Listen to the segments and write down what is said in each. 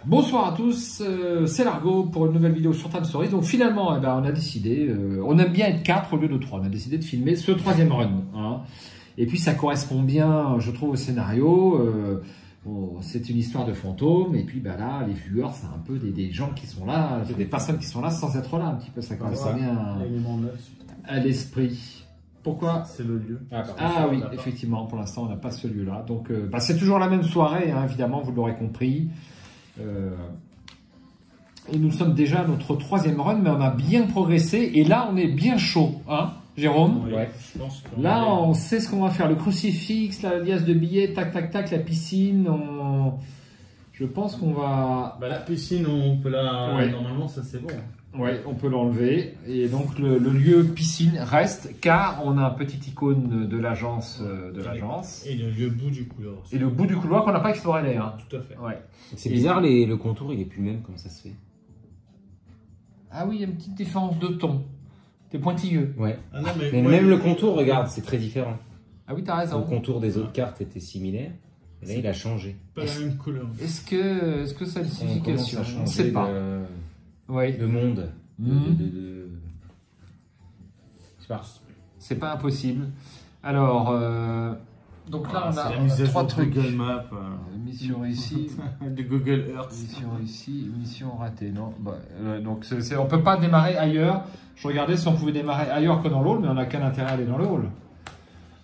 Bonsoir à tous, c'est Largo pour une nouvelle vidéo sur Time Stories. Donc finalement, on a décidé, on aime bien être 4 au lieu de 3. On a décidé de filmer ce troisième run. Hein. Et puis ça correspond bien, je trouve, au scénario. Bon, c'est une histoire de fantômes. Et puis là, les viewers, c'est un peu des gens qui sont là, des personnes qui sont là sans être là un petit peu. Ça correspond bien à l'esprit. Pourquoi? C'est le lieu. Ah oui, effectivement, pour l'instant, on n'a pas ce lieu-là. Donc, c'est toujours la même soirée, hein, évidemment, vous l'aurez compris. Et nous sommes déjà à notre troisième run, mais on a bien progressé. Et là, on est bien chaud, hein, Jérôme? Oui, ouais. Je pense là, on sait ce qu'on va faire. Le crucifix, la liasse de billets, tac, tac, tac, la piscine. Je pense qu'on va... la piscine, on peut la... Ouais. Normalement, ça c'est bon. Oui, on peut l'enlever. Et donc, le lieu piscine reste, car on a un petit icône de l'agence. Et le lieu bout du couloir. Et le bout du couloir qu'on n'a pas exploré d'ailleurs. Tout à fait. Ouais. C'est bizarre, le contour, il est plus le même, comment ça se fait? Ah oui, il y a une petite différence de ton. T'es pointilleux. Ouais. Ah non, mais même le contour, regarde, c'est très différent. Ah oui, t'as raison. Le contour des autres cartes était similaire. Et là, il a changé. Pas la même couleur. Est-ce que ça a une signification? On ne sait pas. Oui. Le monde. C'est pas impossible. Alors, donc là, on a 3 trucs. Google Maps. Mission ici. De Google Earth. Mission ici, mission ratée. Non. Donc, on peut pas démarrer ailleurs. Je regardais si on pouvait démarrer ailleurs que dans le hall, mais on n'a qu'un intérêt à aller dans le hall.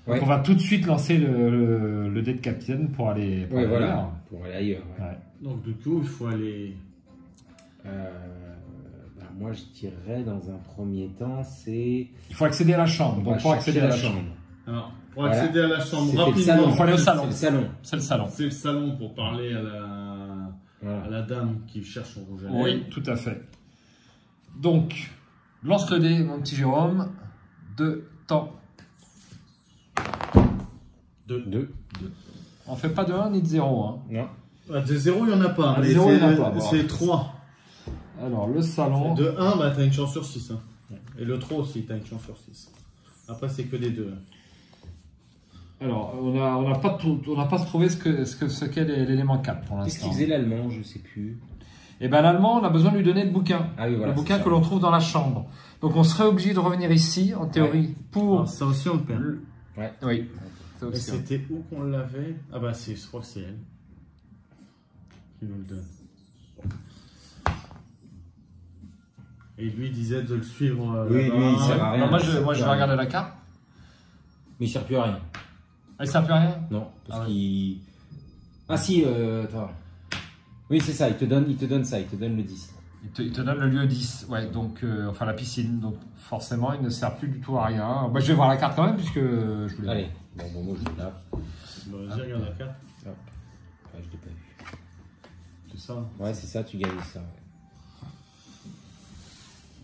Donc, on va tout de suite lancer le dé de capitaine pour aller, ailleurs. Pour aller ailleurs. Ouais. Donc, du coup, il faut aller. Moi, je dirais dans un premier temps, c'est... Il faut accéder à la chambre. Donc, pour accéder à la chambre. Alors, pour accéder à la chambre rapidement, il faut aller au salon. C'est le salon. C'est le salon. C'est le salon pour parler à la dame qui cherche son rouge à lèvres. Oui, tout à fait. Donc, lance le dé, mon petit Jérôme. 2 temps. 2. On fait pas de 1 ni de 0. Hein. Non. De 0, il n'y en a pas. De 0, il n'y en a pas. C'est 3. Alors, le salon. De 1, tu as une chance sur 6. Hein. Et le 3 aussi, tu as une chance sur 6. Après, c'est que des 2. Alors, on n'a pas trouvé ce qu'est l'élément 4 pour l'instant. Qu'est-ce qu'il faisait l'allemand? Je ne sais plus. Eh bien, l'allemand, on a besoin de lui donner le bouquin. Ah oui, voilà, le bouquin que l'on trouve dans la chambre. Donc, on serait obligé de revenir ici, en théorie, pour... Alors, ça aussi, on le perd. Ouais. Oui. Et c'était où qu'on l'avait? Ah bah, je crois que c'est elle qui nous le donne. Et lui disait de le suivre. Oui, lui, il sert à rien. Moi, je vais regarder la carte. Mais il ne sert plus à rien. Ah, il sert plus à rien? Non, parce qu'il... Ah si, attends. Oui, c'est ça, il te donne ça, il te donne le 10. Il te donne le lieu 10, ouais, donc, enfin la piscine, donc forcément il ne sert plus du tout à rien. Bah, je vais voir la carte quand même, puisque je voulais... Allez, bon, moi je l'ai là. Vas-y, regarde la carte. Hop. Ouais, je l'ai pas vu. C'est ça? Ouais, c'est ça, tu gagnes ça. Ouais.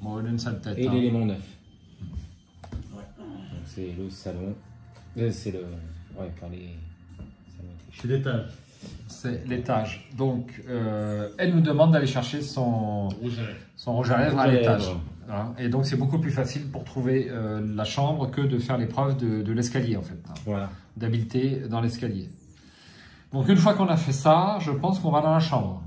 Bon, il a une sale tête. Et l'élément 9. Ouais. Donc c'est le salon. C'est le... Ouais, enfin les... C'est l'étage. C'est l'étage. Donc, elle nous demande d'aller chercher son rouge à lèvres à l'étage. Hein. Et donc, c'est beaucoup plus facile pour trouver la chambre que de faire l'épreuve de l'escalier, en fait. Hein. Voilà. D'habileté dans l'escalier. Donc, une fois qu'on a fait ça, je pense qu'on va dans la chambre.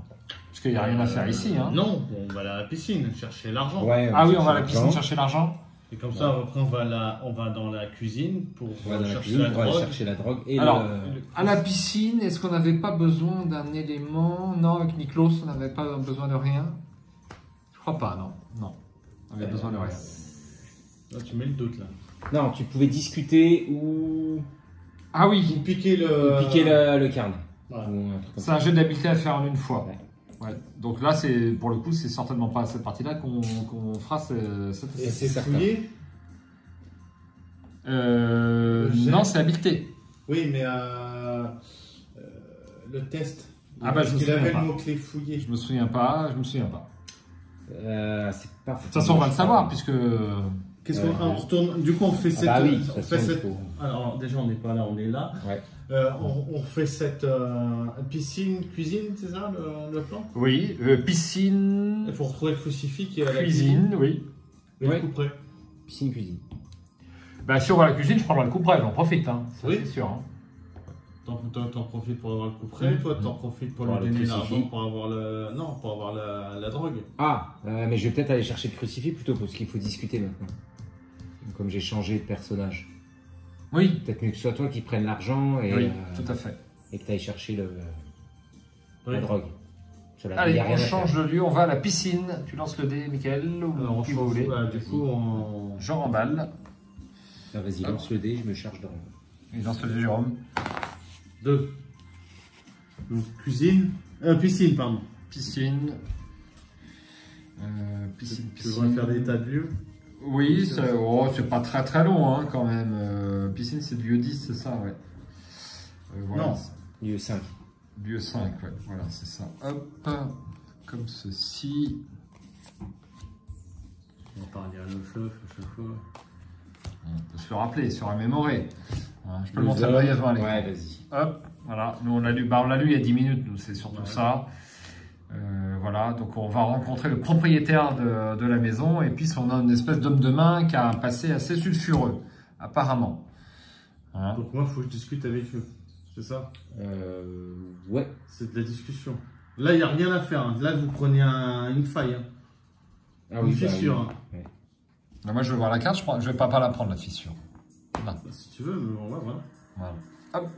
Parce qu'il n'y a rien à faire ici. Hein. Non, on va à la piscine chercher l'argent. Ouais, ah oui, on va à la piscine chercher l'argent. Et comme ça, après, on va dans la cuisine pour chercher la drogue. Et alors, à la piscine, est-ce qu'on n'avait pas besoin d'un élément? Non, avec Niklos, on n'avait pas besoin de rien. Je crois pas, non. Non, on avait besoin de rien. Là, tu mets le doute, là. Non, tu pouvais discuter ou... Ah oui. Ou piquer le... le carnet. Voilà. C'est un jeu d'habileté à faire en une fois. Ouais. Ouais. Donc là, pour le coup, c'est certainement pas à cette partie-là qu'on fera cette... Et c'est fouillé? Non, c'est habileté. Oui, mais le test. Ah bah, je me souviens avait pas. le mot-clé fouillé. Je me souviens pas. C'est pas... De toute façon, on va le savoir, puisque... Qu'est-ce qu'on retourne? Du coup, on fait cette... bah oui, on fait cette... Alors, déjà, on n'est pas là, on est là. Ouais. On fait cette piscine, cuisine, c'est ça le plan? Oui, piscine... Il faut retrouver le crucifix qui est à la cuisine, oui. Et le couperet. Piscine, cuisine. Bah, si on va à la cuisine, je prendrai le couperet, j'en profite, hein. Ça, oui. C'est sûr. Hein. T'en profites pour avoir le coup près, toi t'en profites pour lui le donner l'argent crucifix. pour avoir le. Non, pour avoir la drogue. Ah, mais je vais peut-être aller chercher le crucifix plutôt parce qu'il faut discuter maintenant. Comme j'ai changé de personnage. Oui, Peut-être mieux que ce soit toi qui prenne l'argent et, oui, tout à fait. et que tu ailles chercher Oui. la drogue. Parce que là, il Allez, y a rien on à change faire. de lieu, on va à la piscine. Tu lances le dé, Mickaël, ou Alors, on qui vous change, voulez. du coup, on. Je remballe. Ah, vas-y, lance le dé, je me charge dans. Il lance le dé, Jérôme. 2. Donc, cuisine. Piscine, pardon. Piscine. Piscine, Tu devrais faire des tas de lieux. Oui, c'est pas très très long hein, quand même. Piscine, c'est lieu 10, c'est ça, ouais. Voilà. Non. Lieu 5. Lieu 5, ouais. Voilà, c'est ça. Hop, comme ceci. On va pas redire le fleuve à chaque fois. On peut se le rappeler, se remémorer. Hein, je peux le Nous montrer hommes. brièvement à l'écran. Ouais, vas-y. Hop, voilà. Nous, on l'a lu, on l'a lu il y a 10 minutes, nous, c'est surtout ça. Voilà, donc on va rencontrer le propriétaire de la maison et puis on a une espèce d'homme de main qui a un passé assez sulfureux, apparemment. Hein. Donc, moi, il faut que je discute avec eux. C'est ça? Ouais. C'est de la discussion. Là, il n'y a rien à faire. Hein. Là, vous prenez une faille. Hein. Ah Une oui, fissure. bah, Hein. oui. Ouais. Là, moi, je vais voir la carte, je vais pas la prendre, la fissure. Là, Bah, si tu veux, mais bon, ouais, voilà. voilà. Hop.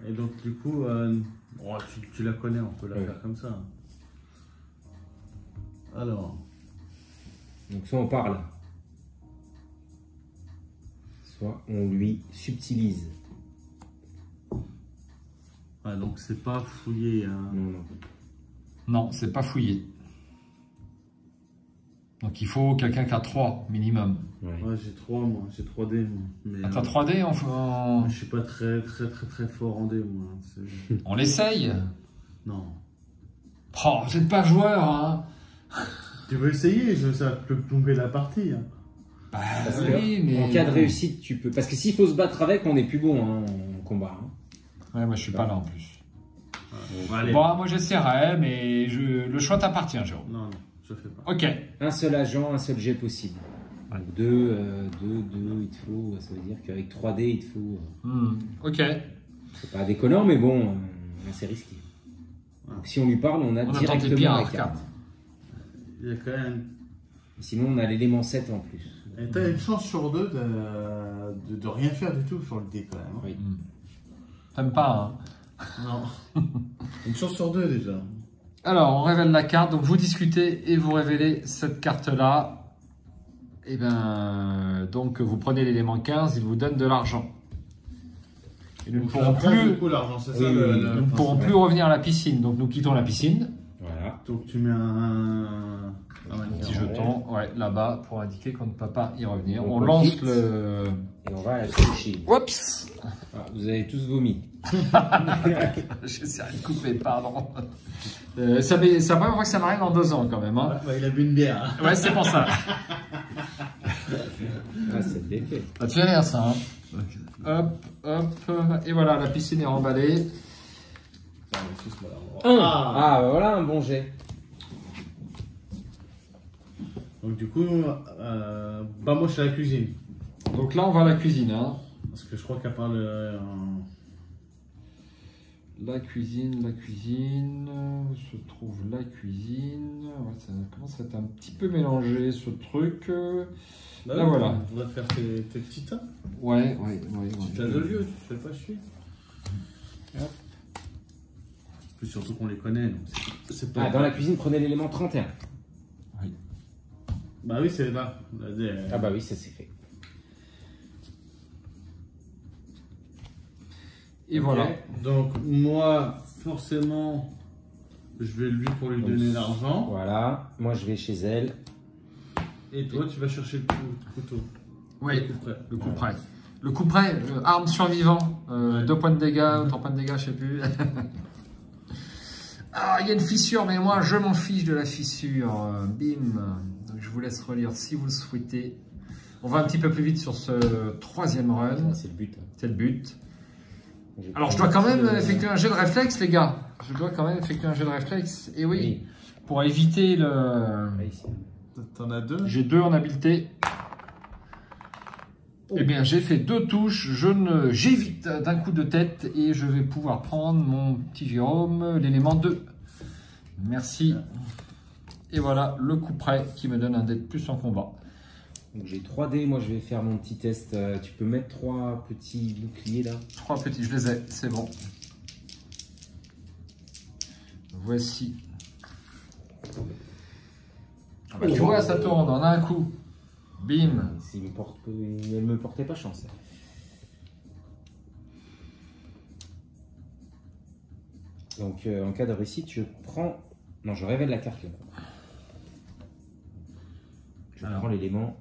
Et donc, du coup, bon, tu la connais, on peut la Oui. faire comme ça. Alors, Donc soit on parle, soit on lui subtilise. ouais, donc c'est pas fouillé. Hein. Non, non. Non, c'est pas fouillé. Donc il faut quelqu'un qui a 3 minimum. Ouais. Ouais, j'ai 3, moi. J'ai 3 dés, moi. Mais, Ah, t'as 3D, je suis pas très fort en dés, moi. C'est- on l'essaye. Non. Oh, vous n'êtes pas joueur, hein. Tu veux essayer, ça peut plomber la partie. Hein. Bah, Parce oui, que mais... en cas de réussite, tu peux. Parce que s'il faut se battre avec, on n'est plus bon hein, en combat. Hein. Ouais, moi je suis pas là en plus. Allez. Bon, moi j'essaierai, mais le choix t'appartient, Jérôme. Non, non, je fais pas. Ok. Un seul agent, un seul jet possible. Donc deux, il te faut. Ça veut dire qu'avec 3D, il te faut. Ok. C'est pas déconnant, mais bon, c'est risqué. Donc, si on lui parle, on a On a tenté directement pire la en carte. carte. Il y a quand même. Sinon, on a l'élément 7 en plus. Et t'as une chance sur 2 de rien faire du tout sur le dé, quand même. Hein. Oui. T'aimes pas, hein. Non. Une chance sur 2 déjà. Alors, on révèle la carte. Donc, vous discutez et vous révélez cette carte-là. Et ben, donc, vous prenez l'élément 15, il vous donne de l'argent. Et nous ne Donc, pourrons ça prend plus, beaucoup l'argent, c'est Oui, ça oui, le oui. nous ne pourrons principe. plus revenir à la piscine. Donc, nous quittons la piscine. Voilà. Donc tu mets un Petit jeton, ouais, là-bas, pour indiquer qu'on ne peut pas y revenir. Donc, On on lance quitte. le... Et on va à la sushi. Oups. Ah, vous avez tous vomi. J'essaie de couper, pardon. Ça fait une fois que ça m'arrive en 2 ans, quand même. Hein. il a bu une bière. Ouais, c'est pour ça. Ah, c'est le défait. Ça te fait rire, ça. Hein. Hop, hop. Et voilà, la piscine est remballée. Ah, bah voilà un bon jet. Donc du coup, bah moi je suis à la cuisine. Donc là, on va à la cuisine. Hein. Parce que je crois qu'à part le... La cuisine, se trouve la cuisine. Ouais, ça commence à être un petit peu mélangé, ce truc. Là, voilà. On va faire tes petits tas. Ouais. Petit tas de lieux, tu te fais pas chier. Hop. Plus surtout qu'on les connaît. Donc c'est pas... Ah, dans la cuisine, prenez l'élément 31. Oui. Bah oui, c'est là. Ah bah oui, ça c'est fait. Et Ok. voilà. Donc moi, forcément, je vais lui pour lui Donc, donner l'argent. Voilà, moi je vais chez elle. Et toi, tu vas chercher le couteau. Oui, Le coup près. le coup près. Le coup près, arme survivant, Ouais. 2 points de dégâts, 3 points de dégâts, je sais plus. Ah, il y a une fissure, mais moi je m'en fiche de la fissure. Bim. Donc je vous laisse relire si vous le souhaitez. On va un petit peu plus vite sur ce 3e run. C'est le but. hein. C'est le but. Alors je dois quand même effectuer un jet de réflexe, les gars. Je dois quand même effectuer un jet de réflexe. Et oui, pour éviter le... Ouais, ici. T'en as 2. J'ai 2 en habileté. Eh bien, j'ai fait 2 touches, j'évite d'un coup de tête et je vais pouvoir prendre mon petit Jérôme, l'élément 2. Merci. Et voilà, le coup près qui me donne un dé de plus en combat. Donc j'ai 3 dés, moi je vais faire mon petit test. Tu peux mettre 3 petits boucliers là. 3 petits, je les ai, c'est bon. Voici. Ah bah, tu vois, ça tourne en un coup. Bim. Elle me portait pas chance. Donc en cas de réussite, je prends... Non, je révèle la carte là. Je prends l'élément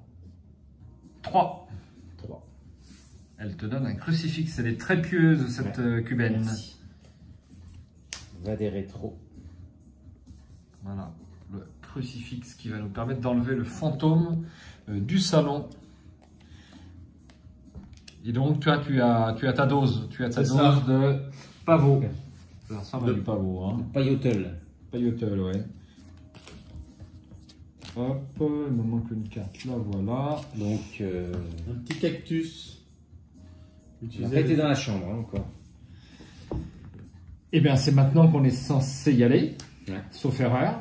3. 3. Elle te donne un crucifix. Elle est très pieuse, cette cubaine. Merci. Va des rétros. Voilà, le crucifix qui va nous permettre d'enlever le fantôme du salon. Et donc, tu as ta dose. Tu as ta dose de pavot. Ça ressemble à du pavot. Hein. Paillotel. Paillotel, ouais. Hop, il me manque une carte. Là, voilà. Donc, un petit cactus. il n'a pas été dans la chambre hein, encore. Eh bien, c'est maintenant qu'on est censé y aller. Ouais. Sauf erreur.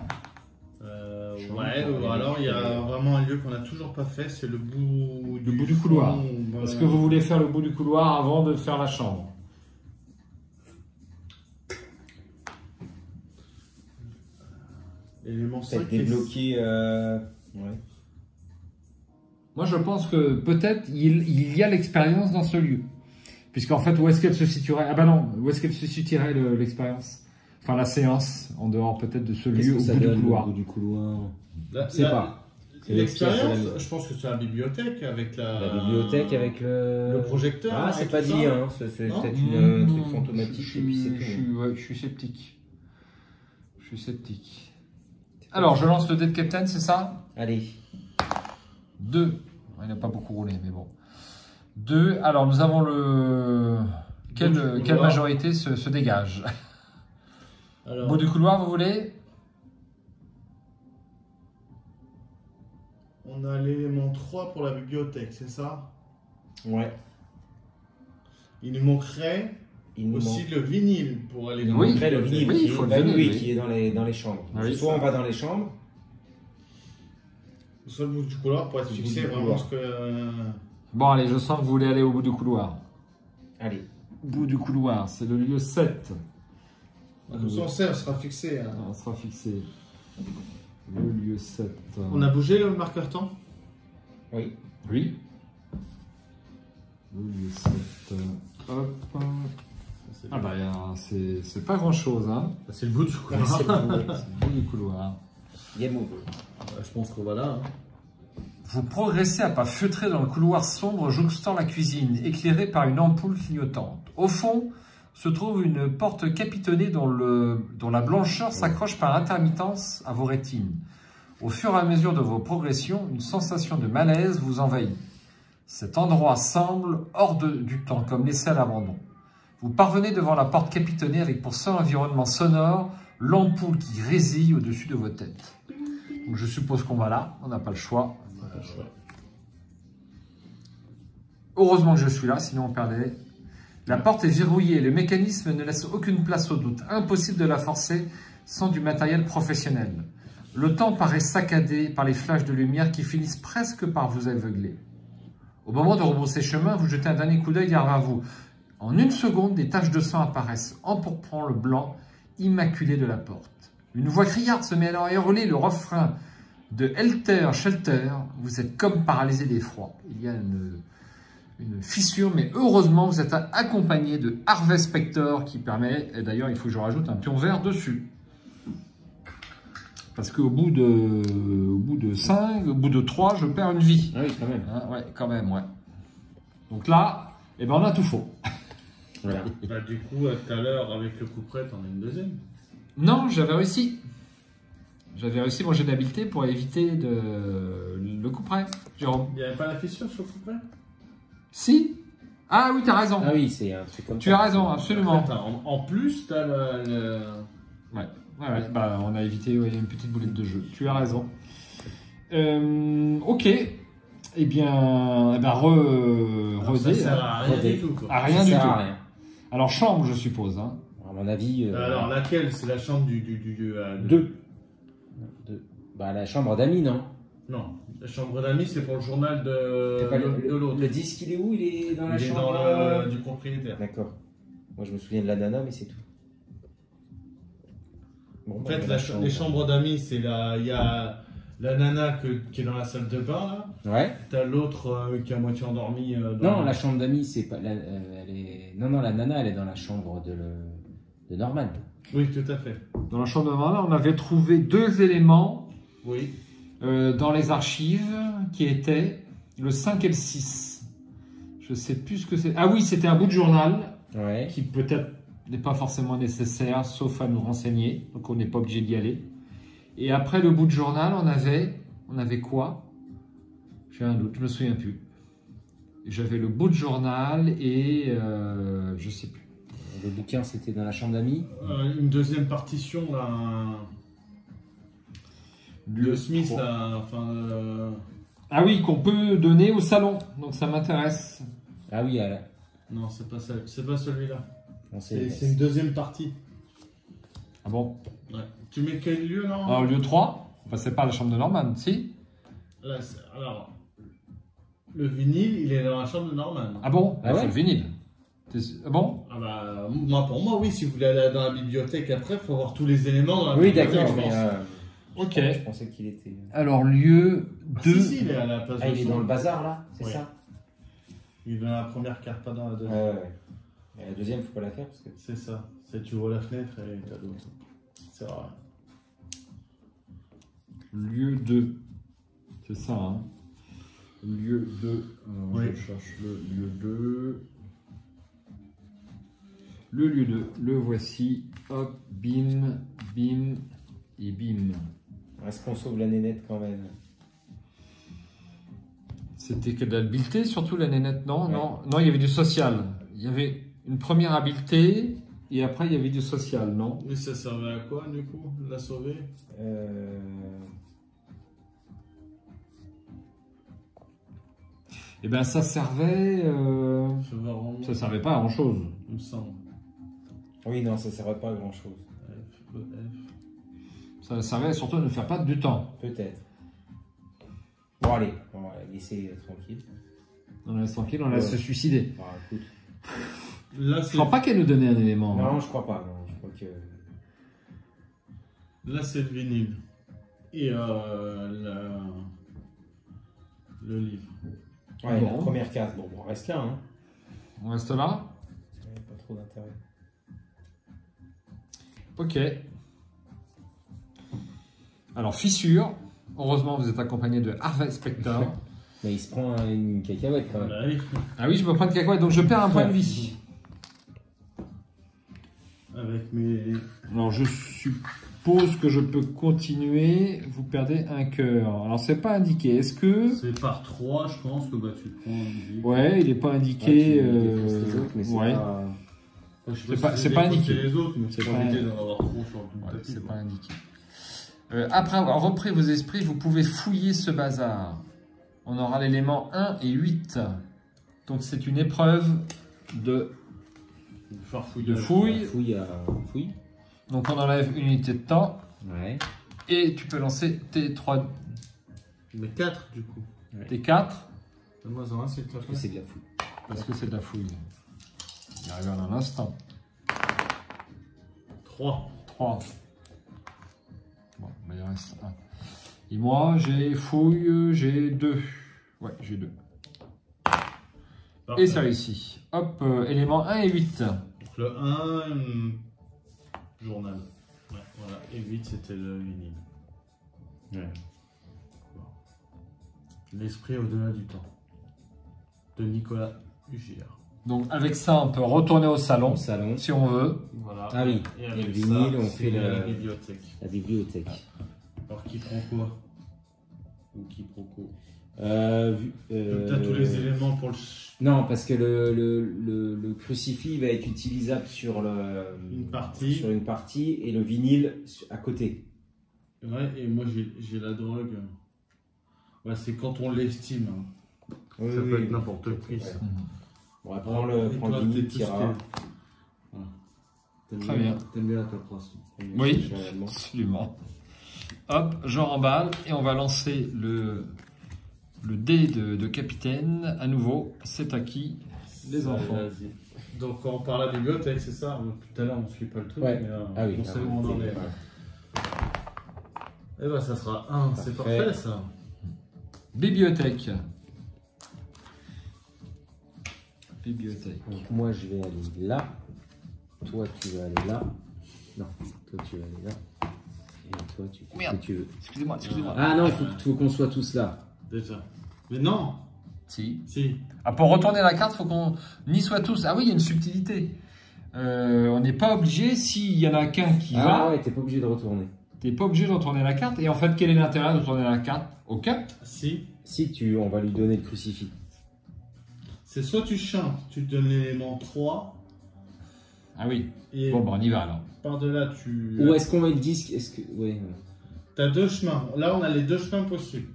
Ouais, ou alors il y a vraiment un lieu qu'on n'a toujours pas fait, c'est le bout du couloir. Voilà. Est-ce que vous voulez faire le bout du couloir avant de faire la chambre? Élément 5 débloquer. Ouais. Moi, je pense que peut-être il y a l'expérience dans ce lieu. Puisqu'en fait, où est-ce qu'elle se situerait? Ah ben non, où est-ce qu'elle se situerait l'expérience? Enfin, la séance, en dehors peut-être de ce lieu au bout du couloir. Je sais pas. L'expérience, je pense que c'est la bibliothèque avec la bibliothèque avec le projecteur. Ah, c'est pas dit, hein. C'est peut-être un truc fantomatique et puis c'est tout. Je suis sceptique. Je suis sceptique. Alors, je lance le dé de Captain, c'est ça? Allez. 2. Il n'a pas beaucoup roulé, mais bon. 2. Alors, nous avons le... Quelle majorité se dégage? Alors... Bout du couloir, vous voulez? On a l'élément 3 pour la bibliothèque, c'est ça? Ouais. Il nous manquerait aussi le vinyle pour aller dans le vinyle. Oui, il faut le vinyle, qui est dans les chambres. Oui, soit on va dans les chambres. Soit le bout du couloir pour être fixé vraiment ce que... Bon, allez, je sens que vous voulez aller au bout du couloir. Allez. Bout du couloir, c'est le lieu 7. Comme ça, on sait, on sera fixé. Hein. On sera fixé. Le lieu 7. On a bougé le marqueur temps? Oui. Oui. Le lieu 7. Hop. Ah bah, c'est pas grand chose, hein. C'est le bout du couloir. C'est le bout du couloir. Game over. Je pense qu'on va là. Hein. Vous progressez à pas feutrés dans le couloir sombre jouxtant la cuisine, éclairée par une ampoule clignotante. Au fond se trouve une porte capitonnée dont la blancheur s'accroche par intermittence à vos rétines. Au fur et à mesure de vos progressions, une sensation de malaise vous envahit. Cet endroit semble hors du temps, comme laissé à l'abandon. Vous parvenez devant la porte capitonnée avec pour seul environnement sonore l'ampoule qui grésille au-dessus de vos têtes. Donc je suppose qu'on va là, on n'a pas le choix. Heureusement que je suis là, sinon on perdait. La porte est verrouillée, le mécanisme ne laisse aucune place au doute. Impossible de la forcer sans du matériel professionnel. Le temps paraît saccadé par les flashs de lumière qui finissent presque par vous aveugler. Au moment de rebrousser chemin, vous jetez un dernier coup d'œil derrière vous. En une seconde, des taches de sang apparaissent, empourprant le blanc immaculé de la porte. Une voix criarde se met alors à hurler le refrain de Helter Shelter. Vous êtes comme paralysé d'effroi. Il y a une fissure, mais heureusement, vous êtes accompagné de Harvey Specter qui permet, et d'ailleurs, il faut que je rajoute un pion vert dessus. Parce qu'au bout de 5, au bout de 3, je perds une vie. Ah oui, quand même. Hein, ouais, quand même, ouais. Donc là, eh ben, on a tout faux. Voilà. Bah, du coup, tout à l'heure, avec le coup près, t'en as une deuxième. Non, j'avais réussi. J'avais réussi mon jet d'habileté pour éviter le coup près, Jérôme. Il n'y avait pas la fissure sur le coup près? Si. Ah oui, t'as raison. Ah oui, c'est un truc comme ça. Tu as raison, absolument. Après, en plus, t'as le... Ouais. Bah, on a évité une petite boulette de jeu. Tu as raison. Ok. Eh bien, Alors, ça redé, sert hein. à rien Redé. du tout, quoi. À rien Ça du sert tout. à rien. Alors chambre, je suppose. Hein. À mon avis, Alors, laquelle? C'est la chambre du 2. Bah, la chambre d'amis, non? Non, la chambre d'amis, c'est pour le journal T'as pas de l'autre. le disque, il est où? Il est dans la Il est chambre dans du propriétaire. D'accord. Moi, je me souviens de la nana, mais c'est tout. Bon, En bah, fait, la les chambres d'amis, c'est là. Il y a la nana qui est dans la salle de bain, là. Ouais. T'as l'autre qui est à moitié endormi. Non, la chambre d'amis, c'est pas. Elle est... Non, la nana, elle est dans la chambre de Norman. Oui, tout à fait. Dans la chambre de Norman, on avait trouvé 2 éléments Oui. dans les archives qui étaient le 5 et le 6. Je sais plus ce que c'est. Ah oui, c'était un bout de journal Ouais. qui peut-être n'est pas forcément nécessaire, sauf à nous renseigner. Donc on n'est pas obligé d'y aller. Et après le bout de journal, on avait quoi? J'ai un doute, je me souviens plus. J'avais le bout de journal et je sais plus. Le bouquin, c'était dans la chambre d'amis. Une deuxième partition, là. De Smith, Bon. là. Enfin. Ah oui, qu'on peut donner au salon. Donc ça m'intéresse. Ah oui, elle. Non, c'est pas celui-là. On sait. C'est une deuxième partie. Ah bon? Ouais. Tu mets quel lieu, non? Alors lieu 3, enfin, c'est pas la chambre de Norman, si? Là, alors, le vinyle, il est dans la chambre de Norman. Ah bon? Ah ouais? C'est le vinyle. Ah bon? Ah bah, pour moi, oui, si vous voulez aller dans la bibliothèque après, il faut avoir tous les éléments dans la Oui, bibliothèque, d'accord, je mais. pense. Ok. Je pensais qu'il était. Alors lieu Ah, 2. si, il est à la place Ah, de il est son- dans le bazar, là? C'est Oui. ça? Il est dans la première carte, pas dans la deuxième. Ouais. Mais la deuxième, faut pas la faire parce que. C'est ça. C'est tu ouvres la fenêtre et t'as l'autre. C'est vrai. Lieu 2. C'est ça, hein? Lieu 2. Alors, Oui. je cherche le lieu 2. Le lieu 2. Le voici. Hop, bim, bim et bim. Est-ce qu'on sauve la nénette quand même? C'était que de l'habileté, surtout la nénette, non? Ouais. Non, il y avait du social. Il y avait une première habileté et après il y avait du social, non? Mais ça servait à quoi, du coup, de la sauver? Eh bien, ça servait. Je vais rendre. Ça servait pas à grand chose. Il me semble. Oui, non, ça servait pas à grand chose. F, E, F. Ça servait surtout à ne faire perdre du temps. Peut-être. Bon, allez, on va la laisser tranquille. On la laisse tranquille, on la laisse Ouais. se suicider. Bon, écoute. Là, Je c'est crois pas qu'elle nous donnait un élément. Non, je crois pas. Non, je crois que. là, c'est le vinyle. Et le livre. Ouais, Bon. la première case. Bon, on reste là, hein. On reste là. Ouais, pas trop d'intérêt. Ok. Alors, fissure. Heureusement, vous êtes accompagné de Harvey Specter. Mais il se prend une cacahuète quand même. Bah, oui. Ah oui, je me prends une cacahuète, donc je perds un point de vie. Avec mes. Alors, je suppose que je peux continuer. Vous perdez un cœur. Alors, c'est pas indiqué. Est-ce que... C'est par 3, je pense que bah, tu te prends une vie. Ouais, il n'est pas Ouais, indiqué. tu défonces les autres, mais c'est ouais. pas. Enfin, je sais C'est pas- si c'est pas des fois, indiqué. c'est les autres, mais C'est c'est pas- pas éviter d'en avoir trop sur le Ouais, tapis, c'est quoi. pas indiqué. Après avoir repris vos esprits, vous pouvez fouiller ce bazar. On aura l'élément 1 et 8. Donc c'est une épreuve de... Farfouillage. De fouille. Fouille. Donc on enlève une unité de temps. Ouais. Et tu peux lancer tes 3, Mais 4 du coup. tes 4. Donne-moi un, s'il te Parce que plaît. c'est de la fouille. Parce que c'est de la fouille. Il arrive en un instant. 3. 3. Bon, il reste 1. Et moi, j'ai fouille, j'ai 2. Ouais, j'ai 2. Et ça réussit. Hop, élément 1 et 8. Donc le 1, journal. Ouais, voilà. Et 8, c'était le vinyle. Ouais. L'esprit au-delà du temps. De Nicolas Hugier. Donc avec ça, on peut retourner au salon, Au salon. si on veut. Voilà. Ah oui. Et Et avec le vinyle, ça, on c'est fait la le- bibliothèque. La bibliothèque. Alors qui prend quoi? Ou qui prend quoi? T'as T'as tous les éléments pour le. Non, parce que le crucifix va être utilisable sur Une partie. sur une partie et le vinyle à côté. Ouais, et moi j'ai la drogue. Ouais, c'est quand on l'estime. Hein. Oui, Ça oui, peut oui. être n'importe qui. Ouais. Ça. Bon, après, prends le Toi, Guinea, t'es tout ce Tira. qui est- Voilà. Très bien. T'aimes bien la claprosse. Oui, absolument. Hop, je remballe et on va lancer le dé de capitaine. À nouveau, c'est à qui? Les enfants. Vas-y. Donc on parle à la bibliothèque, c'est ça? Tout à l'heure on suit pas le truc, Ouais. mais là, Ah oui, on sait où on en est. Et bah ça sera 1, c'est Parfait. parfait ça. Bibliothèque. Bibliothèque. Donc, moi, je vais aller là. Toi, tu vas aller là. Non, toi, tu vas aller là. Et toi, tu fais ce Merde. que tu veux. Excusez-moi, excusez-moi. Ah non, il faut qu'on soit tous là. Déjà. Mais non. Si. Si. Ah, pour retourner la carte, il faut qu'on y soit tous. Ah oui, il y a une subtilité. On n'est pas obligé, s'il y en a qu'un qui Ah va, ouais, t'es pas obligé de retourner. t'es pas obligé de retourner la carte. Et en fait, quel est l'intérêt de retourner la carte au cap? Si. Si on va lui donner le crucifix. C'est soit tu chantes, tu te donnes l'élément 3, Ah oui. et Bon, on y va alors. par-delà tu. Ou est-ce qu'on met le disque? Est-ce que. Ouais. T'as deux chemins. Là on a les deux chemins possibles.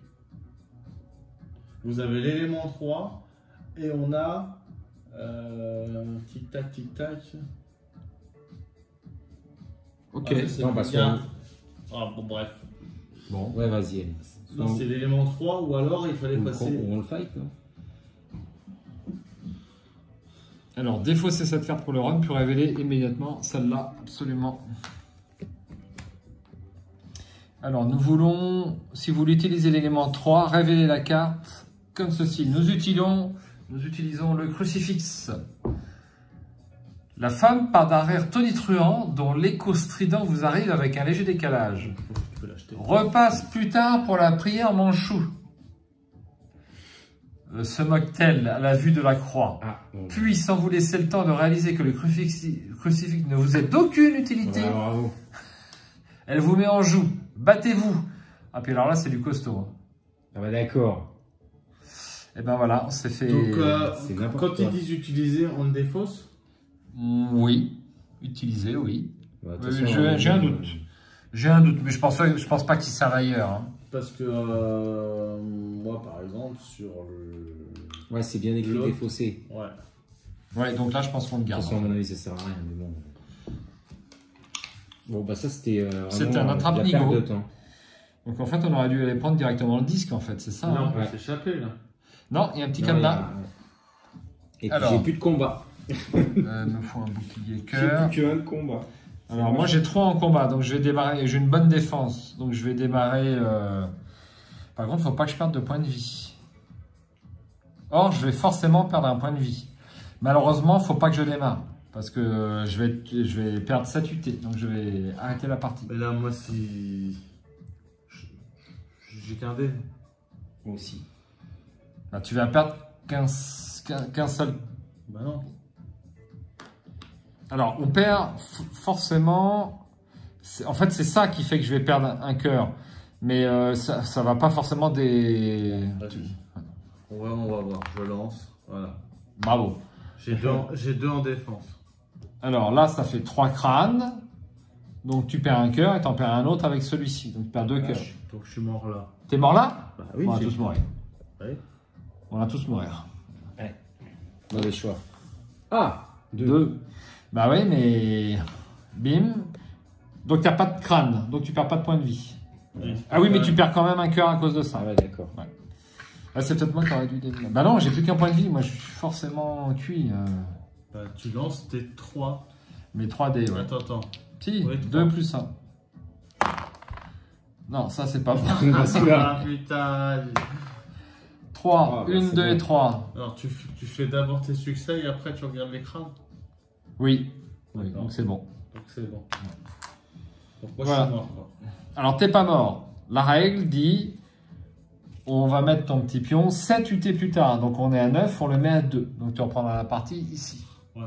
Vous avez l'élément 3 et on a. Tic-tac, tic-tac. Ok. Ah, c'est Non, parce bien. qu'on- Ah, bon, bref. Bon. Ouais, vas-y, allez. Non, c'est l'élément 3 ou alors il fallait Ou passer. on le fight, non? Alors, défausser cette carte pour le run, puis révéler immédiatement celle-là, absolument. Alors, nous voulons, si vous l'utilisez l'élément 3, révéler la carte comme ceci. Nous utilisons le crucifix. La femme part d'un rire tonitruant dont l'écho strident vous arrive avec un léger décalage. Tu peux l'acheter. Repasse plus tard pour la prière manchou. Se moque-t-elle à la vue de la croix? Ah, bon. Puis, sans vous laisser le temps de réaliser que le crucifix ne vous est d'aucune utilité, Ouais, bravo. elle vous met en joue. Battez-vous. Ah, puis alors là, c'est du costaud. Hein. Ah bah d'accord. Et ben voilà, on s'est fait... Donc, c'est n'importe quand ils quoi. disent utiliser, on le défausse. Oui, utiliser, oui. Bah, de Oui, toute façon, j'ai un doute. J'ai un doute, mais je pense pas qu'il serve ailleurs. Hein. Parce que moi, par exemple, sur le. Ouais, c'est bien écrit L'autre. défaussé. Ouais. Ouais, donc là, je pense qu'on le De toute garde. façon, à mon avis, ça sert à rien, mais bon. Bon, bah ça, c'était C'était vraiment un de la attrape-nigo. perte de temps. Donc en fait, on aurait dû aller prendre directement le disque, en fait, c'est ça. Non, Hein. on peut Ouais. s'échapper là. Non, il y a un petit Non, cadenas. Et puis, Alors. j'ai plus de combat. Me faut un bouclier cœur. qu'un combat. Alors moi j'ai 3 en combat, donc je vais démarrer, j'ai une bonne défense, donc je vais démarrer... Par contre, faut pas que je perde de points de vie. Or, je vais forcément perdre un point de vie. Malheureusement, faut pas que je démarre, parce que je vais perdre 7 UT, donc je vais arrêter la partie. Mais là, moi, si. J'ai qu'un dé. Moi aussi. Bah, tu vas perdre qu'un seul... Bah non. Alors, on perd forcément... En fait, c'est ça qui fait que je vais perdre un cœur. Mais ça va pas forcément des... On va voir. Je lance. Voilà. Bravo. J'ai deux en défense. Alors là, ça fait 3 crânes. Donc tu perds un cœur et t'en perds un autre avec celui-ci. Donc tu perds 2 cœurs. Donc je suis mort là. T'es mort là? Bah oui, On va j'ai- tous mourir. Ouais. On va tous mourir. Mauvais choix. Ah, 2. Bah oui, mais... Bim. Donc t'as pas de crâne. Donc tu perds pas de points de vie. Ouais. Ah oui, mais tu perds quand même un cœur à cause de ça. Ah ouais, d'accord. Ah, c'est peut-être moi qui aurais dû démarrer. Bah non, j'ai plus qu'un point de vie. Moi, je suis forcément cuit. Bah, tu lances tes 3. Mais 3D, ouais. Attends. Si, Ouais, 2 trois. plus 1. Non, ça c'est pas bon. Ah putain. 3, Ah, bah, 1, c'est 2 et bon. 3. Alors tu fais d'abord tes succès et après tu regardes l'écran. Oui. Oui, D'accord. donc c'est bon. Donc c'est bon. Donc moi Voilà. je suis mort. Quoi. Alors, t'es pas mort. La règle dit, on va mettre ton petit pion 7 UT plus tard. Donc, on est à 9, on le met à 2. Donc, tu reprendras la partie ici. Ouais.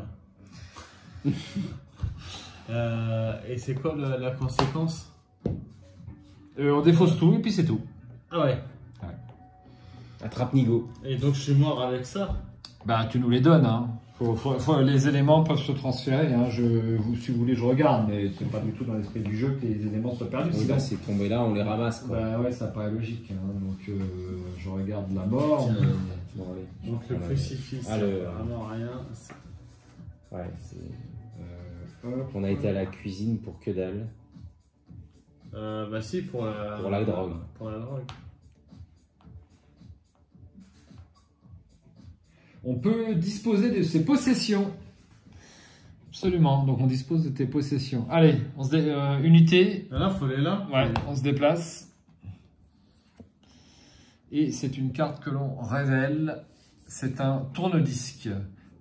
Et c'est quoi la conséquence? On défausse tout et puis c'est tout. Ah ouais. Attrape Nigo. Et donc je suis mort avec ça. Ben, tu nous les donnes. Hein. Les éléments peuvent se transférer. Hein. Si vous voulez, je regarde. Mais c'est pas du tout dans l'esprit du jeu que les éléments soient perdus. Oui, Sinon, là, c'est tombé là, on les ramasse. Quoi. bah ouais, ça paraît logique. Hein. Donc, je regarde la mort. Tiens. Mais... Bon, allez. Donc le crucifix, Ah, c'est vraiment rien. Ouais, c'est... On a été à la cuisine pour que dalle. Bah si, pour la drogue. Pour la drogue. On peut disposer de ses possessions. Absolument. Donc on dispose de tes possessions. Allez, unité. Là, faut les là. Ouais, on se déplace. Et c'est une carte que l'on révèle. C'est un tourne-disque.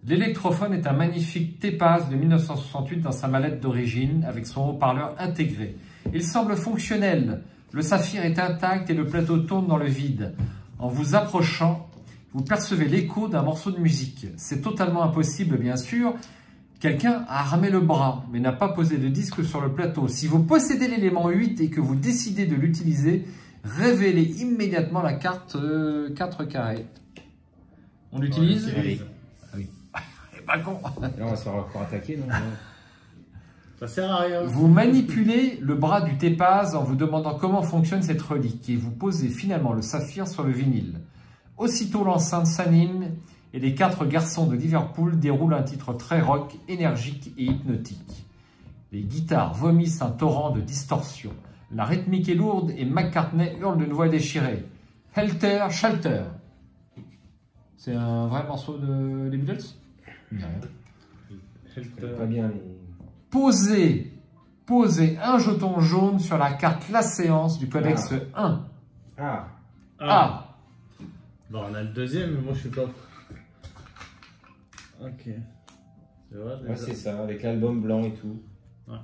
L'électrophone est un magnifique Tepaz de 1968 dans sa mallette d'origine avec son haut-parleur intégré. Il semble fonctionnel. Le saphir est intact et le plateau tourne dans le vide. En vous approchant, vous percevez l'écho d'un morceau de musique. C'est totalement impossible, bien sûr. Quelqu'un a armé le bras, mais n'a pas posé de disque sur le plateau. Si vous possédez l'élément 8 et que vous décidez de l'utiliser, révélez immédiatement la carte 4 carrés. On l'utilise? Ah oui. Pas con. Là, on va se faire encore attaquer, non? Ça sert à rien. Vous manipulez le bras du Tepaz en vous demandant comment fonctionne cette relique et vous posez finalement le saphir sur le vinyle. Aussitôt l'enceinte s'anime et les 4 garçons de Liverpool déroulent un titre très rock, énergique et hypnotique. Les guitares vomissent un torrent de distorsion. La rythmique est lourde et McCartney hurle d'une voix déchirée. Helter Shelter. C'est un vrai morceau de les Beatles? Pas bien les... Posez un jeton jaune sur la carte La Séance du codex 1. Ah. Bon, on a le deuxième, mais moi je suis pas... Ok. C'est vrai, Ouais, c'est ça, avec l'album blanc et tout. Ouais.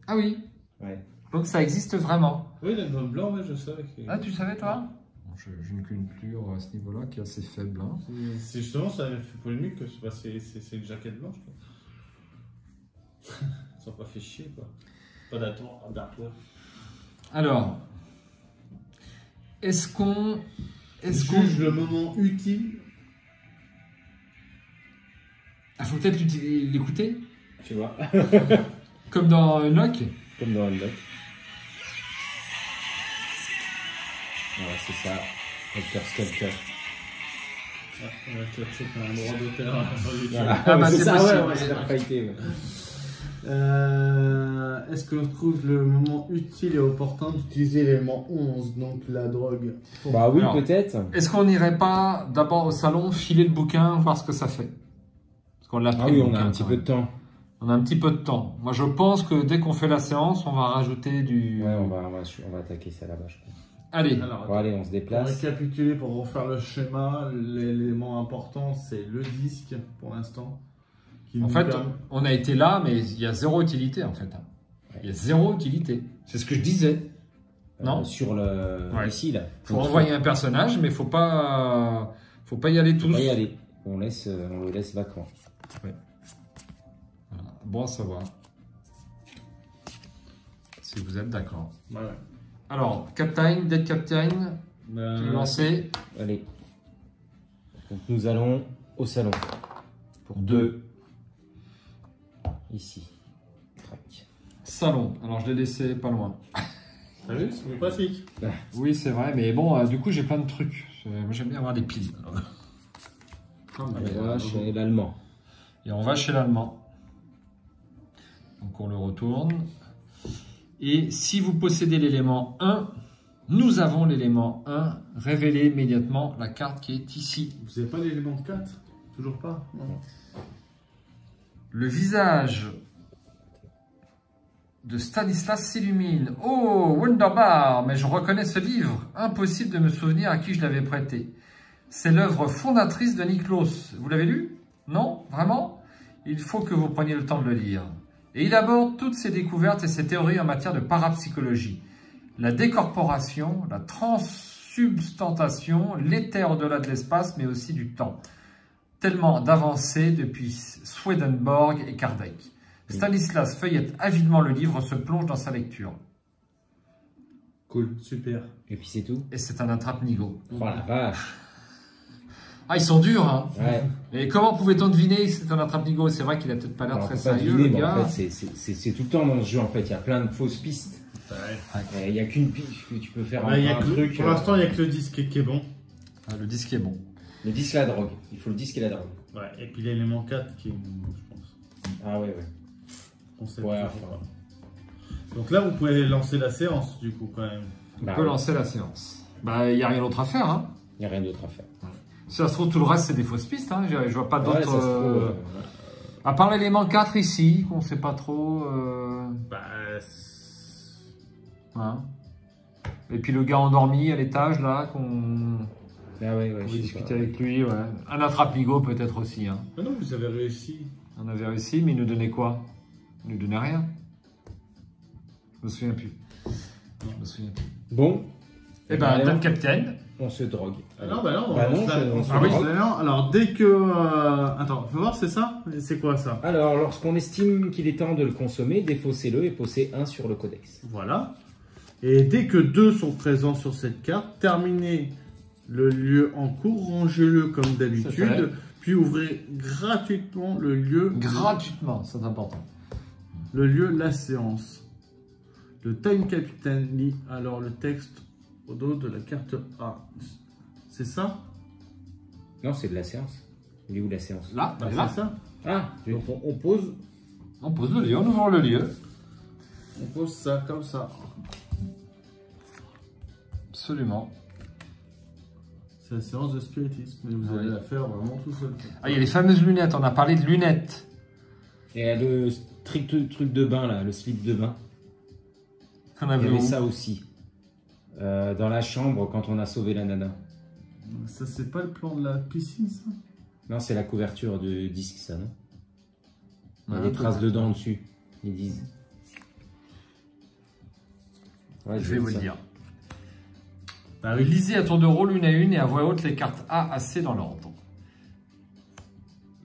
Ah oui. Ouais. Donc ça existe vraiment. Oui, l'album blanc, ouais, je savais. Ah, tu savais toi? J'ai une culture à ce niveau-là qui est assez faible. Hein. C'est justement, ça avait fait polémique que c'est une jaquette blanche. Quoi. Ils sont pas fait chier, quoi. Pas d'artwork. Alors, est-ce qu'on juge le moment utile? Il faut peut-être l'écouter. Tu vois. Comme dans Unlock. Comme dans Unlock. Voilà, c'est ça. Helter Skelter. Ouais, on va te choper un droit d'auteur sur YouTube. Ah, bah, c'est c'est ça, possible. ouais, c'est la qualité. Ouais. Est-ce que l'on trouve le moment utile et opportun d'utiliser l'élément 11, donc la drogue? Bah oui, Alors, peut-être. Est-ce qu'on n'irait pas d'abord au salon, filer le bouquin, voir ce que ça fait? Parce qu'on l'a pris. Ah oui, le on a bouquin, un petit quand peu même. de temps. On a un petit peu de temps. Moi, je pense que dès qu'on fait la séance, on va rajouter du... Ouais, on va attaquer ça là-bas, je pense. Allez. Alors, Bon, allez, on se pour déplace. récapituler, pour refaire le schéma, l'élément important c'est le disque pour l'instant. En fait, on a été là, mais il y a zéro utilité en fait. Il y a zéro utilité. C'est ce que je disais. Non. Sur le... Ouais. Ici, là. Faut envoyer un personnage, mais faut pas y aller tous. On va y aller. On le laisse vacant. Ouais. Voilà. Bon à savoir. Si vous êtes d'accord. Ouais. Alors, Captain, Dead Captain, tu veux lancer Allez. Donc nous allons au salon. pour 2. Ici. Crac. Salon. Alors, je l'ai laissé pas loin. T'as vu, c'est plus pratique. Oui, c'est vrai, mais bon, du coup, j'ai plein de trucs. Moi, j'aime bien avoir des piles. Comme Allez, voilà, chez l'allemand. Et on va chez l'allemand. Donc on le retourne. Et si vous possédez l'élément 1, nous avons l'élément 1. Révélez immédiatement la carte qui est ici. Vous n'avez pas l'élément 4? Toujours pas? Non. Le visage de Stanislas s'illumine. Oh, Wunderbar, mais je reconnais ce livre. Impossible de me souvenir à qui je l'avais prêté. C'est l'œuvre fondatrice de Niklos. Vous l'avez lu? Non? Vraiment? Il faut que vous preniez le temps de le lire. Et il aborde toutes ses découvertes et ses théories en matière de parapsychologie. La décorporation, la transsubstantation, l'éther au-delà de l'espace, mais aussi du temps. Tellement d'avancées depuis Swedenborg et Kardec. Stanislas feuillette avidement le livre, se plonge dans sa lecture. Cool, super. Et puis c'est tout. Et c'est un attrape-nigo. Oh la vache. Ah, ils sont durs, hein. Ouais. Et comment pouvait-on deviner que c'est un attrape-nigo? C'est vrai qu'il a peut-être pas l'air Alors, très faut pas sérieux, deviner, le mais gars. en fait, c'est tout le temps dans ce jeu, en fait. Il y a plein de fausses pistes. Il n'y a qu'une piste que tu peux faire Bah, un truc. pour l'instant, il n'y a que le disque qui est bon. Ah, le disque est bon. Le disque et la drogue. Il faut le disque et la drogue. Ouais, et puis l'élément 4 qui est, je pense. Ah ouais. On sait Ouais, pas. enfin. Donc là, vous pouvez lancer la séance, du coup, quand même. On Bah peut ouais. lancer la séance. Bah, il n'y a rien d'autre à faire. Hein. Il n'y a rien d'autre à faire. Si ça se trouve, tout le reste, c'est des fausses pistes. Hein. Je vois pas d'autres. Ouais, ça se trouve, À part l'élément 4 ici, qu'on sait pas trop. Bah, Hein. Et puis le gars endormi à l'étage, là, qu'on Ah ouais, on je va sais discuter pas. avec lui. Ouais. Un attrape-nigo peut-être aussi. Hein. ah non, vous avez réussi. On avait réussi, mais il nous donnait quoi? Il nous donnait rien. Je me souviens plus. Je me souviens plus. Bon. Eh ben, allez, Dame Captain. on se drogue. Ah non, bah non, Bah non, on se ah oui. lance l'élément. Alors, dès que. Attends, faut voir, c'est ça? C'est quoi ça? Alors, lorsqu'on estime qu'il est temps de le consommer, défaussez-le et posez 1 sur le codex. Voilà. Et dès que 2 sont présents sur cette carte, terminez le lieu en cours, rangez-le comme C'est fait. d'habitude, puis ouvrez gratuitement le lieu. Gratuitement, c'est important. Le lieu, la séance. Le Time Captain lit alors le texte au dos de la carte A. C'est ça? Non, c'est de la séance. Il est où la séance? Là, Bah, elle est là. c'est ça. Ah, Donc on pose On pose le lieu, on ouvre le lieu. ça comme ça. Absolument. C'est la séance de spiritisme, mais vous allez Oui. la faire vraiment tout seul. Ah, il y a les fameuses lunettes, on a parlé de lunettes. et le truc de bain, là, le slip de bain. Qu'on Il y avait avait où ça aussi. Dans la chambre, quand on a sauvé la nana. Ça, c'est pas le plan de la piscine, ça? Non, c'est la couverture du disque, ça, non? Il y a Ouais, des traces dedans dessus, ils disent. Ouais, Je vais vous ça. le dire. Bah oui. Lisez à tour de rôle une à une et à voix haute les cartes A à C dans l'ordre.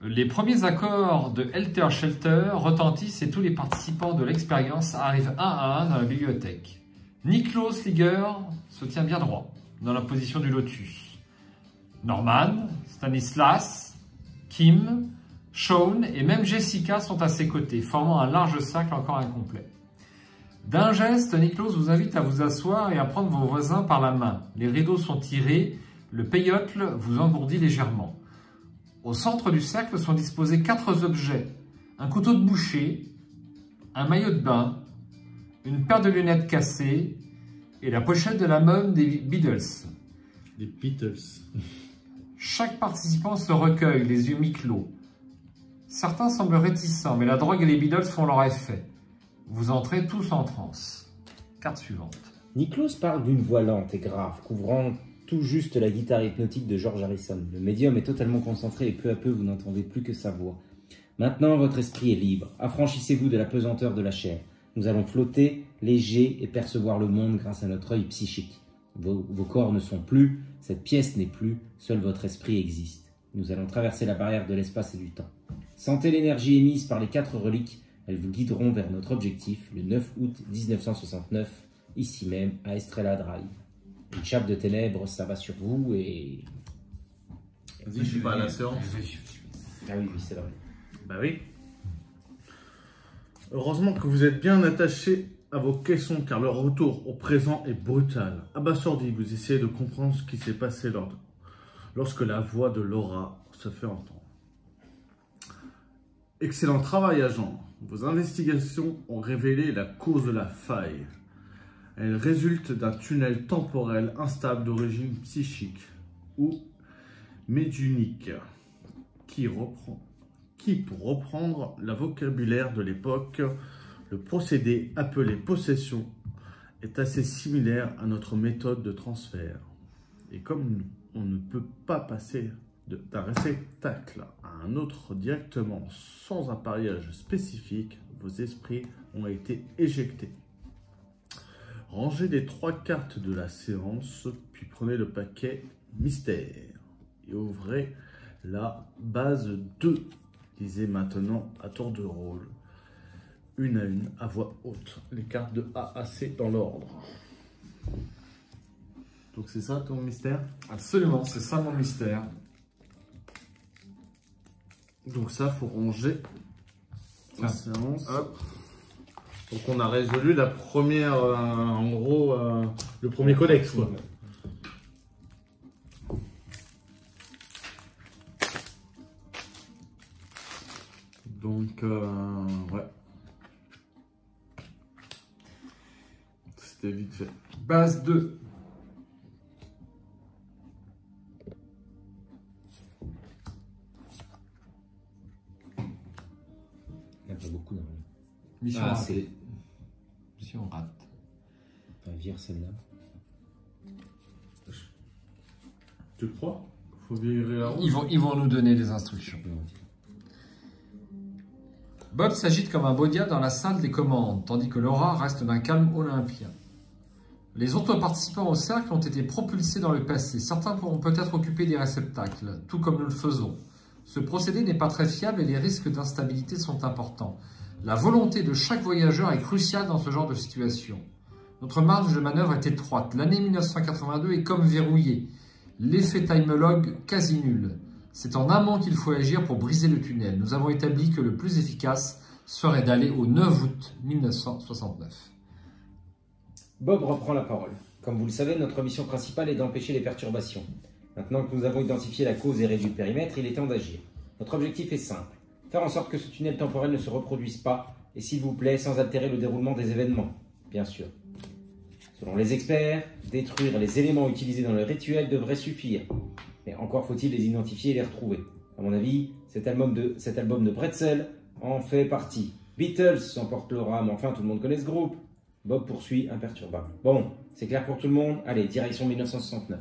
Les premiers accords de Helter Shelter retentissent et tous les participants de l'expérience arrivent un à un dans la bibliothèque. Niklas Liger se tient bien droit, dans la position du lotus. Norman, Stanislas, Kim, Sean et même Jessica sont à ses côtés, formant un large cercle encore incomplet. D'un geste, Niklas vous invite à vous asseoir et à prendre vos voisins par la main. Les rideaux sont tirés, le peyotle vous engourdit légèrement. Au centre du cercle sont disposés 4 objets. Un couteau de boucher, un maillot de bain, une paire de lunettes cassées et la pochette de l'album des Beatles. Les Beatles. Chaque participant se recueille, les yeux mi-clos. Certains semblent réticents, mais la drogue et les Beatles font leur effet. Vous entrez tous en transe. Carte suivante. Niklas parle d'une voix lente et grave, couvrant tout juste la guitare hypnotique de George Harrison. Le médium est totalement concentré et peu à peu vous n'entendez plus que sa voix. Maintenant votre esprit est libre. Affranchissez-vous de la pesanteur de la chair. Nous allons flotter, léger et percevoir le monde grâce à notre œil psychique. Vos corps ne sont plus, cette pièce n'est plus, seul votre esprit existe. Nous allons traverser la barrière de l'espace et du temps. Sentez l'énergie émise par les 4 reliques. Elles vous guideront vers notre objectif, le 9 août 1969, ici même, à Estrella Drive. Une chape de ténèbres s'abat sur vous et... Vas-y, je suis pas à la séance. Ah oui, c'est vrai. Bah oui. Heureusement que vous êtes bien attachés à vos caissons, car le retour au présent est brutal. Abasourdi, vous essayez de comprendre ce qui s'est passé lorsque la voix de Laura se fait entendre. Excellent travail, agent. Vos investigations ont révélé la cause de la faille. Elle résulte d'un tunnel temporel instable d'origine psychique ou médiumnique qui, pour reprendre le vocabulaire de l'époque, le procédé appelé possession est assez similaire à notre méthode de transfert. Et comme on ne peut pas passer d'un réceptacle à un autre directement sans appareillage spécifique, vos esprits ont été éjectés. Rangez les 3 cartes de la séance, puis prenez le paquet mystère et ouvrez la base 2. Lisez maintenant à tour de rôle, une à une, à voix haute, les cartes de A à C dans l'ordre. Donc c'est ça ton mystère? Absolument, c'est ça mon mystère. Donc ça, faut ranger la Tiens. séance. Hop. Donc on a résolu la première, en gros, le premier codex, quoi. Donc, ouais. C'était vite fait. Base 2. Il n'y a pas beaucoup dans le... Mission Ah, ratée. Mission rate. Enfin, vire celle-là. Tu crois? Faut virer la roue. Ils vont nous donner les instructions. Non. Bob s'agite comme un bodia dans la salle des commandes, tandis que Laura reste d'un calme olympien. Les autres participants au cercle ont été propulsés dans le passé. Certains pourront peut-être occuper des réceptacles, tout comme nous le faisons. Ce procédé n'est pas très fiable et les risques d'instabilité sont importants. La volonté de chaque voyageur est cruciale dans ce genre de situation. Notre marge de manœuvre est étroite. L'année 1982 est comme verrouillée. L'effet timelog quasi nul. C'est en amont qu'il faut agir pour briser le tunnel. Nous avons établi que le plus efficace serait d'aller au 9 août 1969. Bob reprend la parole. Comme vous le savez, notre mission principale est d'empêcher les perturbations. Maintenant que nous avons identifié la cause et réduit le périmètre, il est temps d'agir. Notre objectif est simple. Faire en sorte que ce tunnel temporel ne se reproduise pas, et s'il vous plaît, sans altérer le déroulement des événements, bien sûr. Selon les experts, détruire les éléments utilisés dans le rituel devrait suffire. Mais encore faut-il les identifier et les retrouver. À mon avis, cet album de Pretzel en fait partie. Beatles emporte Laura, mais enfin tout le monde connaît ce groupe. Bob poursuit imperturbable. Bon, c'est clair pour tout le monde. Allez, direction 1969.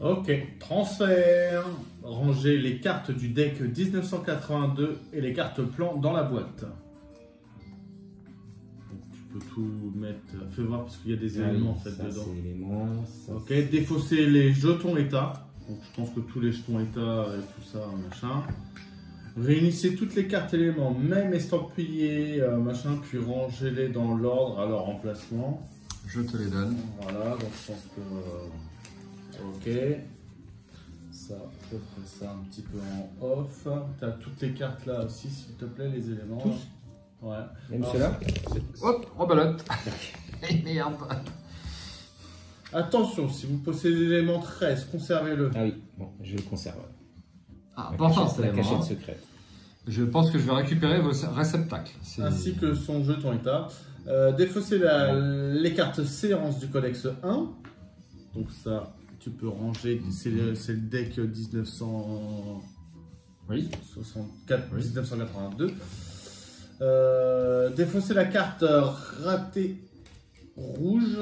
Ok, transfert. Rangez les cartes du deck 1982 et les cartes plans dans la boîte. Donc, tu peux tout mettre. Fais voir parce qu'il y a des éléments en fait ça, dedans. C'est éléments, ça, Ok, défausser les jetons état. Donc je pense que tous les jetons état et tout ça, machin. Réunissez toutes les cartes éléments, même estampillées, machin, puis rangez-les dans l'ordre à leur emplacement. Je te les donne. Voilà, donc je pense que... ok. Ça, je ferai ça un petit peu en off. Tu as toutes les cartes là aussi, s'il te plaît, les éléments. Tous? Ouais. Même Alors, ceux-là? Hop, rebelote. Merde. attention, si vous possédez l'élément 13, conservez-le. Ah oui, bon, je le conserve. Ah, La important, cachette, c'est la l'élément, cachette hein. secrète. Je pense que je vais récupérer vos réceptacles. Ainsi que son jeton état. Défausser les cartes séance du codex 1. Donc ça, tu peux ranger, c'est le deck 1964, Oui. 1982. Défausser la carte ratée rouge.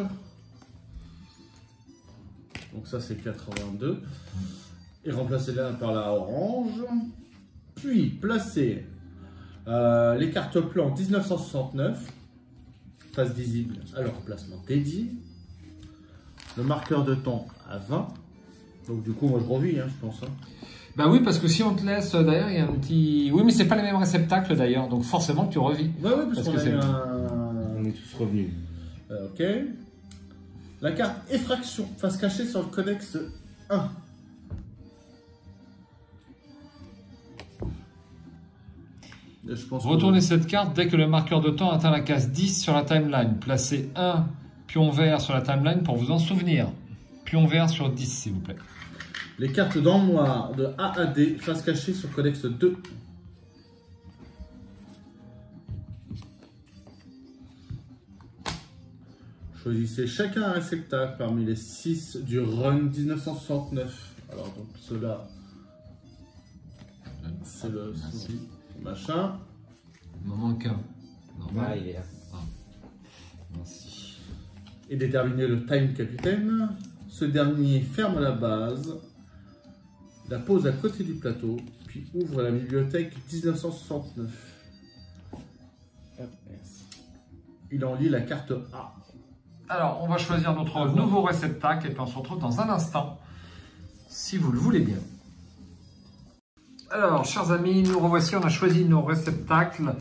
Donc ça c'est 82. Et remplacer-la par la orange. Puis placer les cartes plans 1969. Face visible à leur emplacement dédié. Le marqueur de temps à 20. Donc du coup moi je revis, hein, je pense. Hein. Bah oui, parce que si on te laisse, d'ailleurs, il y a un petit... Oui, mais c'est pas les mêmes réceptacles, d'ailleurs, donc forcément que tu revis. Ouais, ouais, parce Parce qu'on que a c'est- eu un... On est tous revenus. Ok. La carte effraction, face cachée sur le codex 1. Et je pense que- Retournez cette carte dès que le marqueur de temps atteint la case 10 sur la timeline. Placez un pion vert sur la timeline pour vous en souvenir. Pion vert sur 10, s'il vous plaît. Les cartes dans le noir de A à D, face cachée sur codex 2. Choisissez chacun un réceptacle parmi les 6 du run 1969. Alors donc ceux-là, c'est le Merci. machin. Il m'en manque un. Normal. Ah, il est là. Merci. Et déterminer le time capitaine. Ce dernier ferme la base, la pose à côté du plateau, puis ouvre la bibliothèque 1969. Hop, merci. Il en lit la carte A. Alors, on va choisir notre nouveau réceptacle et puis on se retrouve dans un instant, si vous le voulez bien. Alors, chers amis, nous revoici, on a choisi nos réceptacles.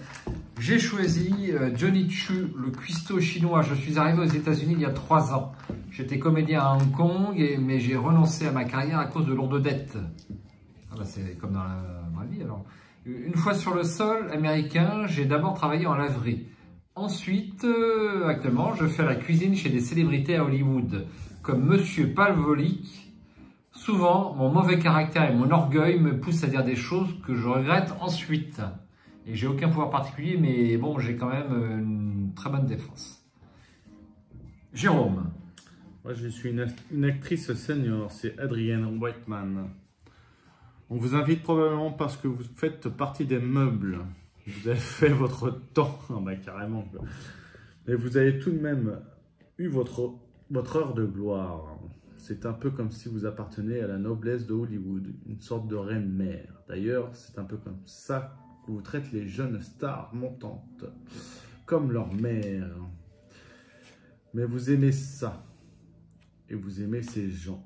J'ai choisi Johnny Chu, le cuistot chinois. Je suis arrivé aux États-Unis il y a 3 ans. J'étais comédien à Hong Kong, mais j'ai renoncé à ma carrière à cause de lourdes dettes. Ah bah c'est comme dans la vraie vie alors. Une fois sur le sol américain, j'ai d'abord travaillé en laverie. Ensuite, actuellement, je fais la cuisine chez des célébrités à Hollywood, comme Monsieur Palvolic, Souvent, mon mauvais caractère et mon orgueil me poussent à dire des choses que je regrette ensuite. Et j'ai aucun pouvoir particulier, mais bon, j'ai quand même une très bonne défense. Jérôme. Moi, je suis une actrice senior, c'est Adrienne Whiteman. On vous invite probablement parce que vous faites partie des meubles. Vous avez fait votre temps, ah bah carrément. Quoi. Mais vous avez tout de même eu votre heure de gloire. C'est un peu comme si vous appartenez à la noblesse de Hollywood, une sorte de reine-mère. D'ailleurs, c'est un peu comme ça que vous traitez les jeunes stars montantes, comme leur mère. Mais vous aimez ça. Et vous aimez ces gens,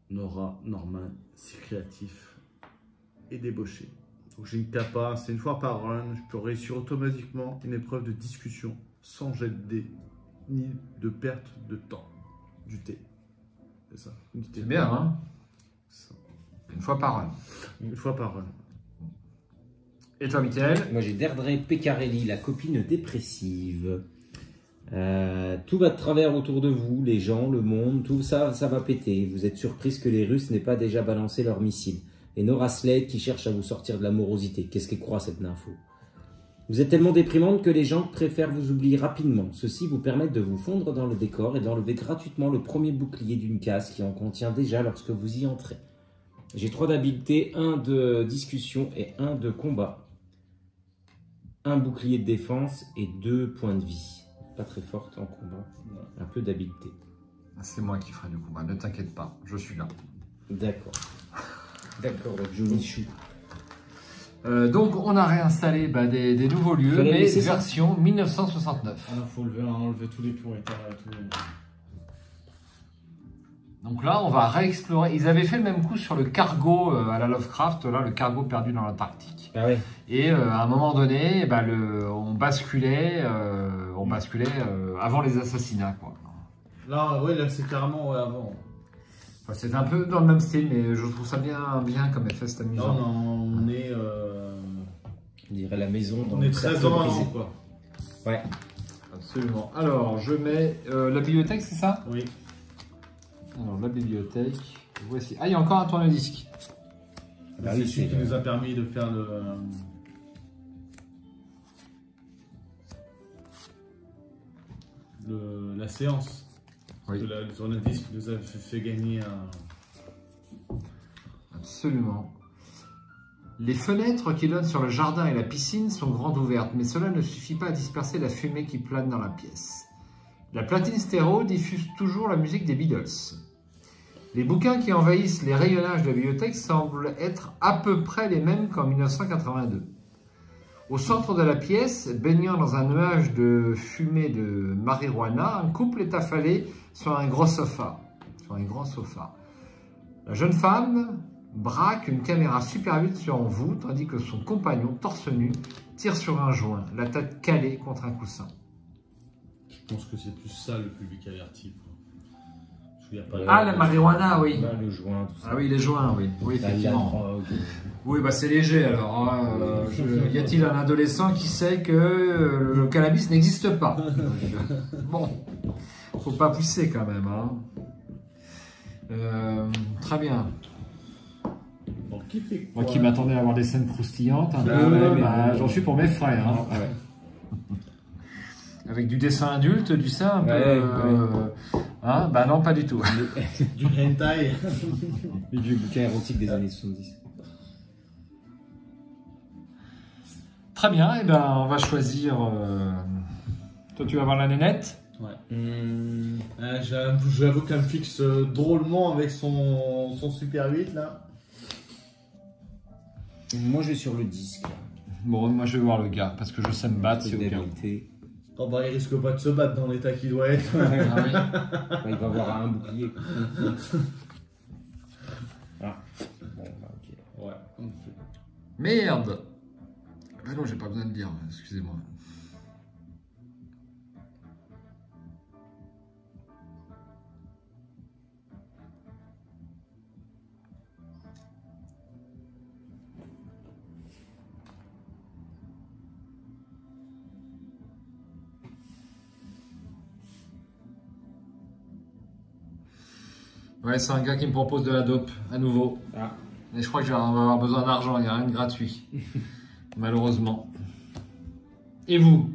Nora, Norman, si créatifs et débauchés. Donc j'ai une capa, c'est une fois par run, je peux réussir automatiquement une épreuve de discussion sans jet de dés, ni de perte de temps. Du thé. C'est ça. C'est bien, hein? Ça. Une fois par an. Une fois par run. Et toi, Mickaël? Moi j'ai Deirdre Peccarelli, la copine dépressive. Tout va de travers autour de vous, les gens, le monde, tout ça, ça va péter. Vous êtes surprise que les Russes n'aient pas déjà balancé leurs missiles. Et Nora Slade qui cherche à vous sortir de la morosité. Qu'est-ce qu'elle croit cette nympho? Vous êtes tellement déprimante que les gens préfèrent vous oublier rapidement. Ceci vous permet de vous fondre dans le décor et d'enlever gratuitement le premier bouclier d'une case qui en contient déjà lorsque vous y entrez. J'ai 3 d'habileté, 1 de discussion et 1 de combat. 1 bouclier de défense et 2 points de vie. Pas très forte en combat, un peu d'habileté. C'est moi qui ferai du combat, ne t'inquiète pas, je suis là. D'accord. D'accord, Johnny Chou. Donc on a réinstallé des nouveaux lieux, Fallait mais laisser ça. version 1969. Il faut enlever tous les pourriteurs et tout. Donc là, on va réexplorer. Ils avaient fait le même coup sur le cargo à la Lovecraft, là, le cargo perdu dans l'Antarctique. Ah ouais. Et à un moment donné, on basculait avant les assassinats, quoi. Là, ouais, là c'est carrément avant. Enfin, c'est un peu dans le même style, mais je trouve ça bien comme effet, c'est amusant. Non, on est... On dirait la maison. on est 13 ans avant, quoi. Ouais. Absolument. Alors, je mets la bibliothèque, c'est ça? Oui. Alors, la bibliothèque, voici. Ah, il y a encore un tourne-disque. Bah C'est oui, celui c'est qui nous a permis de faire la séance. Oui. Le tourne-disque nous a fait gagner un... Absolument. Les fenêtres qui donnent sur le jardin et la piscine sont grandes ouvertes, mais cela ne suffit pas à disperser la fumée qui plane dans la pièce. La platine stéréo diffuse toujours la musique des Beatles. Les bouquins qui envahissent les rayonnages de la bibliothèque semblent être à peu près les mêmes qu'en 1982. Au centre de la pièce, baignant dans un nuage de fumée de marijuana, un couple est affalé sur un grand sofa. La jeune femme braque une caméra Super 8 sur vous, tandis que son compagnon, torse nu, tire sur un joint, la tête calée contre un coussin. Je pense que c'est plus ça le public averti. Quoi. Parce qu'il y a pas Ah, la marijuana, oui. Là, le joint, tout ça. Ah oui, les joints, oui. Oui, La effectivement. drogue. Oui, bah c'est léger alors. Hein. Y a-t-il un adolescent qui sait que le cannabis n'existe pas? Bon, faut pas pousser quand même. Hein. Très bien. Bon, qui fait quoi? Moi qui m'attendais à avoir des scènes croustillantes, un peu, ouais, bah, mais- j'en suis pour mes frais. Hein. Ouais. Avec du dessin adulte, du sein un peu. Ouais, Hein, bah non, pas du tout. Du hentai. Et du bouquin érotique des années 70. Très bien, et ben on va choisir. Toi, tu vas voir la nénette. Ouais. J'avoue qu'elle me fixe drôlement avec son Super 8 là. Moi, je vais sur le disque. Bon, moi je vais voir le gars parce que je sais me battre, c'est au cas où. D'habilité. Oh bah il risque pas de se battre dans l'état qu'il doit être. Ah oui. Bah, il va avoir un bouclier. Ah. Bon, bah, ok. Ouais. Merde. Ben non, j'ai pas besoin de dire, excusez-moi. Ouais, c'est un gars qui me propose de la dope, à nouveau. Ah. Et je crois que on va avoir besoin d'argent, il n'y a rien de gratuit. Malheureusement. Et vous?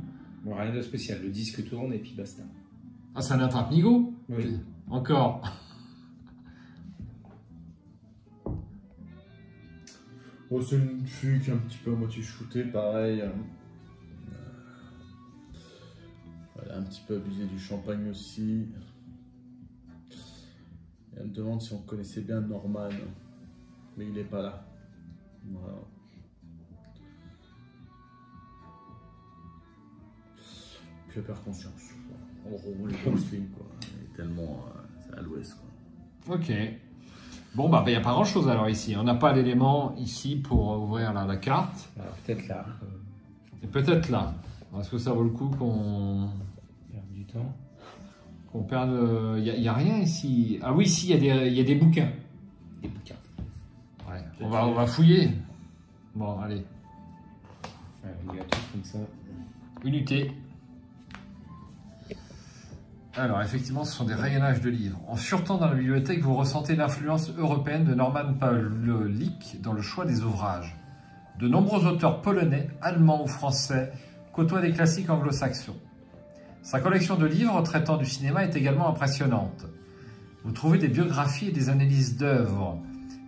Bon, rien de spécial, le disque tourne et puis basta. Ah, c'est un attrape-nigo? Oui. Encore. Oh, c'est une fugue un petit peu à moitié shootée, pareil. Voilà, un petit peu abusé du champagne aussi. Et elle me demande si on connaissait bien Norman, mais il n'est pas là. Voilà. Puis elle perd conscience. On roule les Gosling, quoi. Elle est tellement. C'est à l'ouest, quoi. Ok. Bon, bah, il n'y a pas grand-chose alors ici. On n'a pas d'élément ici pour ouvrir la carte. Alors peut-être là. Et peut-être là. Est-ce que ça vaut le coup qu'on Perdre du temps. perde... Il n'y a rien ici. Ah oui, ici, il y a des bouquins. Des bouquins. Ouais. On va fouiller. Bon, allez. Ouais, on y va tous comme ça. Unité. Alors, effectivement, ce sont des rayonnages de livres. En furetant dans la bibliothèque, vous ressentez l'influence européenne de Norman Pawlik dans le choix des ouvrages. De nombreux auteurs polonais, allemands ou français côtoient des classiques anglo-saxons. Sa collection de livres traitant du cinéma est également impressionnante. Vous trouvez des biographies et des analyses d'œuvres,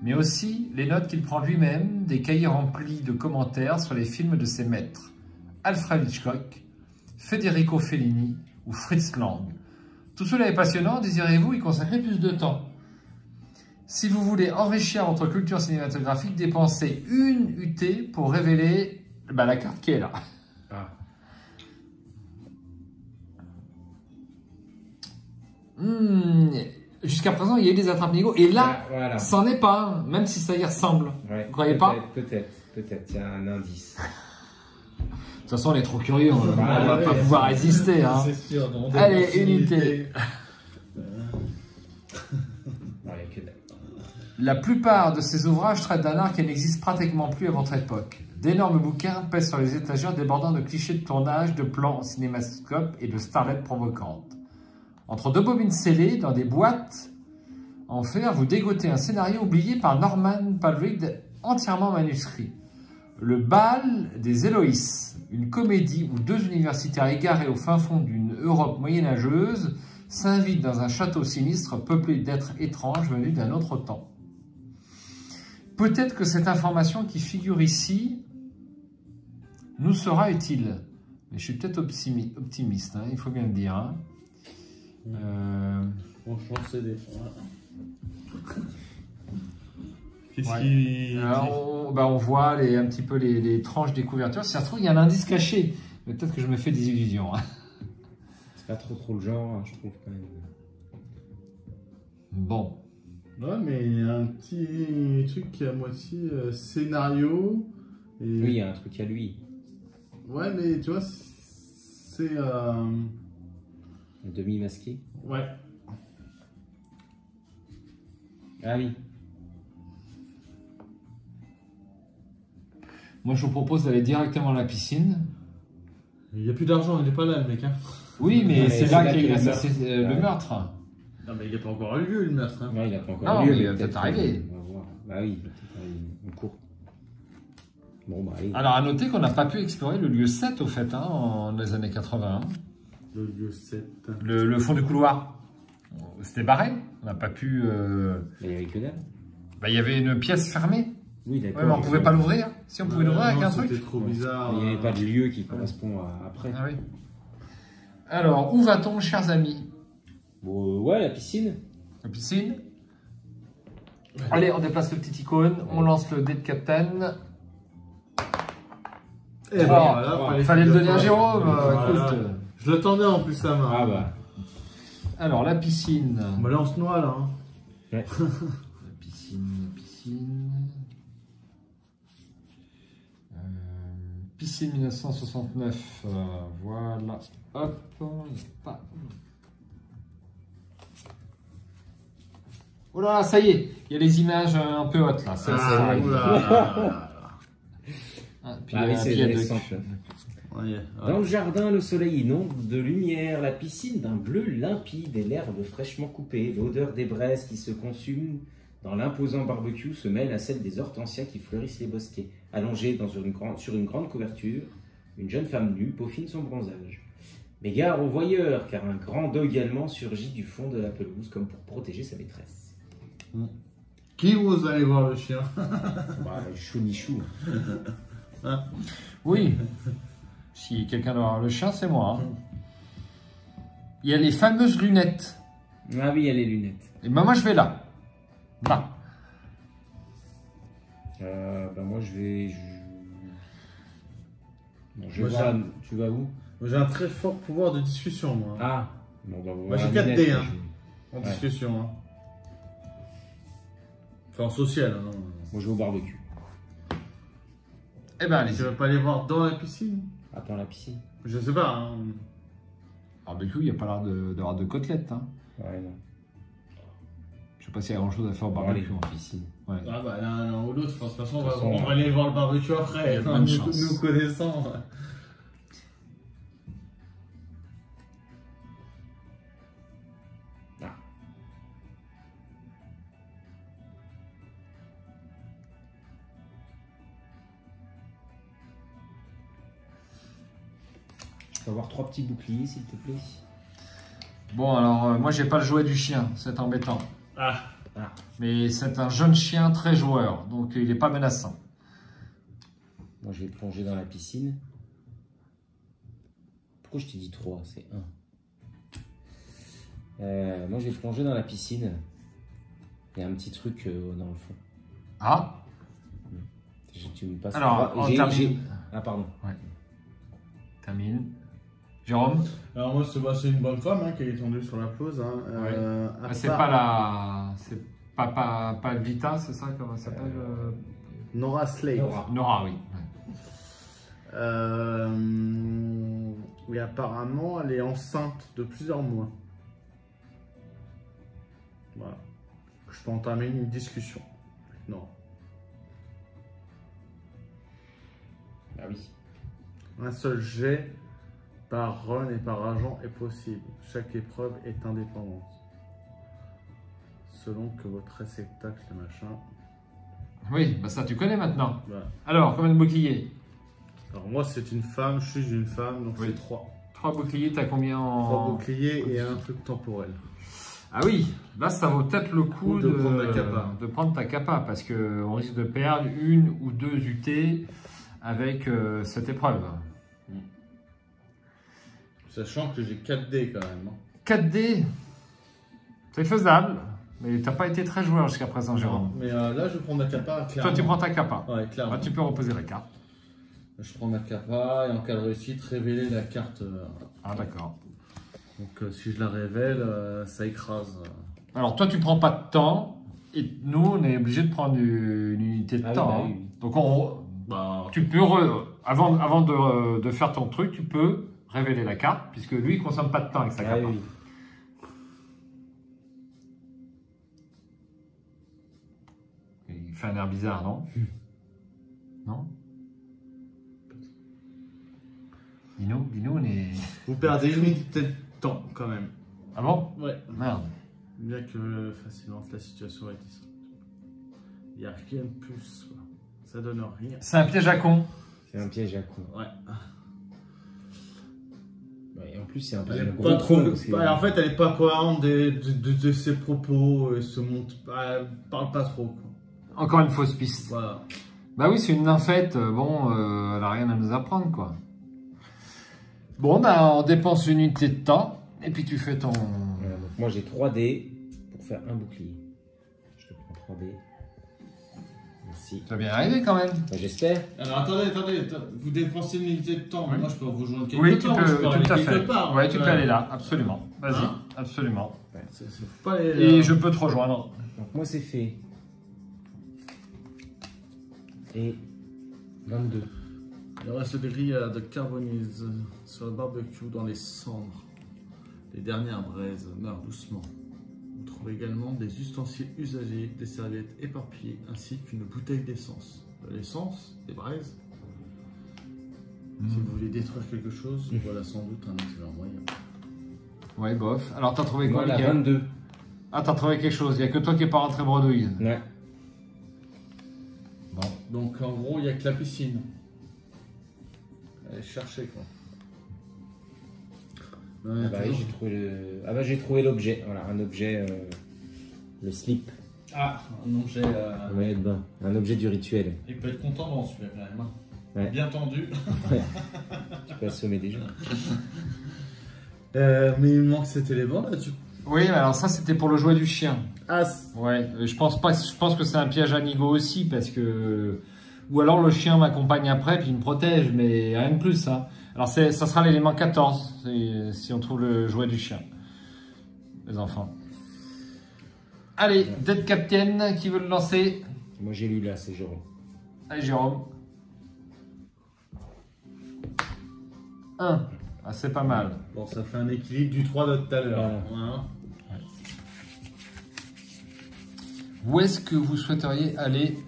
mais aussi les notes qu'il prend lui-même, des cahiers remplis de commentaires sur les films de ses maîtres. Alfred Hitchcock, Federico Fellini ou Fritz Lang. Tout cela est passionnant, désirez-vous y consacrer plus de temps? Si vous voulez enrichir votre culture cinématographique, dépensez une UT pour révéler la carte qui est là. Ah. Jusqu'à présent, il y a eu des attrape-nigo, et là, Voilà. c'en est pas un, même si ça y ressemble. Ouais, Vous croyez pas? Peut-être. Il y a un indice. De toute façon, on est trop curieux, on ne Ah, va ouais, pas pouvoir résister. Hein. C'est sûr. donc, Allez, possibilité. unité. Non, il y a que dalle. La plupart de ces ouvrages traitent d'un art qui n'existe pratiquement plus à votre époque. D'énormes bouquins pèsent sur les étagères débordant de clichés de tournage, de plans en cinémascope et de starlettes provocantes. Entre deux bobines scellées dans des boîtes en fer, vous dégotez un scénario oublié par Norman Pawlik entièrement manuscrit. Le bal des Héloïs, une comédie où deux universitaires égarés au fin fond d'une Europe moyenâgeuse s'invitent dans un château sinistre peuplé d'êtres étranges venus d'un autre temps. Peut-être que cette information qui figure ici nous sera utile. Mais je suis peut-être optimiste, hein, il faut bien le dire. Hein. Franchement, c'est des. Qu'est-ce Ouais. qui. Alors, on voit un petit peu les tranches des couvertures. Si ça se trouve, il y a un indice caché. Mais peut-être que je me fais des illusions. Hein. C'est pas trop le genre, je trouve quand même. Bon. Ouais, mais il y a un petit truc qui est à moitié scénario. Et... Oui, il y a un truc à lui. Ouais, mais tu vois, c'est. Un demi-masqué. Ouais. Ah oui. Moi, je vous propose d'aller directement à la piscine. Il n'y a plus d'argent, il n'est pas là, le mec. Hein. Oui, mais Ouais, c'est là qu'il qu'il y a y a le le meurtre. meurtre. Non, mais il n'a pas encore eu lieu, le meurtre. Hein. Ouais, il a pas encore Non, lieu, mais il va mais peut-être arriver. On va voir. Bah oui, il va peut-être arriver en cours. Bon, bah allez. Alors, à noter qu'on n'a pas pu explorer le lieu 7, au fait, hein, en les années 80. Le lieu 7. Le fond du couloir. C'était barré. On n'a pas pu... Il y avait que dalle. il y avait une pièce fermée. Oui, d'accord. Ouais, mais on ne pouvait pas l'ouvrir. Si on pouvait l'ouvrir avec un truc. C'était trop bizarre. Il n'y avait pas de lieu qui correspond à après. Ah oui. Alors, où va-t-on, chers amis? Bon, ouais, la piscine. La piscine. Allez, on déplace le petit icône. On lance le dé de Captain. Eh ben, Oh, voilà, il fallait le donner à faire. Jérôme. Voilà. Écoute. Je l'attendais en plus à main. Ah bah. Alors, la piscine. Bah là, on se noie là. Hein. La piscine. Piscine 1969. Voilà. Hop. Pas. Oh là là, ça y est. Il y a les images un peu hautes là. Ça, Ah, c'est- oula. Ah, puis, Ah oui, c'est puis il y a les deux- 69. Ouais, Dans le jardin, le soleil inonde de lumière, la piscine d'un bleu limpide et l'herbe fraîchement coupée. L'odeur des braises qui se consument dans l'imposant barbecue se mêle à celle des hortensias qui fleurissent les bosquets. Allongée sur une grande couverture, une jeune femme nue peaufine son bronzage. Mais gare aux voyeurs, car un grand dog allemand surgit du fond de la pelouse comme pour protéger sa maîtresse. Qui ose aller voir le chien? Bah, chou ni chou. Oui. Si quelqu'un doit avoir le chien, c'est moi. Hein. Il y a les fameuses lunettes. Ah oui, il y a les lunettes. Et ben moi, je vais là. Là. Bah moi, je vais... Bon, je Moi, vais voir... Tu vas où? J'ai un très fort pouvoir de discussion, moi. Ah. Bon, bah, Moi, j'ai voilà, 4 lunettes, dés, moi, hein, je- en Ouais. discussion. Hein. Enfin, en social, hein, non. Moi, je vais au barbecue. Eh ben, allez-y. Tu vas pas aller voir dans la piscine? Attends, la piscine. Je sais pas. Hein. Barbecue, il n'y a pas l'air d'avoir de côtelettes. Hein. Ouais, non. Je sais pas s'il y a grand chose à faire au Bon, allez, barbecue. en piscine. Ouais. Ah bah l'un ou l'autre, de toute façon, De toute façon, on va aller voir le barbecue après. bonne Nous, chance. nous connaissant. Je peux avoir 3 petits boucliers, s'il te plaît. Bon, alors, moi, j'ai pas le jouet du chien. C'est embêtant. Ah, Mais c'est un jeune chien très joueur. Donc, il n'est pas menaçant. Moi, je vais plonger dans la piscine. Pourquoi je t'ai dit 3? C'est 1. Moi, je vais plonger dans la piscine. Il y a un petit truc dans le fond. Ah, Tu me passes... alors, on j'ai- termine. Ah, pardon. Termine. Jérôme, alors moi, c'est une bonne femme hein, qui est tombée sur la pelouse. Hein. À c'est part- pas la. C'est pas Vita, c'est ça? Comment ça s'appelle? Nora Slade. Nora. Nora, oui. Oui, apparemment, elle est enceinte de plusieurs mois. Voilà. Je peux entamer une discussion. Non. Ah oui. Un seul jet par run et par agent est possible. Chaque épreuve est indépendante. Selon que votre réceptacle et machin. Oui, bah ça, tu connais maintenant. Voilà. Alors, combien de boucliers? Alors moi, c'est une femme, je suis une femme, donc Oui. c'est 3. 3 boucliers, t'as combien en. 3 boucliers et un truc temporel. Ah oui, là ça vaut peut-être le coup Ou de prendre la capa. de prendre ta capa parce qu'on risque de perdre 1 ou 2 UT avec cette épreuve. Sachant que j'ai 4 dés quand même. Hein. 4D, c'est faisable, mais t'as pas été très joueur jusqu'à présent, Jérôme. Mais là, je prends ma capa, clairement. Toi tu prends ta capa. Ouais, clairement. Ah, tu peux reposer la carte. Je prends ma capa et en cas de réussite, révéler la carte. Ah d'accord. Donc si je la révèle, ça écrase. Alors toi tu prends pas de temps et nous on est obligé de prendre une unité de Ah oui, temps. bah hein. oui. Donc Bah, tu peux, avant de faire ton truc, tu peux révéler la carte, puisque lui, il ne consomme pas de temps avec sa Ah carte. oui. Il fait un air bizarre, non? Non? Dis-nous, on est... vous perdez une unité de temps quand même. Ah bon? Ouais. Merde. Bien que facilement la situation est ici. Il n'y a rien de plus. Quoi. Ça donne rien. C'est un piège à con. C'est un piège à con. Ouais. Ouais, et en plus, c'est un Elle est piège à pas gros trop- con. parce que- en fait, elle est pas cohérente de ses propos. Elle se monte. Elle parle pas trop. Quoi. Encore une fausse piste. Voilà. Bah oui, c'est une nymphette. Bon, elle a rien à nous apprendre, quoi. Bon, bah on dépense une unité de temps, et puis tu fais ton... Voilà, donc moi, j'ai 3 dés pour faire un bouclier. Je te prends 3 dés. Merci. Tu vas bien arriver quand même. Bah, j'espère. Alors attendez, vous dépensez une unité de temps. Oui. Moi, je peux vous joindre quelque Oui, tu temps. peux, je peux aller tout à quelque fait. part. Ouais, tu peux aller là, absolument. Vas-y, Hein absolument. Faut pas aller Et là. je peux te rejoindre. Donc moi, c'est fait. Et 22. Il reste des grillades de carbonise sur le barbecue dans les cendres. Les dernières braises meurent doucement. Vous trouvez également des ustensiles usagés, des serviettes éparpillées, ainsi qu'une bouteille d'essence. De l'essence, des braises. Si vous voulez détruire quelque chose, voilà sans doute un excellent moyen. Ouais, bof. Alors, t'as trouvé quoi, Voilà, Miguel? 22. Ah, t'as trouvé quelque chose. Il n'y a que toi qui n'es pas rentré bredouille. Ouais. Bon. Donc en gros, il n'y a que la piscine. Allez chercher quoi. Ah bah oui, j'ai trouvé l'objet. Voilà, un objet, le slip. Ah, un objet. Ouais, ben, un objet du rituel. Il peut être content dans celui-là quand même. Hein. Ouais. Bien tendu. Tu peux assommer des gens. Mais il me manque cet élément là. Oui, mais alors ça, c'était pour le jouet du chien. Ah, Ouais, je pense que c'est un piège à niveau aussi, parce que... Ou alors le chien m'accompagne après, puis il me protège, mais rien de plus. Hein. Alors, ça sera l'élément 14, si on trouve le jouet du chien. Les enfants. Allez, Dead Captain, qui veut le lancer? Moi j'ai lu là, c'est Jérôme. Allez, Jérôme. 1. Ah, c'est pas mal. bon, ça fait un équilibre du 3 de tout à l'heure. Voilà. Voilà. Où est-ce que vous souhaiteriez aller?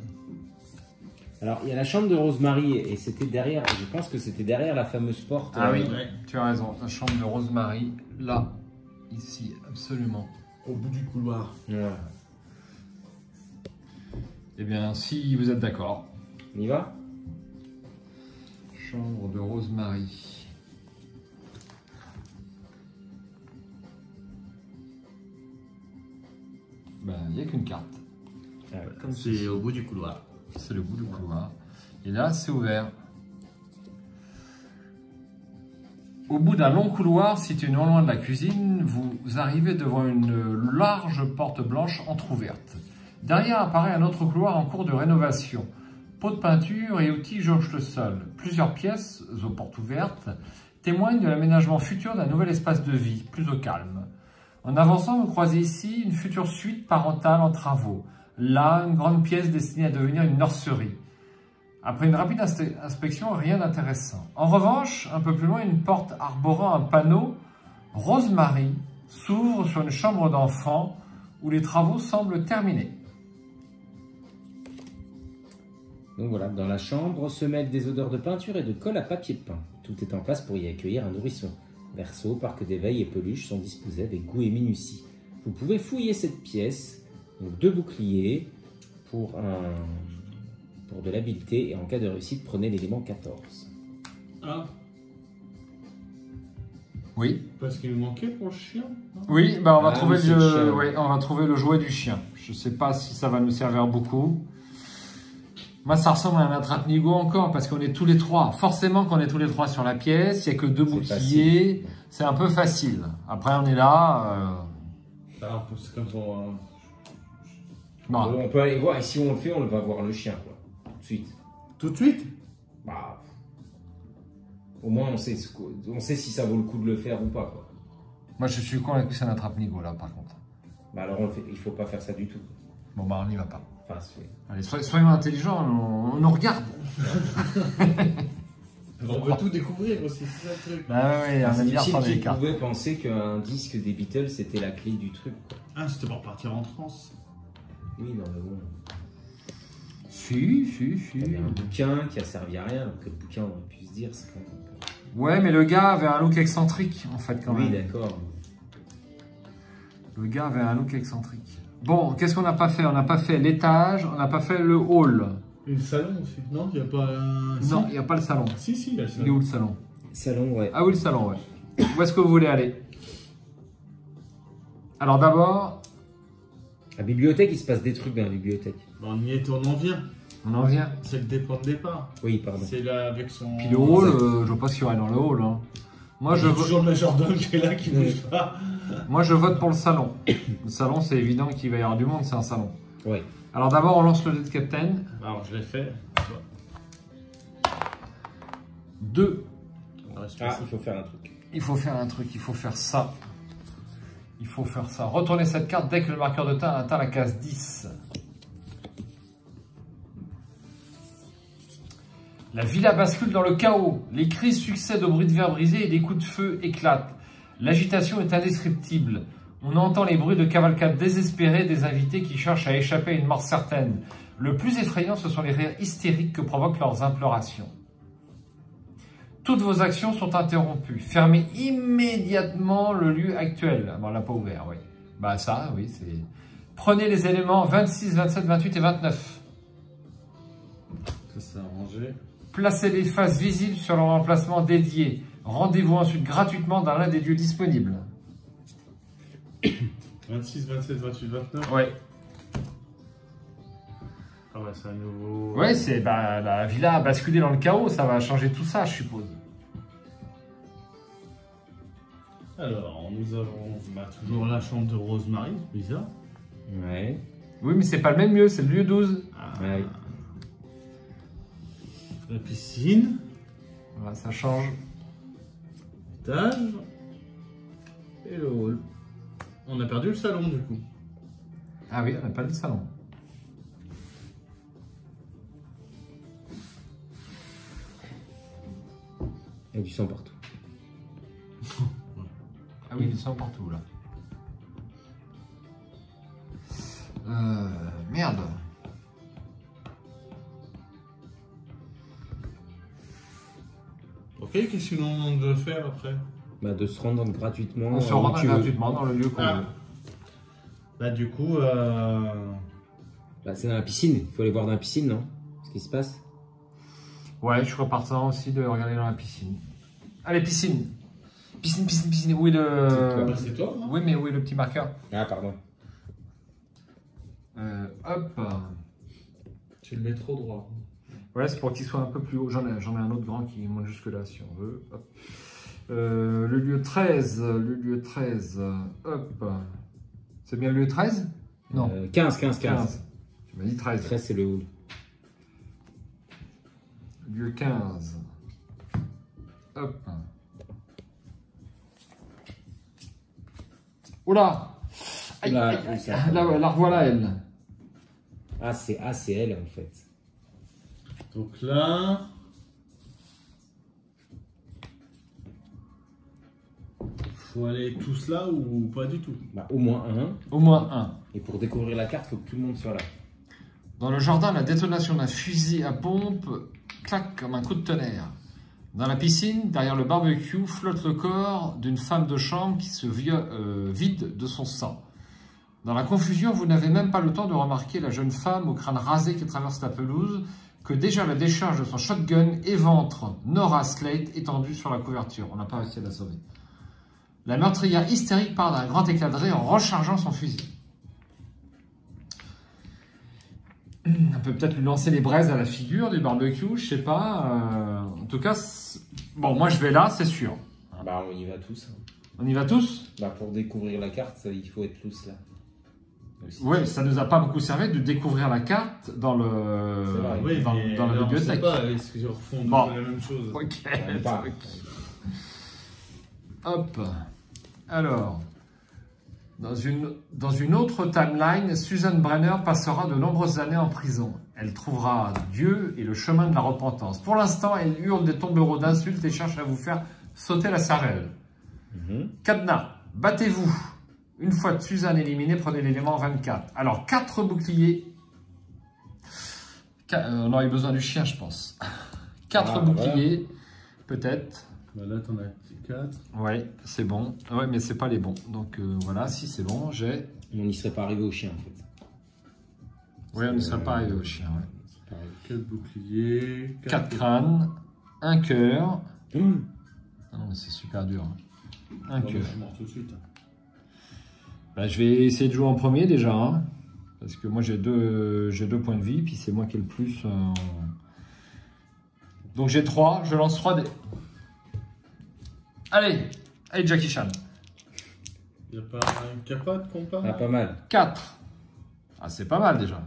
Alors il y a la chambre de Rosemary et c'était derrière, je pense que c'était derrière la fameuse porte. Ah oui, ouais. tu as raison. La chambre de Rosemary, là, ici, absolument. Au bout du couloir. Voilà. Eh bien, si vous êtes d'accord. On y va? Chambre de Rosemary. Ben, il n'y a qu'une carte. Ah ouais. Comme C'est au bout du couloir. C'est le bout du couloir. Et là, c'est ouvert. Au bout d'un long couloir, situé non loin de la cuisine, vous arrivez devant une large porte blanche entrouverte. Derrière apparaît un autre couloir en cours de rénovation. Pots de peinture et outils jonchent le sol. Plusieurs pièces, aux portes ouvertes, témoignent de l'aménagement futur d'un nouvel espace de vie, plus au calme. En avançant, vous croisez ici une future suite parentale en travaux. Là, une grande pièce destinée à devenir une nurserie. Après une rapide inspection, rien d'intéressant. En revanche, un peu plus loin, une porte arborant un panneau « Rosemary » s'ouvre sur une chambre d'enfant où les travaux semblent terminés. Donc voilà, dans la chambre se mêlent des odeurs de peinture et de colle à papier peint. Tout est en place pour y accueillir un nourrisson. Berceau, parc d'éveil et peluches sont disposés avec goût et minutie. Vous pouvez fouiller cette pièce, donc 2 boucliers pour de l'habileté et en cas de réussite, prenez l'élément 14. Ah, Oui. parce qu'il nous manquait pour le chien. Non Oui, bah on va Ah, trouver oui, c'est le chien. ouais, on va trouver le jouet du chien. Je sais pas si ça va nous servir beaucoup. Moi, ça ressemble à un attrape-nigo encore, parce qu'on est tous les trois. Forcément qu'on est tous les trois sur la pièce, il n'y a que 2 C'est boucliers. facile. C'est un peu facile. Après, on est là. Ah, c'est comme pour. Non. On peut aller voir, et si on le fait, on va voir le chien, quoi. Tout de suite. Tout de suite. Bah, au moins, on sait si ça vaut le coup de le faire ou pas, quoi. Moi, je suis convaincu que c'est un attrape-nigo, là, par contre. Bah alors, il faut pas faire ça du tout. Bon, bah, on n'y va pas. Enfin, Allez, soyons intelligents, on nous regarde. On veut tout découvrir aussi, c'est ça le truc. Ah ouais, on c'est aime bien difficile prendre les qui cartes. pouvait penser qu'un disque des Beatles, c'était la clé du truc, quoi. Ah, c'était pour partir en transe. Oui, non, mais bon. Si. Il y avait un bouquin qui a servi à rien, alors que le bouquin, on aurait pu se dire, c'est quand même... Ouais, mais le gars avait un look excentrique, en fait, quand Oui, même. d'accord. Le gars avait un look excentrique. Bon, qu'est-ce qu'on n'a pas fait? On n'a pas fait l'étage, on n'a pas fait le hall. Et le salon aussi. Non, il n'y a pas. Non, il n'y a pas le salon. Si, il y a le Il est où salon. le salon? Salon, ouais. Ah oui, le salon, ouais. Où est-ce que vous voulez aller? Alors d'abord, La bibliothèque, il se passe des trucs dans la bibliothèque. Bah, on y est, on en vient. on en vient. C'est le dépôt de départ. Oui, pardon. C'est là avec son. Puis le hall, je vois pas ce qu'il y aurait dans le hall. Hein. Moi, Il y a toujours le majordome qui est là, qui ne bouge pas. moi, je vote pour le salon. Le salon, c'est évident qu'il va y avoir du monde, c'est un salon. Oui. Alors d'abord, on lance le Dead Captain. Alors, je l'ai fait. 2. On reste Ah, ici. il faut faire un truc. Il faut faire un truc, il faut faire ça. Il faut faire ça. Retournez cette carte dès que le marqueur de temps atteint la case 10. La villa bascule dans le chaos. Les cris succèdent aux bruits de verre brisés et des coups de feu éclatent. L'agitation est indescriptible. On entend les bruits de cavalcade désespérés des invités qui cherchent à échapper à une mort certaine. Le plus effrayant, ce sont les rires hystériques que provoquent leurs implorations. Toutes vos actions sont interrompues. Fermez immédiatement le lieu actuel. Bon, on l'a pas ouvert, oui. Bah ça, oui, c'est... Prenez les éléments 26, 27, 28 et 29. Ça, c'est arrangé. Placez les faces visibles sur leur emplacement dédié. Rendez-vous ensuite gratuitement dans l'un des lieux disponibles. 26, 27, 28, 29. Ouais. Ah ouais, c'est un nouveau... Ouais, c'est bah, la villa a basculé dans le chaos, ça va changer tout ça, je suppose. Alors, nous avons toujours la chambre de Rosemary, c'est bizarre. Ouais. Oui, mais c'est pas le même lieu, c'est le lieu 12. Ouais. La piscine, Voilà, ça change. étage et le hall. On a perdu le salon du coup. Ah oui, on n'a pas de salon. Il y a du sang partout. Ah oui, ils sont partout là. Merde. Ok, qu'est-ce qu'on doit faire après? Bah, de se rendre gratuitement. On se où rend tu veux. gratuitement dans le lieu qu'on veut. Bah du coup, Bah, c'est dans la piscine. Il faut aller voir dans la piscine, non? Ce qui se passe. Ouais, je suis repartant aussi de regarder dans la piscine. Allez, piscine. Piscine, piscine, piscine. Où est le... bah, c'est toi, non? Oui, mais où est le petit marqueur? Ah, pardon. Hop. Tu le mets trop droit. Ouais, c'est pour qu'il soit un peu plus haut. J'en ai un autre grand qui monte jusque là si on veut. Hop. Le lieu 13. Le lieu 13. Hop. C'est bien le lieu 13? Non. 15. Tu m'as dit 13. 13, c'est le hall. Lieu 15. Hop. Oula! Aïe, Oula, aïe, aïe. oui, ça- La revoilà, elle. Ah, c'est elle, en fait. Donc là... Faut aller tous là ou pas du tout? Bah, au moins un. Au moins un. Et pour découvrir la carte, il faut que tout le monde soit là. Dans le jardin, la détonation d'un fusil à pompe claque comme un coup de tonnerre. Dans la piscine, derrière le barbecue, flotte le corps d'une femme de chambre qui se vide de son sang. Dans la confusion, vous n'avez même pas le temps de remarquer la jeune femme au crâne rasé qui traverse la pelouse, que déjà la décharge de son shotgun éventre Nora Slate étendue sur la couverture. On n'a pas réussi à la sauver. La meurtrière hystérique part d'un grand éclat de rire en rechargeant son fusil. On peut peut-être lui lancer les braises à la figure du barbecue, je sais pas. En tout cas, bon, moi je vais là, c'est sûr. Bah, on y va tous. On y va tous? Bah, pour découvrir la carte, il faut être tous là. Aussi. Oui, ça nous a pas beaucoup servi de découvrir la carte dans le C'est vrai. Oui, dans mais la là, bibliothèque. On sait pas, est-ce qu'ils refont Bon. la même chose? Ok. On part. Hop. Alors, dans une autre timeline, Susan Brenner passera de nombreuses années en prison. Elle trouvera Dieu et le chemin de la repentance. Pour l'instant, elle hurle des tombereaux d'insultes et cherche à vous faire sauter la cervelle. Cadenas, battez-vous. Une fois Suzanne éliminée, prenez l'élément 24. Alors, 4 boucliers. On aurait besoin du chien, je pense. 4 boucliers, peut-être. Bah là, t'en as 4. Ouais, c'est bon. Ouais, mais c'est pas les bons. Donc voilà, si c'est bon, j'ai... On n'y serait pas arrivé au chien, en fait. Ouais, on ne serait pas arrivé au chien, ouais. C'est pareil. 4 boucliers. 4 crânes, un cœur. Hum. Ah non, mais c'est super dur. Hein. Un Bon, cœur. je suis mort tout de suite. Bah, je vais essayer de jouer en premier déjà. Hein, parce que moi, j'ai deux points de vie. Puis c'est moi qui ai le plus. Donc j'ai 3. Je lance 3 dés. Allez, Jackie Chan. Y'a pas un capote qu'on parle? Ah, pas mal. 4. Ah, c'est pas mal déjà.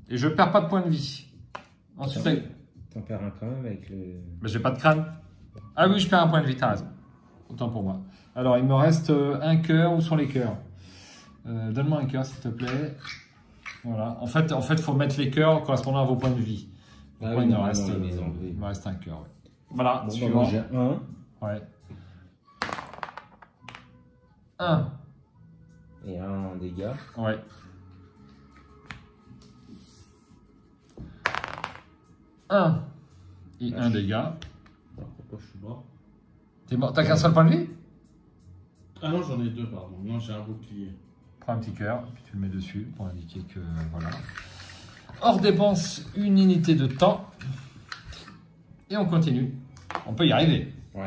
Et je perds pas de points de vie. Ensuite, T'en perds un quand même avec le... mais j'ai pas de crâne. Ah oui, je perds un point de vie, t'as raison. Autant pour moi. Alors, il me reste un cœur. Où sont les cœurs? Donne-moi un cœur, s'il te plaît. Voilà. En fait, faut mettre les cœurs correspondant à vos points de vie. Ah Donc, oui, il, me non, reste, non, ils les ont enlevés. il me reste un cœur. Ouais. Voilà, Bon, bah, suivant. moi, j'ai un. Ouais. 1. Et un en dégâts. Ouais. Un. Et un dégât. Pourquoi je suis mort? T'es mort. T'as qu'un seul point de vie? Ah non, j'en ai deux, pardon. Non, j'ai un bouclier. Prends un petit cœur, puis tu le mets dessus pour indiquer que voilà. Hors dépense une unité de temps. Et on continue. On peut y arriver. Ouais.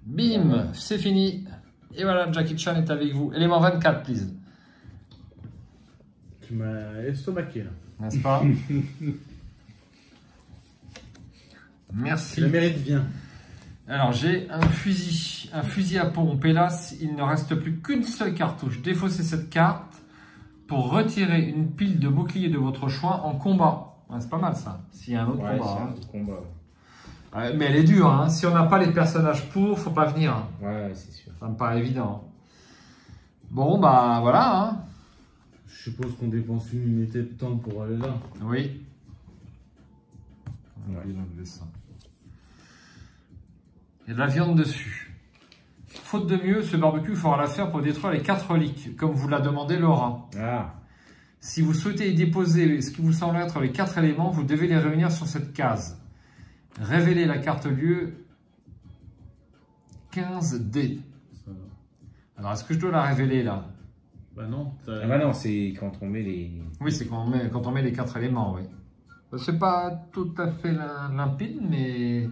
Bim, c'est fini. Et voilà, Jackie Chan est avec vous. Élément 24, please. Tu m'as estomaqué là. N'est-ce pas? Tu Merci. la mérites bien. Alors, j'ai un fusil à pompe. Et là, il ne reste plus qu'une seule cartouche. Défaussez cette carte pour retirer une pile de boucliers de votre choix en combat. Ouais, c'est pas mal ça. S'il y a un autre Ouais, combat. c'est Hein. un autre combat. Ouais, mais elle est dure. Hein. Si on n'a pas les personnages pour, faut pas venir. Hein. Ouais, c'est sûr. Ça me paraît évident. Bon, bah voilà. Hein. Je suppose qu'on dépense une unité de temps pour aller là. Oui. Ouais. Il a ça. Il y a de la viande dessus. Faute de mieux, ce barbecue fera l'affaire pour détruire les 4 reliques, comme vous l'a demandé Laura. Ah, Si vous souhaitez y déposer ce qui vous semble être les 4 éléments, vous devez les réunir sur cette case. Révélez la carte lieu 15D. Ça va. Alors, est-ce que je dois la révéler là? Bah non. ah bah non, c'est quand on met les... Oui, c'est quand on met les 4 éléments, oui. C'est pas tout à fait limpide, mais...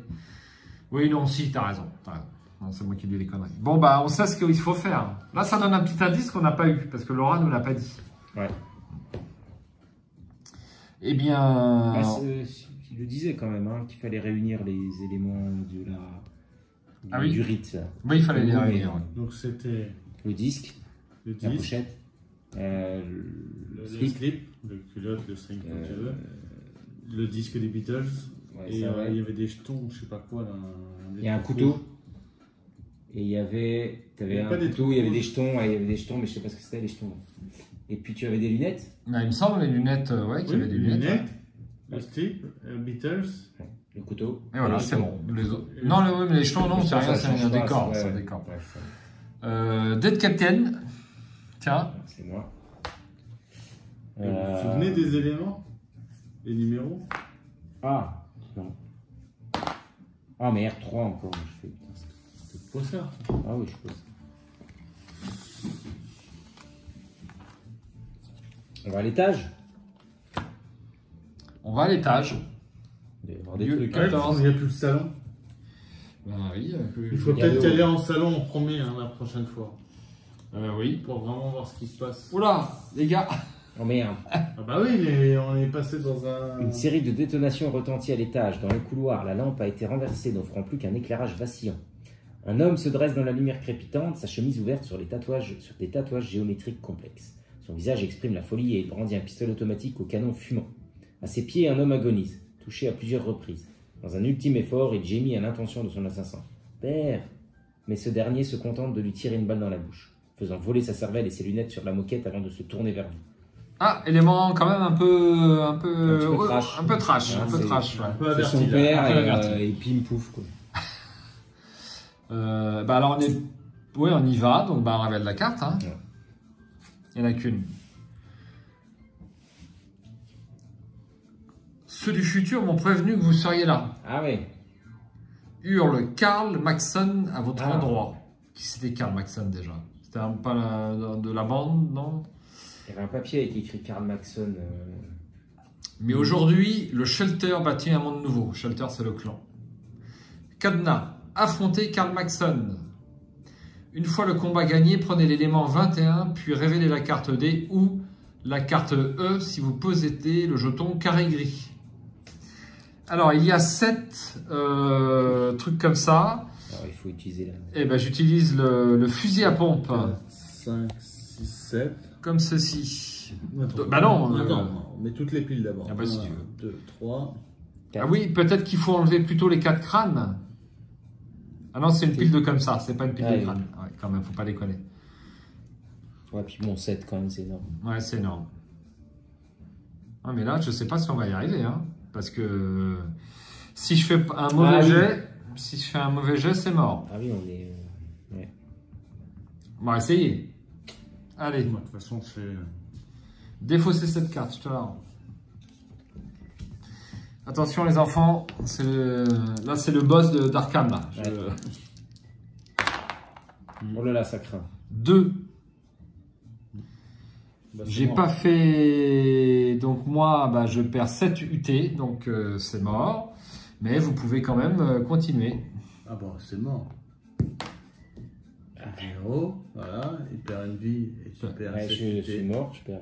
Oui, non, si, t'as raison. Non, c'est moi qui dis les conneries. Bon, bah, on sait ce qu'il faut faire. Là, ça donne un petit indice qu'on n'a pas eu, parce que Laura ne l'a pas dit. Ouais. Eh bien... Bah, il le disait quand même, hein, qu'il fallait réunir les éléments de la... Ah oui. du rite. Là. Oui, il fallait les Oui, réunir. oui. Donc c'était Le disque, le la disque, pochette, le slip. slip, le culotte, le string, comme tu veux. Le disque des Beatles. Ouais, Et ça, ouais. il y avait des jetons, je sais pas quoi. Là, Il y a un couteau. Et il y avait... T'avais Il y a un pas des couteau, trucs il y avait rouges. des jetons, ouais, il y avait des jetons, mais je sais pas ce que c'était les jetons. Et puis tu avais des lunettes. Mais il me semble, les lunettes, ouais, qu'il y Oui, avait des les lunettes. lunettes, le slip, Beatles. Le couteau. Et voilà, les c'est jetons. bon. Les autres... Non, oui, mais les jetons, non, c'est rien, c'est change un pas, décor. ouais, C'est un ouais. décor. Ouais, ça- Dead Captain. Tiens. C'est moi. Vous vous souvenez des éléments? Les numéros? Ah, non. Ah, mais R3 encore. Je fais... putain, C'est pour ça. ah oui, je pose. On va à l'étage. On va à l'étage. Il doit y avoir des Dieu. trucs. Ouais. 14. Il n'y a plus le salon. Ben oui. Il faut Regarde peut-être au- y aller en salon en premier la prochaine fois. Oui. Pour vraiment voir ce qui se passe. Oula, les gars. Oh merde. Ah bah oui, on est passé dans un... Une série de détonations retentit à l'étage. Dans le couloir, la lampe a été renversée, n'offrant plus qu'un éclairage vacillant. Un homme se dresse dans la lumière crépitante, sa chemise ouverte sur des tatouages géométriques complexes. Son visage exprime la folie et il brandit un pistolet automatique au canon fumant. À ses pieds, un homme agonise, touché à plusieurs reprises. Dans un ultime effort, il gémit à l'intention de son assassin. « Père !» Mais ce dernier se contente de lui tirer une balle dans la bouche, faisant voler sa cervelle et ses lunettes sur la moquette avant de se tourner vers vous. Ah, élément quand même un peu petit peu trash. un peu trash, Ah, un peu c'est- trash, ouais. un peu C'est averti, son là. père un peu averti. et pim pouf quoi. Bah alors on y va, donc bah on révèle la carte, hein. Ouais. Il n'y en a qu'une. Ceux du futur m'ont prévenu que vous seriez là. Ah ouais. Hurle Karl Maxon à votre Ah. endroit. Qui c'était Karl Maxon déjà? C'était pas de la bande, non? Il y avait un papier avec écrit Karl Maxon. Mais aujourd'hui, le Shelter bâtit un monde nouveau. Shelter, c'est le clan. Cadenas, affrontez Karl Maxon. Une fois le combat gagné, prenez l'élément 21, puis révélez la carte D ou la carte E si vous possédez le jeton carré gris. Alors, il y a 7 trucs comme ça. Alors il faut utiliser la... Et ben, j'utilise le fusil à pompe 5, 6, 7. comme ceci. Attends, Bah non, Attends, on met toutes les piles d'abord. Ah bah, si tu veux. 2, 3. Ah oui, peut-être qu'il faut enlever plutôt les 4 crânes. Ah non, c'est une pile de comme ça, c'est pas une pile Ah de oui. crâne. Ouais, quand même, faut pas déconner. Ouais, puis bon, 7 quand même, c'est énorme. Ouais, c'est énorme. Ah, mais là, je sais pas si on va y arriver, hein. Parce que si je fais un mauvais Ah oui. jet, si je fais un mauvais jet, c'est mort. Ah oui, on est... ouais. On va essayer. Allez, De toute façon, c'est... défausser cette carte, je te la rends. Attention les enfants, là c'est le boss d'Arkham. Ouais. Oh là là, ça craint. 2. Bah, c'est J'ai mort. pas fait... Donc moi, bah, je perds 7 UT, donc c'est mort. Mais vous pouvez quand même continuer. Ah bon, c'est mort. 0, voilà, il perd une vie et tu perds Ouais, 7 je suis UT. mort, je perds...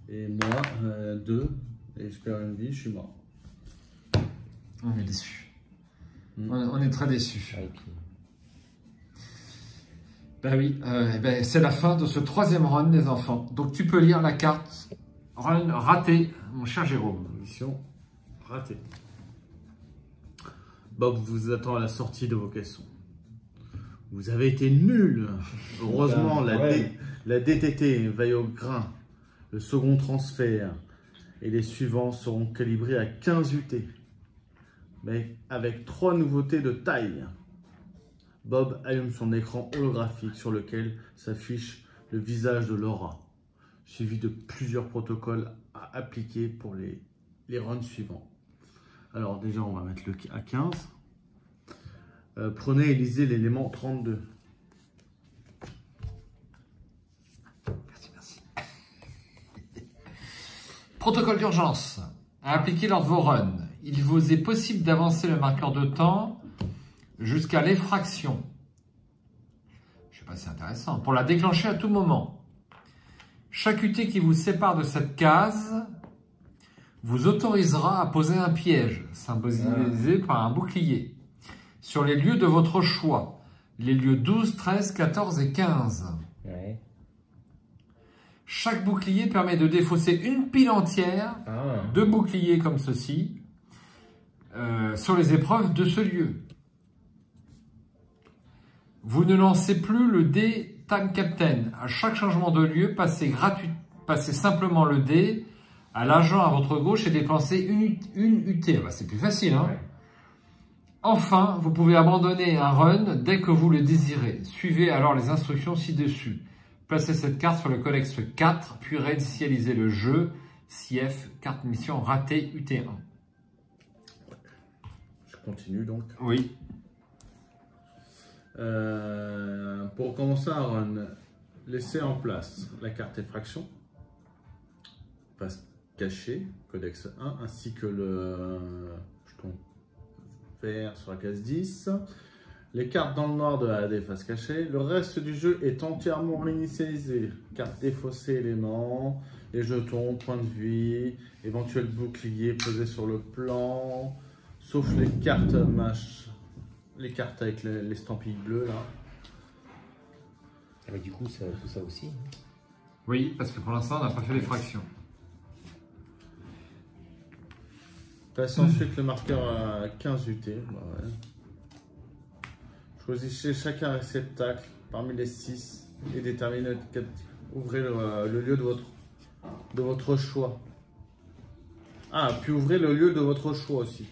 Et moi, 2, et je perds une vie, je suis mort. On est déçus. Mm. On est très déçus. ouais, puis- Bah oui, ben, c'est la fin de ce 3e run des enfants. Donc tu peux lire la carte run raté, mon cher Jérôme. Mission ratée. Bob vous attend à la sortie de vos caissons. Vous avez été nuls. Heureusement, Ouais. la DTT veille au grain. Le second transfert et les suivants seront calibrés à 15 UT. Mais avec 3 nouveautés de taille. Bob allume son écran holographique sur lequel s'affiche le visage de Laura, suivi de plusieurs protocoles à appliquer pour les runs suivants. Alors déjà, on va mettre le à 15. Prenez et lisez l'élément 32. Merci. Protocole d'urgence. À appliquer lors de vos runs. Il vous est possible d'avancer le marqueur de temps jusqu'à l'effraction. Je sais pas si c'est intéressant. Pour la déclencher à tout moment. Chaque UT qui vous sépare de cette case vous autorisera à poser un piège, symbolisé par un bouclier, sur les lieux de votre choix. Les lieux 12, 13, 14 et 15. Ouais. Chaque bouclier permet de défausser une pile entière Ah. de boucliers comme ceci sur les épreuves de ce lieu. Vous ne lancez plus le dé Time Captain. À chaque changement de lieu, passez simplement le dé à l'agent à votre gauche et dépensez une UT. Bah, c'est plus facile, hein? Ouais. Enfin, vous pouvez abandonner un run dès que vous le désirez. Suivez alors les instructions ci-dessus. Placez cette carte sur le codex 4, puis réinitialisez le jeu. CF, carte mission ratée UT1. Je continue donc. Oui. Pour commencer un run, laissez en place la carte effraction, face cachée, codex 1, ainsi que le jeton vert sur la case 10. Les cartes dans le noir de la AD face cachée. Le reste du jeu est entièrement réinitialisé. Carte défaussée éléments, les jetons, points de vie, éventuels boucliers posés sur le plan, sauf les cartes les cartes avec l'estampille bleue là. Ah bah, du coup, ça, tout ça aussi. Oui, parce que pour l'instant, on n'a pas fait les fractions. Passez ensuite le marqueur à 15 UT. Bah ouais. Choisissez chacun un réceptacle parmi les 6 et déterminez ouvrez le lieu de votre choix. Ah, puis ouvrez le lieu de votre choix aussi.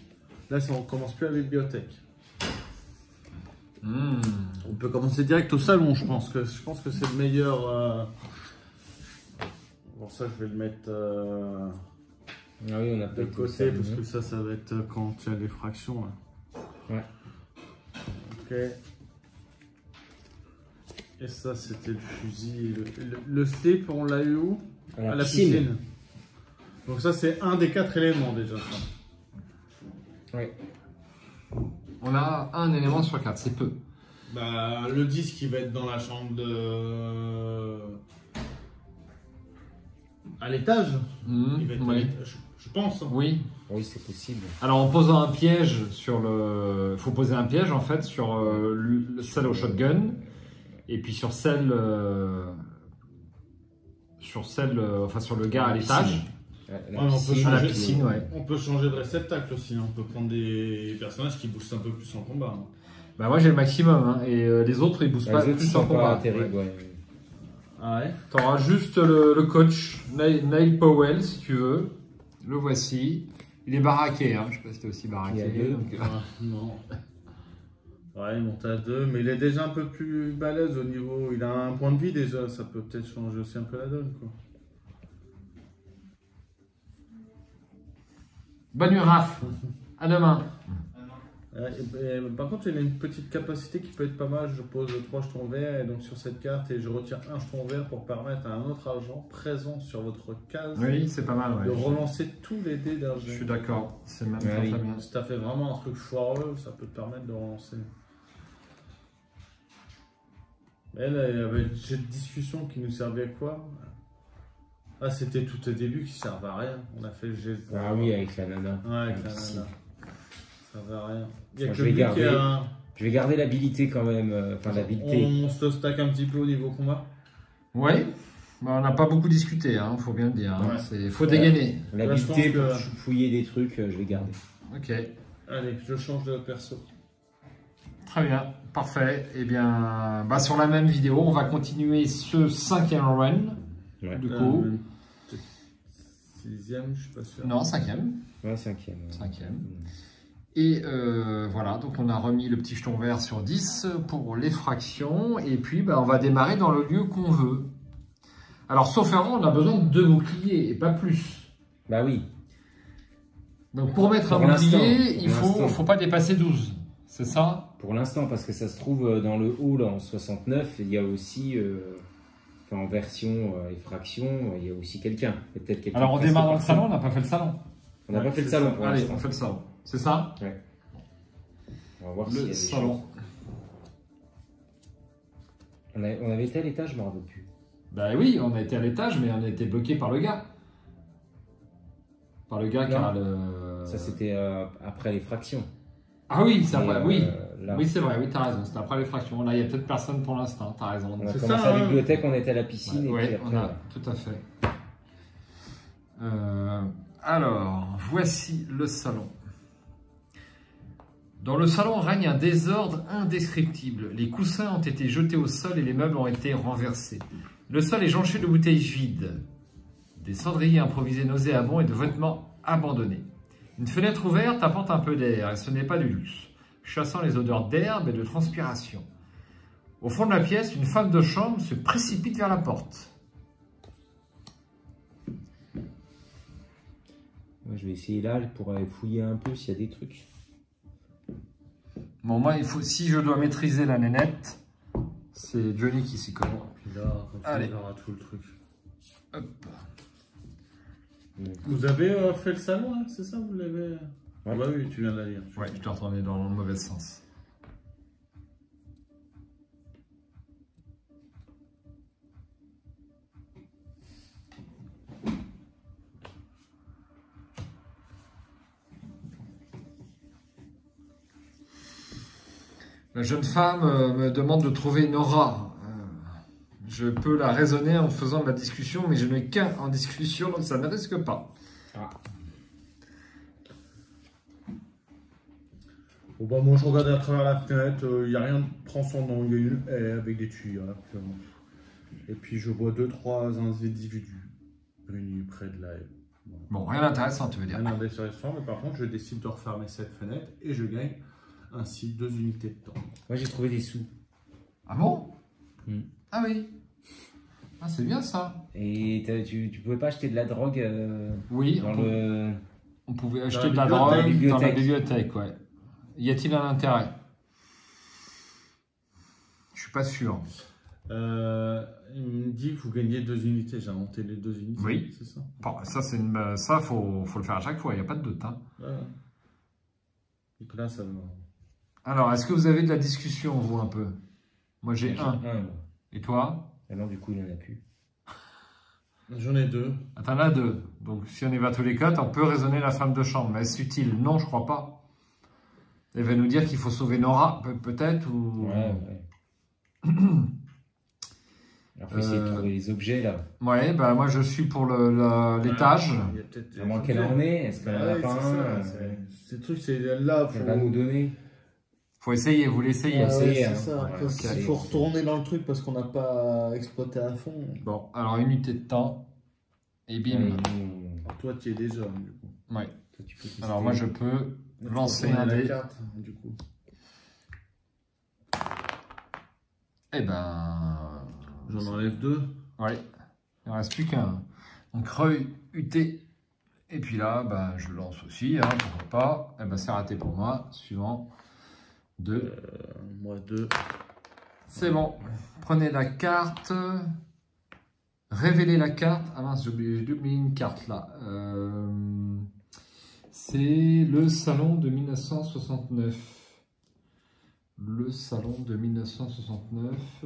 Là, on commence plus à la bibliothèque. On peut commencer direct au salon, je pense que c'est le meilleur. Bon, ça, je vais le mettre Ah oui, on a de pas été côté ça, parce mais- que ça va être quand il y a les fractions. Là. Ouais. Ok. Et ça, c'était le fusil. Le slip, on l'a eu où? À À la piscine. Donc ça, c'est un des 4 éléments déjà. Ça. Ouais. On a un élément sur 4, c'est peu. Bah, le disque, il va être dans la chambre de. À l'étage. Il va être à Oui. l'étage, je pense. Hein. Oui. Oui, c'est possible. Alors en posant un piège sur le... faut poser un piège en fait sur celle au shotgun et puis sur celle... enfin sur le gars à l'étage. Ouais, Ouais, on peut À la changer- piscine, ouais. On peut changer de réceptacle aussi. Hein. On peut prendre des personnages qui boostent un peu plus en combat. Hein. Bah moi j'ai le maximum hein, et les autres ils boostent Ouais, pas les autres, ils plus en sont pas combat. terribles, Ouais. ouais. Ah ouais. T'auras juste le coach Neil Powell si tu veux. Le voici. Il est baraqué, hein. Je sais pas si t'es aussi baraqué. Il y a deux. donc, Ah, non. Ouais, il monte à 2, mais il est déjà un peu plus balèze au niveau. Il a un point de vie déjà, ça peut peut-être changer aussi un peu la donne, quoi. Ouais, il y a deux. Ok. Et ça, c'était le fusil. Le slip, on l'a eu où? À la piscine. Donc ça, c'est un des 4 éléments déjà. Ouais. Ça. Ouais. Ok. Bonne nuit, Raph. À demain. Par contre, il a une petite capacité qui peut être pas mal. Je pose 3 jetons verts et donc sur cette carte et je retire un jeton vert pour permettre à un autre agent présent sur votre case Oui, c'est pas mal. de Ouais. relancer tous les dés d'un Je jet. suis d'accord. C'est même Ouais, très oui. bien. Si t'as fait vraiment un truc foireux, ça peut te permettre de relancer. Mais là, il y avait le jet de discussion qui nous servait à quoi? Ah, c'était tout au début qui servait à rien. On a fait le jet. Ah oui, avec la nana. Ouais, avec la Si. nana. Ça servait à rien. Il y a Moi, que je vais lui qui garder. a. Je vais garder l'habilité quand même. Enfin, l'habilité. On se stack un petit peu au niveau combat. Oui. Bah, on n'a pas beaucoup discuté, hein, faut bien le dire. Hein. Ouais. Faut dégainer. L'habilité Là, je pour pense fouiller des trucs, je vais garder. Ok. Allez, je change de perso. Très bien. Parfait. Eh bien, bah, sur la même vidéo, on va continuer ce 5e run. Ouais. Du coup. 6ème, je suis pas sûr. Non, 5e. Ouais, 5e. 5e. Et voilà, donc on a remis le petit jeton vert sur 10 pour les fractions. Et puis, bah, on va démarrer dans le lieu qu'on veut. Alors, sauf erreur, on a besoin de 2 boucliers et pas plus. Bah oui. Donc, pour mettre Pour un bouclier, l'instant, il faut pas dépasser 12. C'est ça? Pour l'instant, parce que ça se trouve dans le haut, là, en 69, il y a aussi, enfin, en version effraction, il y a aussi quelqu'un. Peut-être quelqu'un. Alors, on presque démarre dans le partout. salon, on n'a pas fait le salon. On n'a Ouais, pas fait le c'est salon ça. pour Allez, l'instant. on fait le salon. C'est ça? Ouais. On va voir s'il y a Le des salon. choses. On avait été à l'étage, je me rappelle plus. Ben oui, on a été à l'étage, mais on a été bloqué par le gars. Par le gars qui a le... Ça, c'était après les fractions. Ah oui, ça, Et, oui. là, Oui, c'est vrai, oui, t'as raison. C'était après les fractions. Là, il n'y a peut-être personne pour l'instant, t'as raison. on a C'est commencé ça, à la hein. bibliothèque, on était à la piscine, et Ouais, puis après, on a, tout à fait. Alors, voici le salon. Dans le salon règne un désordre indescriptible. Les coussins ont été jetés au sol et les meubles ont été renversés. Le sol est jonché de bouteilles vides, des cendriers improvisés nauséabonds et de vêtements abandonnés. Une fenêtre ouverte apporte un peu d'air, et ce n'est pas du luxe, chassant les odeurs d'herbe et de transpiration. Au fond de la pièce, une femme de chambre se précipite vers la porte. Moi, je vais essayer là pour aller fouiller un peu s'il y a des trucs. Bon, moi, il faut, si je dois maîtriser la nénette, c'est Johnny qui s'y connaît. Puis là, comme ça, Allez. on aura tout le truc. Hop. Vous avez fait le salon, là, c'est ça? Vous l'avez. Ouais. Bah oui, tu viens de la lire. Ouais, je te retourner dans le mauvais sens. La jeune femme me demande de trouver Nora. Je peux la raisonner en faisant de la discussion, mais je n'ai qu'un en discussion, donc ça ne risque pas. Ah. Bon, bah, moi, je regardais à travers la fenêtre, il n'y a rien de transcendant. Il y a une haie avec des tuyaux, là, clairement. Et puis, je vois 2-3 individus réunis près de la haie. Voilà. Bon, rien d'intéressant, tu veux dire. Rien d'intéressant, mais par contre, je décide de refermer cette fenêtre et je gagne ainsi 2 unités de temps. Moi, j'ai trouvé des sous. Ah bon? Ah oui. Ah, c'est bien ça. Et tu pouvais pas acheter de la drogue Oui, dans le... on pouvait Dans acheter la de la bibliothèque. drogue dans la bibliothèque, ouais. Y a-t-il un intérêt? Je suis pas sûr. Il me dit que vous gagnez 2 unités. J'ai inventé les 2 unités. Oui. C'est ça. Bon, ça, ça faut le faire à chaque fois, il n'y a pas de doute. Hein. Voilà. Donc là, ça va. Alors, est-ce que vous avez de la discussion, vous, un peu? Moi, j'ai un. moi. Et toi? Ah non, du coup, il en a plus. J'en ai 2. Ah, t'en as 2. Donc, si on y va tous les 4, on peut raisonner la femme de chambre. Mais est-ce utile? Non, je crois pas. Elle va nous dire qu'il faut sauver Nora, peut-être, ou... Ouais. Il faut essayer de trouver les objets, là. Ouais, bah moi, je suis pour l'étage. Il y a peut-être des À moins objets. qu'elle en ait, est-ce qu'elle en a Ouais, pas c'est un ça, ces trucs, c'est là. Elle va nous donner. Faut essayer, vous l'essayez. Ouais, c'est hein. ça. Ouais, Parce ok, qu'il allez. faut retourner dans le truc parce qu'on n'a pas exploité à fond. Bon, alors, unité de temps. Et bim. Allez, Alors, toi, tu es déjà, du coup. Ouais. toi, tu peux tester. Alors, moi, je peux lancer Retourner un à la dé. carte, du coup. Eh ben... J'en enlève 2. Ouais. Il ne reste plus qu'un. Donc, re-UT Et puis là, ben, je lance aussi, hein, pourquoi pas. Eh ben, c'est raté pour moi. Suivant. 2. Moi 2. C'est bon. Prenez la carte. Révélez la carte. Ah mince, j'ai oublié une carte là. C'est le salon de 1969. Le salon de 1969.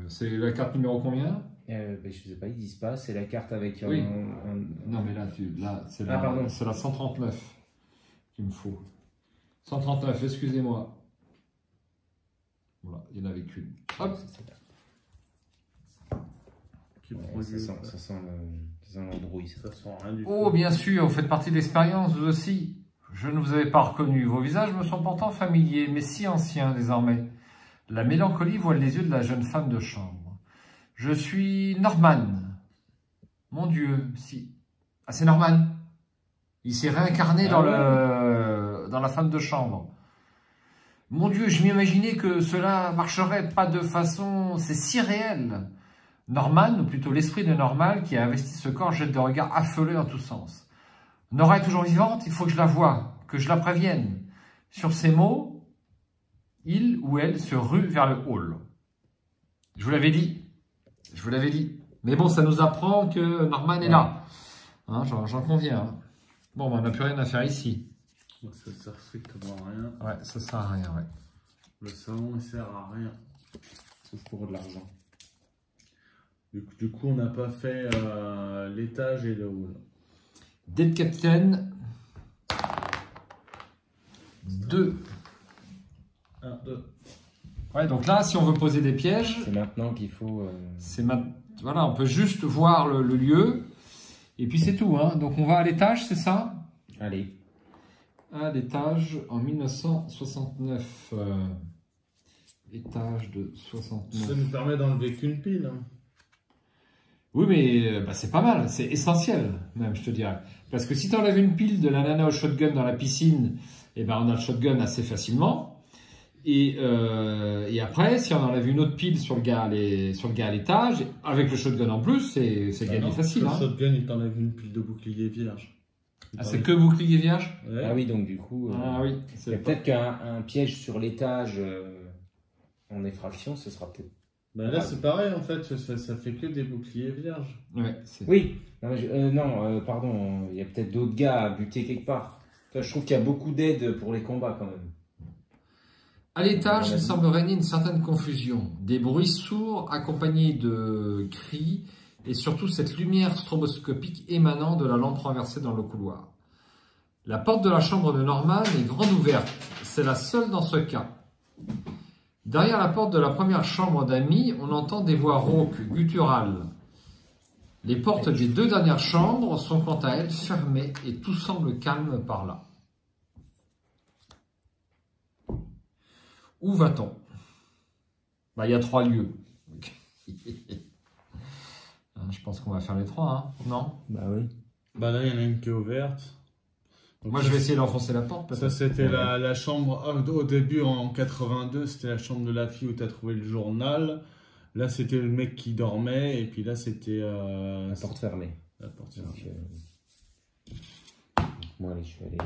C'est la carte numéro combien? Ben, je sais pas, ils disent pas. C'est la carte avec Oui. un... Non mais là, c'est Ah, pardon. la 139 qu'il me faut. 139, excusez-moi. Voilà, il n'y en avait qu'une. Hop. Qui Ouais, produit ça sent l'embrouille. ça sent rien du tout. Oh, bien sûr, vous faites partie de l'expérience, vous aussi. Je ne vous avais pas reconnu. Vos visages me sont pourtant familiers, mais si anciens désormais. La mélancolie voile les yeux de la jeune femme de chambre. Je suis Norman. Mon Dieu, si. Ah, c'est Norman. Il s'est réincarné dans la femme de chambre. Mon Dieu, je m'imaginais que cela marcherait pas de façon... C'est si réel. Norman, ou plutôt l'esprit de Normal, qui a investi ce corps, jette des regards affolés en tous sens. Nora est toujours vivante, il faut que je la voie, que je la prévienne. Sur ces mots, il ou elle se rue vers le hall. Je vous l'avais dit. Je vous l'avais dit. Mais bon, ça nous apprend que Norman est là. Hein, j'en conviens. Hein. Bon, ben, on n'a plus rien à faire ici. Ça sert strictement à rien. Ouais, ça sert à rien, ouais. Le salon, il sert à rien. Sauf pour de l'argent. Du coup, on n'a pas fait l'étage et le hall. Dead Captain. 2. 1, 2. Ouais, donc là, si on veut poser des pièges, C'est maintenant qu'il faut... voilà, on peut juste voir le lieu. Et puis c'est tout. Hein. Donc on va à l'étage, c'est ça? Allez. À l'étage en 1969. Étage de 69. Ça nous permet d'enlever qu'une pile. Hein. Oui, mais bah, c'est pas mal. C'est essentiel, même, je te dirais. Parce que si tu enlèves une pile de la nana au shotgun dans la piscine, eh ben, on a le shotgun assez facilement. Et après, si on enlève une autre pile sur le gars à l'étage, avec le shotgun en plus, c'est gagné facile. Le Hein. shotgun, il t'enlève une pile de bouclier vierge. Ah, c'est que bouclier vierge? Ouais. Ah oui, donc du coup... Ah oui. il y a peut-être qu'un piège sur l'étage en effraction, ce sera peut-être... Ben là, c'est pareil, en fait. Ça fait que des boucliers vierges. Ouais, Oui. Non, pardon. Il y a peut-être d'autres gars à buter quelque part. Toi, je trouve qu'il y a beaucoup d'aide pour les combats, quand même. À l'étage, il semble régner une certaine confusion. Des bruits sourds accompagnés de cris et surtout cette lumière stroboscopique émanant de la lampe renversée dans le couloir. La porte de la chambre de Norman est grande ouverte. C'est la seule dans ce cas. Derrière la porte de la première chambre d'amis, on entend des voix rauques, gutturales. Les portes des deux dernières chambres sont quant à elles fermées et tout semble calme par là. Où va-t-on? Bah, il y a 3 lieux. Je pense qu'on va faire les 3, hein? Non? Bah oui. Bah là, il y en a une qui est ouverte. Donc Moi, je vais essayer d'enfoncer la porte. Ça, c'était la chambre. Au début, en 82, c'était la chambre de la fille où tu as trouvé le journal. Là, c'était le mec qui dormait. Et puis là, c'était. La porte fermée. La porte fermée. Donc, moi, allez, je suis allé là.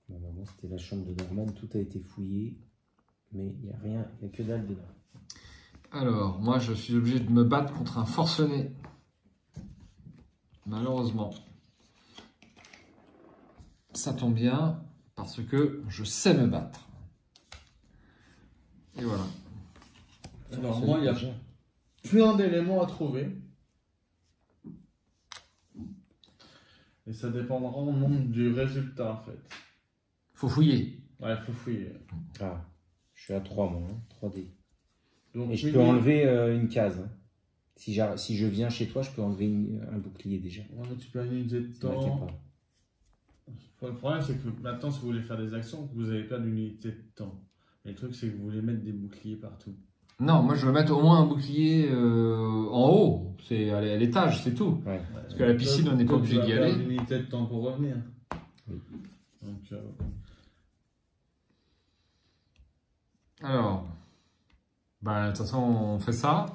Normalement, c'était la chambre de Norman, tout a été fouillé, mais il n'y a rien, il n'y a que dalle dedans. Alors, moi, je suis obligé de me battre contre un forcené. Malheureusement. Ça tombe bien, parce que je sais me battre. Et voilà. Alors, moi, il y a plein d'éléments à trouver. Et ça dépendra au nombre du résultat, en fait. Faut fouiller. Ouais, il faut fouiller. Je suis à 3, moi, hein, 3D. Donc, Et je peux enlever une case, hein, Si je viens chez toi, je peux enlever un bouclier déjà. Ouais, tu peux une unité de Ça m'inquiète temps. pas. Le problème, c'est que maintenant, si vous voulez faire des actions, vous n'avez pas d'unité de temps. Et le truc, c'est que vous voulez mettre des boucliers partout. Non, moi je veux mettre au moins un bouclier en haut, c'est à l'étage, c'est tout. Ouais. Parce que la piscine, on n'est pas obligé d'y aller. Une unité de temps pour revenir. Oui. Donc, Alors, bah, de toute façon, on fait ça.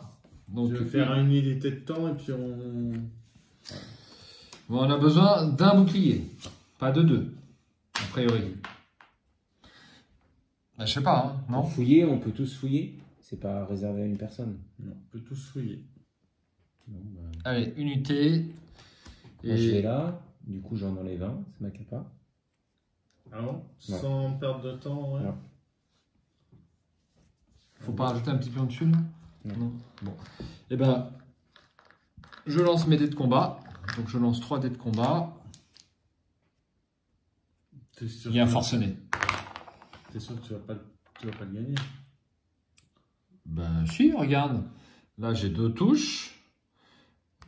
Donc, je vais faire une unité de temps et puis on... bon, on a besoin d'un bouclier, pas de deux, a priori. Bah, je sais pas, hein, non? Pour fouiller, on peut tous fouiller. C'est pas réservé à une personne. Non, on peut tous fouiller. Non, bah, Allez, unité. moi, je vais là. Du coup, j'en enlève un. Ça m'inquiète pas. Ah bon? Sans perdre de temps, ouais. Non. Faut pas rajouter un petit peu en dessus, là? Non. Bon. Eh ben, je lance mes dés de combat. Donc, je lance 3 dés de combat. T'es sûr Il y a un que- forcené. T'es sûr que tu vas pas le gagner? Ben, si, regarde. Là, j'ai 2 touches.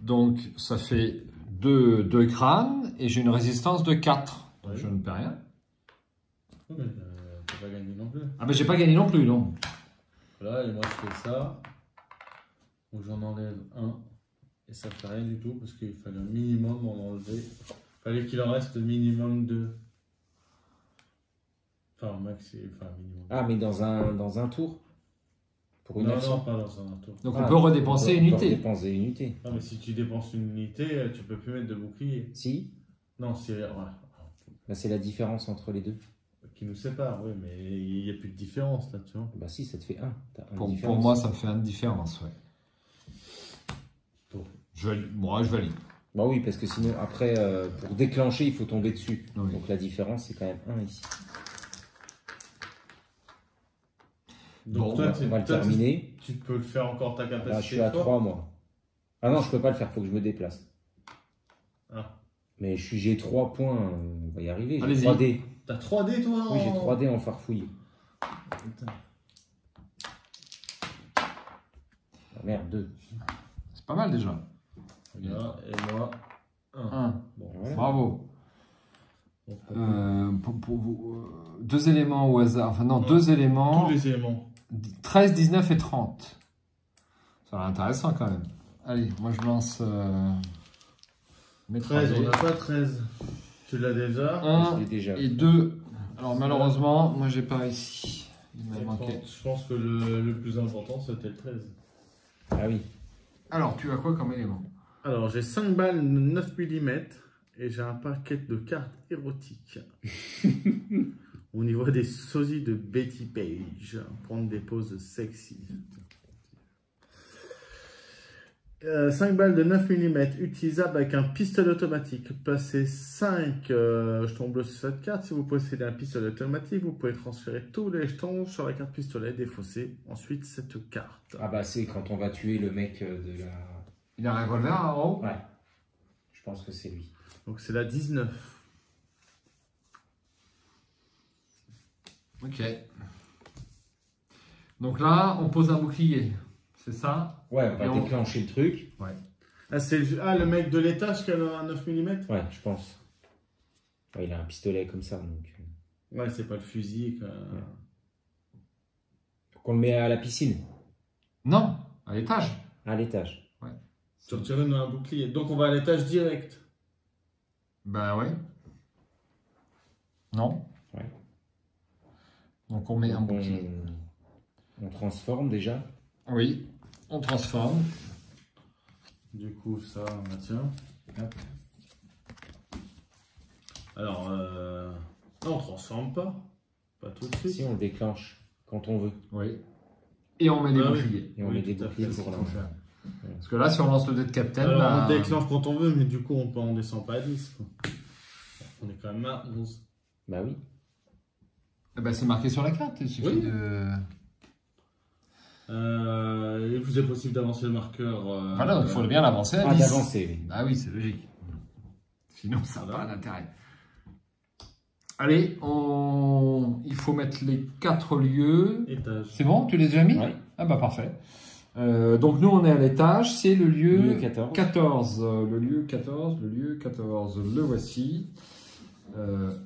Donc, ça fait 2 crânes. Et j'ai une résistance de 4. Donc, Ouais. je ne perds rien. Oui, mais t'as pas gagné non plus. Ah, ben, j'ai pas gagné non plus, non. Voilà, et moi je fais ça. Donc j'en enlève un. Et ça fait rien du tout parce qu'il fallait un minimum en enlever. Il fallait qu'il en reste minimum 2. Enfin, minimum. Ah, mais dans un tour? Pour une Non, action? non, pas dans un tour. Donc, Ah, on peut redépenser une on peut unité. redépenser une unité. Non, mais si tu dépenses une unité, tu peux plus mettre de bouclier. Si, Non, c'est. Ouais. bah, c'est la différence entre les deux. Qui nous sépare, oui, mais il n'y a plus de différence là, tu vois. Bah si, ça te fait 1. Pour moi, ça me fait une différence, ouais. Bon. Moi, je valide. Bah oui, parce que sinon, après, pour déclencher, il faut tomber dessus. Oui. Donc la différence, c'est quand même 1 ici. Donc Bon, toi, On va le terminer. tu peux le faire encore ta capacité. Là, je suis à de force. 3, moi. Ah non, je peux pas le faire, faut que je me déplace. Ah. Mais j'ai 3 points, on va y arriver. J'ai Allez-y. 3 dés. T'as 3D toi Oui, j'ai 3 dés en farfouille. Putain. Ah, merde, 2. C'est pas mal déjà. Là, et moi, 1. 1. Bon, Voilà. Bravo. donc, Pour vous, 2 éléments au hasard. Enfin, non, Ouais. 2 éléments. tous les éléments. 13, 19 et 30. Ça va être intéressant quand même. Allez, moi je lance mes 13, 3 on n'a pas 13. Tu l'as déjà. 1 Je l'ai déjà. et 2. Alors malheureusement, moi j'ai pas réussi. Il m'a Et manqué. Je pense que le plus important c'était le 13. Ah oui. Alors, tu as quoi comme élément? Alors j'ai 5 balles 9 mm et j'ai un paquet de cartes érotiques. On y voit des sosies de Betty Page prendre des poses sexy. 5 balles de 9 mm utilisables avec un pistolet automatique. Placez 5 jetons bleus sur cette carte. Si vous possédez un pistolet automatique, vous pouvez transférer tous les jetons sur la carte pistolet. Défausser ensuite cette carte. Ah bah c'est quand on va tuer le mec de la... Il a un revolver en haut? Ouais. Je pense que c'est lui. Donc c'est la 19. Ok. Donc là, on pose un bouclier. C'est ça? Ouais, on va Et on- déclencher le truc. Ah, c'est le mec de l'étage qui a un 9 mm. Ouais, je pense. Ouais, il a un pistolet comme ça, donc... Ouais, c'est pas le fusil. Donc on le met à la piscine, Non, à l'étage. à l'étage. Tu retires dans un bouclier. Donc on va à l'étage direct. Ben ouais. Non. Ouais. Donc on met un Donc, bouclier. on transforme déjà. Oui, on transforme. Du coup, ça, on maintient. Hop. Alors, non, on transforme pas. Pas tout de suite. Si on le déclenche quand on veut. Oui. Et on met des Ah oui. boucliers. Et on Oui, met des tout à boucliers fait, pour c'est là. ce qu'il faut faire. Parce que là, si on lance le dé de capitaine, Alors, bah, on déclenche quand on veut, mais du coup, on descend pas à 10. Quoi. On est quand même à 11. Bah oui. eh ben, c'est marqué sur la carte. Il suffit Oui. de. Il vous est possible d'avancer le marqueur. Voilà, donc il faut bien l'avancer à Ah, 10. d'avancer, oui. Ah oui, c'est logique. Sinon, ça n'a pas d'intérêt. Allez, il faut mettre les 4 lieux. Étage. C'est bon, tu les as déjà mis? Ouais. Ah bah parfait. Donc nous on est à l'étage, c'est le lieu Lieu 14. 14. Le lieu 14, le lieu 14. Le voici.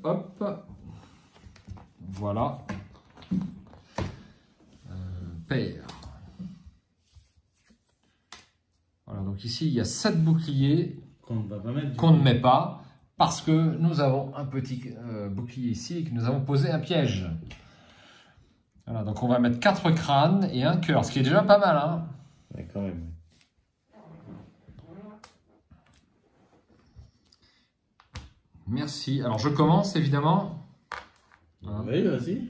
Hop. Voilà. Paire. Voilà, donc ici il y a 7 boucliers Qu'on ne va pas mettre. qu'on ne met pas parce que nous avons un petit bouclier ici et que nous avons posé un piège. Voilà, donc on va mettre 4 crânes et un cœur, ce qui est déjà pas mal, hein. Ouais, quand même. Merci. Alors je commence évidemment. Hein. Oui, vas-y.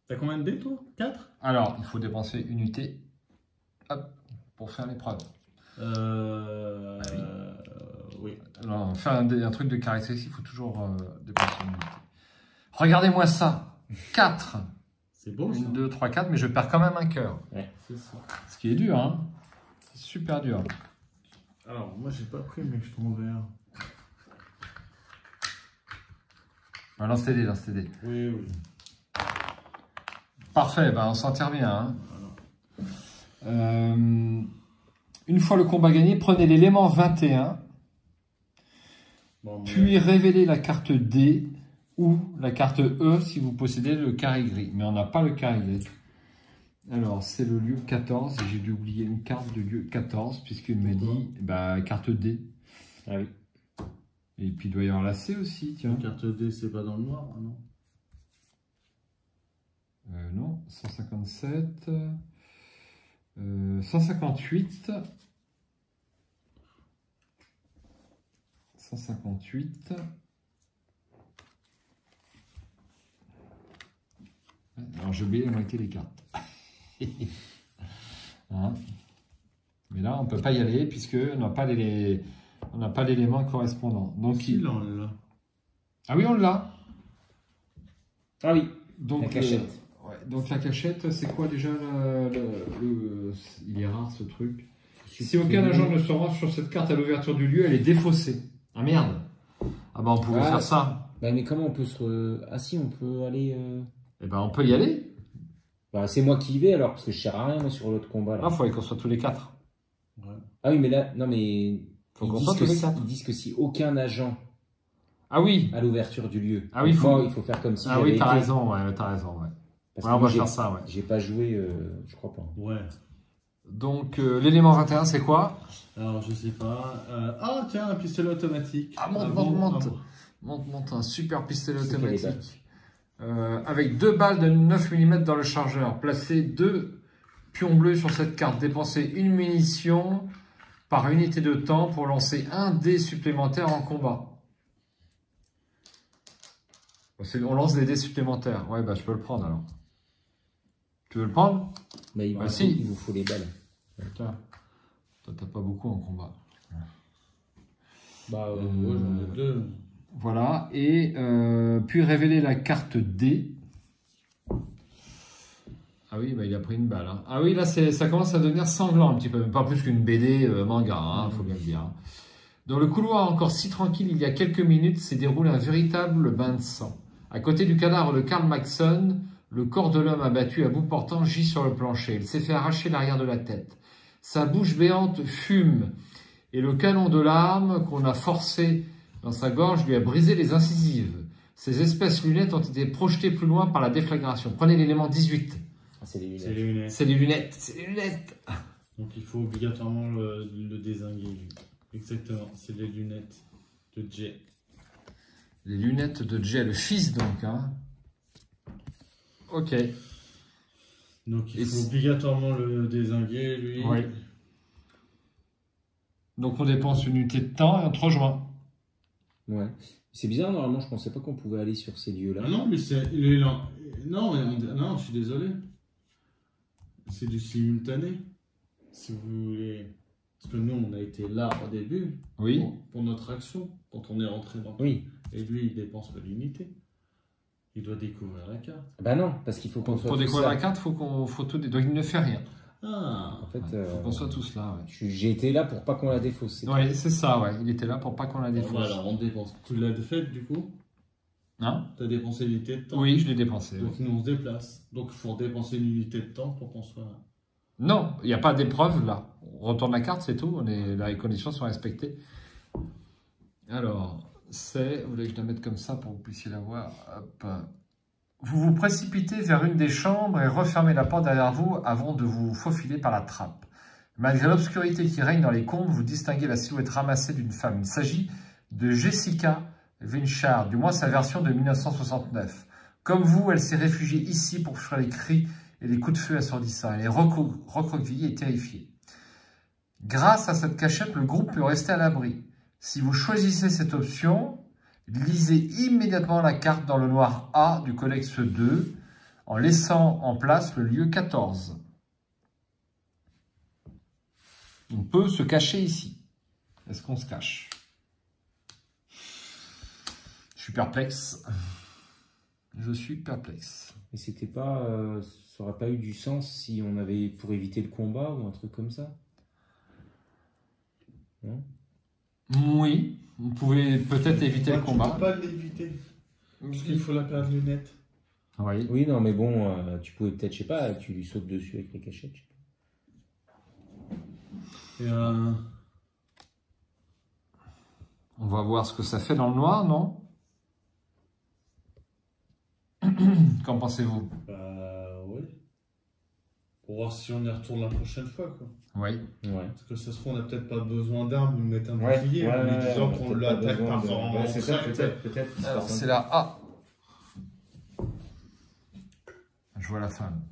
T'as combien de dés, toi? 4? Alors il faut dépenser une unité, hop, pour faire l'épreuve. Oui. Alors, faire un truc de caractéristique, il faut toujours dépenser une unité. Regardez-moi ça, 4. C'est beau, ça. 1, 2, 3, 4, mais je perds quand même un cœur. C'est ça. Ce qui est dur, hein. C'est super dur. Alors, moi, j'ai pas pris mes jetons verts. Ah, lance tes dés, lance tes dés. Oui, oui. Parfait, ben, on s'en tire bien. Hein. Une fois le combat gagné, prenez l'élément 21, Bon, puis révélez la carte D ou la carte E si vous possédez le carré gris. Mais on n'a pas le carré gris. Alors, c'est le lieu 14, et j'ai dû oublier une carte de lieu 14, puisqu'il m'a dit, bah, carte D. Ah oui. Et puis il doit y avoir la C aussi, tiens. La carte D, c'est pas dans le noir, ah non? Non, 157, 158, 158. Alors j'ai oublié la moitié des cartes. Hein. Mais là, on ne peut pas y aller puisqu'on n'a pas l'élément correspondant. Donc, Si, là, on l'a. Ah oui, on l'a. Ah oui. Donc, La cachette. Ouais, donc la cachette, c'est quoi déjà il est rare ce truc. Si aucun agent ne se rend sur cette carte à l'ouverture du lieu, elle est défaussée. Ah merde. Ah bah on pouvait faire ça. Bah mais comment on peut Ah si, on peut aller... Eh ben on peut y aller. Bah c'est moi qui y vais alors, parce que je sers à rien moi sur l'autre combat là. Ah, faudrait qu'on soit tous les 4. Ouais. Ah oui, mais là, non mais... Faut qu'on soit tous les 4. Ils disent que si aucun agent Ah oui. à l'ouverture du lieu, Ah oui, il faut faire comme si Ah oui, t'as raison, ouais, t'as raison, ouais. Parce Ouais, que on moi, va faire ça, ouais. J'ai pas joué, je crois pas. Ouais. Donc l'élément 21, c'est quoi? Alors, je sais pas. Ah, tiens, un pistolet automatique. Ah, monte, bon, monte, ah monte. bon. Monte, un super pistolet C'est quelle automatique. Avec 2 balles de 9 mm dans le chargeur. Placez 2 pions bleus sur cette carte. Dépensez une munition par unité de temps pour lancer un dé supplémentaire en combat. On lance des dés supplémentaires. Ouais, bah je peux le prendre alors. Tu veux le prendre? Mais Bah, si. il vous faut les balles. Tiens. Toi, t'as pas beaucoup en combat. Bah, ouais, j'en ai 2. Voilà. Et puis révéler la carte D. Ah oui, bah, il a pris une balle. Hein. Ah oui, là, ça commence à devenir sanglant un petit peu. Pas plus qu'une BD manga, hein, faut bien le dire. Dans le couloir encore si tranquille, il y a quelques minutes, s'est déroulé un véritable bain de sang. À côté du cadavre de Karl Maxson, le corps de l'homme abattu à bout portant gît sur le plancher. Il s'est fait arracher l'arrière de la tête. Sa bouche béante fume et le canon de l'arme qu'on a forcé dans sa gorge lui a brisé les incisives. Ses espèces lunettes ont été projetées plus loin par la déflagration. Prenez l'élément 18. Ah, c'est les lunettes. C'est les lunettes. C'est les lunettes, c'est les lunettes. Donc, il faut obligatoirement le dézinguer, lui. Exactement, c'est les lunettes de Jay. Les lunettes de Jay, le fils donc. Hein. Ok. Donc il faut obligatoirement le dézinguer, lui. Oui. Donc on dépense une unité de temps et on te rejoint. Ouais. C'est bizarre, normalement, je pensais pas qu'on pouvait aller sur ces lieux-là. Ah non, mais c'est... Non, non, je suis désolé. C'est du simultané. Si vous voulez... Parce que nous, on a été là au début. Oui. Pour notre action, quand on est rentré dans... Oui. Et lui, il dépense pas l'unité. Il doit découvrir la carte. Bah non, parce qu'il faut qu'on soit Pour tous découvrir là. la carte, faut tout. Donc il ne fait rien. Ah. En fait, Faut qu'on soit tous là. Ouais. j'ai été là pour pas qu'on la défausse. c'est Ouais, c'est ça, ouais. Il était là pour pas qu'on la Bon, défausse. voilà, on dépense. Tu l'as fait, du coup? Hein? T'as dépensé l'unité de temps. Oui, je l'ai dépensé. Donc nous, on se déplace. Donc il faut dépenser une unité de temps pour qu'on soit là. Non, il n'y a pas d'épreuve là. On retourne la carte, c'est tout. Les conditions sont respectées. Alors, vous voulez que je la mette comme ça pour que vous puissiez la voir. Hop. Vous vous précipitez vers une des chambres et refermez la porte derrière vous avant de vous faufiler par la trappe. Malgré l'obscurité qui règne dans les combles, vous distinguez la silhouette ramassée d'une femme. Il s'agit de Jessica Vinchard, du moins sa version de 1969. Comme vous, elle s'est réfugiée ici pour fuir les cris et les coups de feu assourdissants. Elle est recroquevillée et terrifiée. Grâce à cette cachette, le groupe peut rester à l'abri. Si vous choisissez cette option, lisez immédiatement la carte dans le noir A du codex 2 en laissant en place le lieu 14. On peut se cacher ici. Est-ce qu'on se cache? Je suis perplexe. Je suis perplexe. Mais c'était pas, ça aurait pas eu du sens si on avait pour éviter le combat ou un truc comme ça? Non? Oui, vous pouvez peut-être éviter le combat. Tu peux pas l'éviter. Parce qu'il faut la paire de lunettes. Oui. Oui, non, mais bon, tu pouvais peut-être, je sais pas, tu lui sautes dessus avec les cachettes. Je sais pas. Et On va voir ce que ça fait dans le noir, non? Qu'en pensez-vous? oui. Pour voir si on y retourne la prochaine fois, quoi. Oui. Ouais. Parce que ça se trouve, on n'a peut-être pas besoin d'armes ou de mettre un Ouais, bouclier, en lui disant qu'on l'attaque par en c'est ça, peut-être. Alors, c'est la A. Je vois la femme.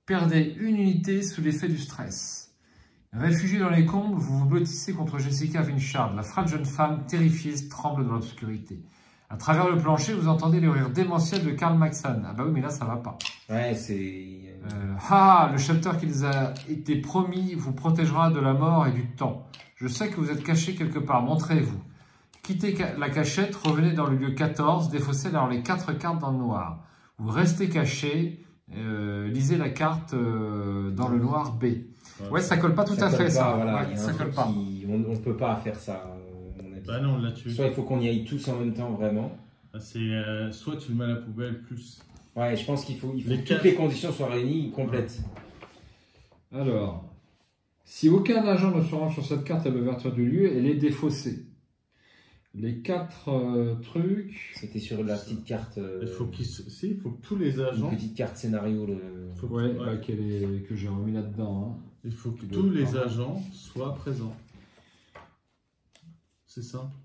Perdez une unité sous l'effet du stress. Réfugié dans les combles, vous vous blottissez contre Jessica Vinchard. La frêle jeune femme, terrifiée, tremble dans l'obscurité. À travers le plancher, vous entendez le rire démentiel de Karl Maxon. Ah bah oui, mais là, ça va pas. Ouais, c'est... le shelter qui nous a été promis vous protégera de la mort et du temps. Je sais que vous êtes caché quelque part, montrez-vous. Quittez la cachette, revenez dans le lieu 14, défaussez alors les 4 cartes dans le noir. Vous restez caché, lisez la carte dans le noir B. Ouais, ça colle pas tout à fait, ça. Voilà, ouais, ça colle pas. On ne peut pas faire ça, à mon avis. Bah non, là-dessus. Soit il faut qu'on y aille tous en même temps, vraiment. C'est soit tu le mets à la poubelle, plus. Ouais, je pense qu'il faut que toutes quatre. les conditions soient réunies, complètes. Alors, si aucun agent ne se rend sur cette carte à l'ouverture du lieu, elle est défaussée. Les 4 trucs... C'était sur la petite carte... Il faut il faut que tous les agents... Une petite carte scénario. Ouais, bah, que j'ai remis là-dedans. Hein. Il faut que tous les agents soient présents. C'est simple.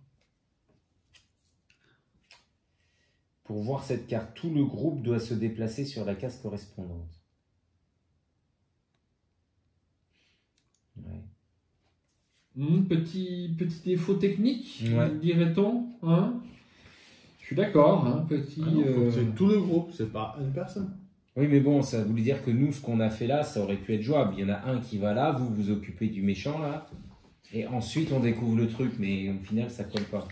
Pour voir cette carte, tout le groupe doit se déplacer sur la case correspondante. Ouais. Petit défaut technique, Ouais. dirait-on. Hein, je suis d'accord. Hein, petit. Ah non, faut que c'est tout le groupe, c'est pas une personne. Oui, mais bon, ça voulait dire que nous, ce qu'on a fait là, ça aurait pu être jouable. Il y en a un qui va là, vous vous occupez du méchant là, et ensuite on découvre le truc, mais au final, ça colle pas.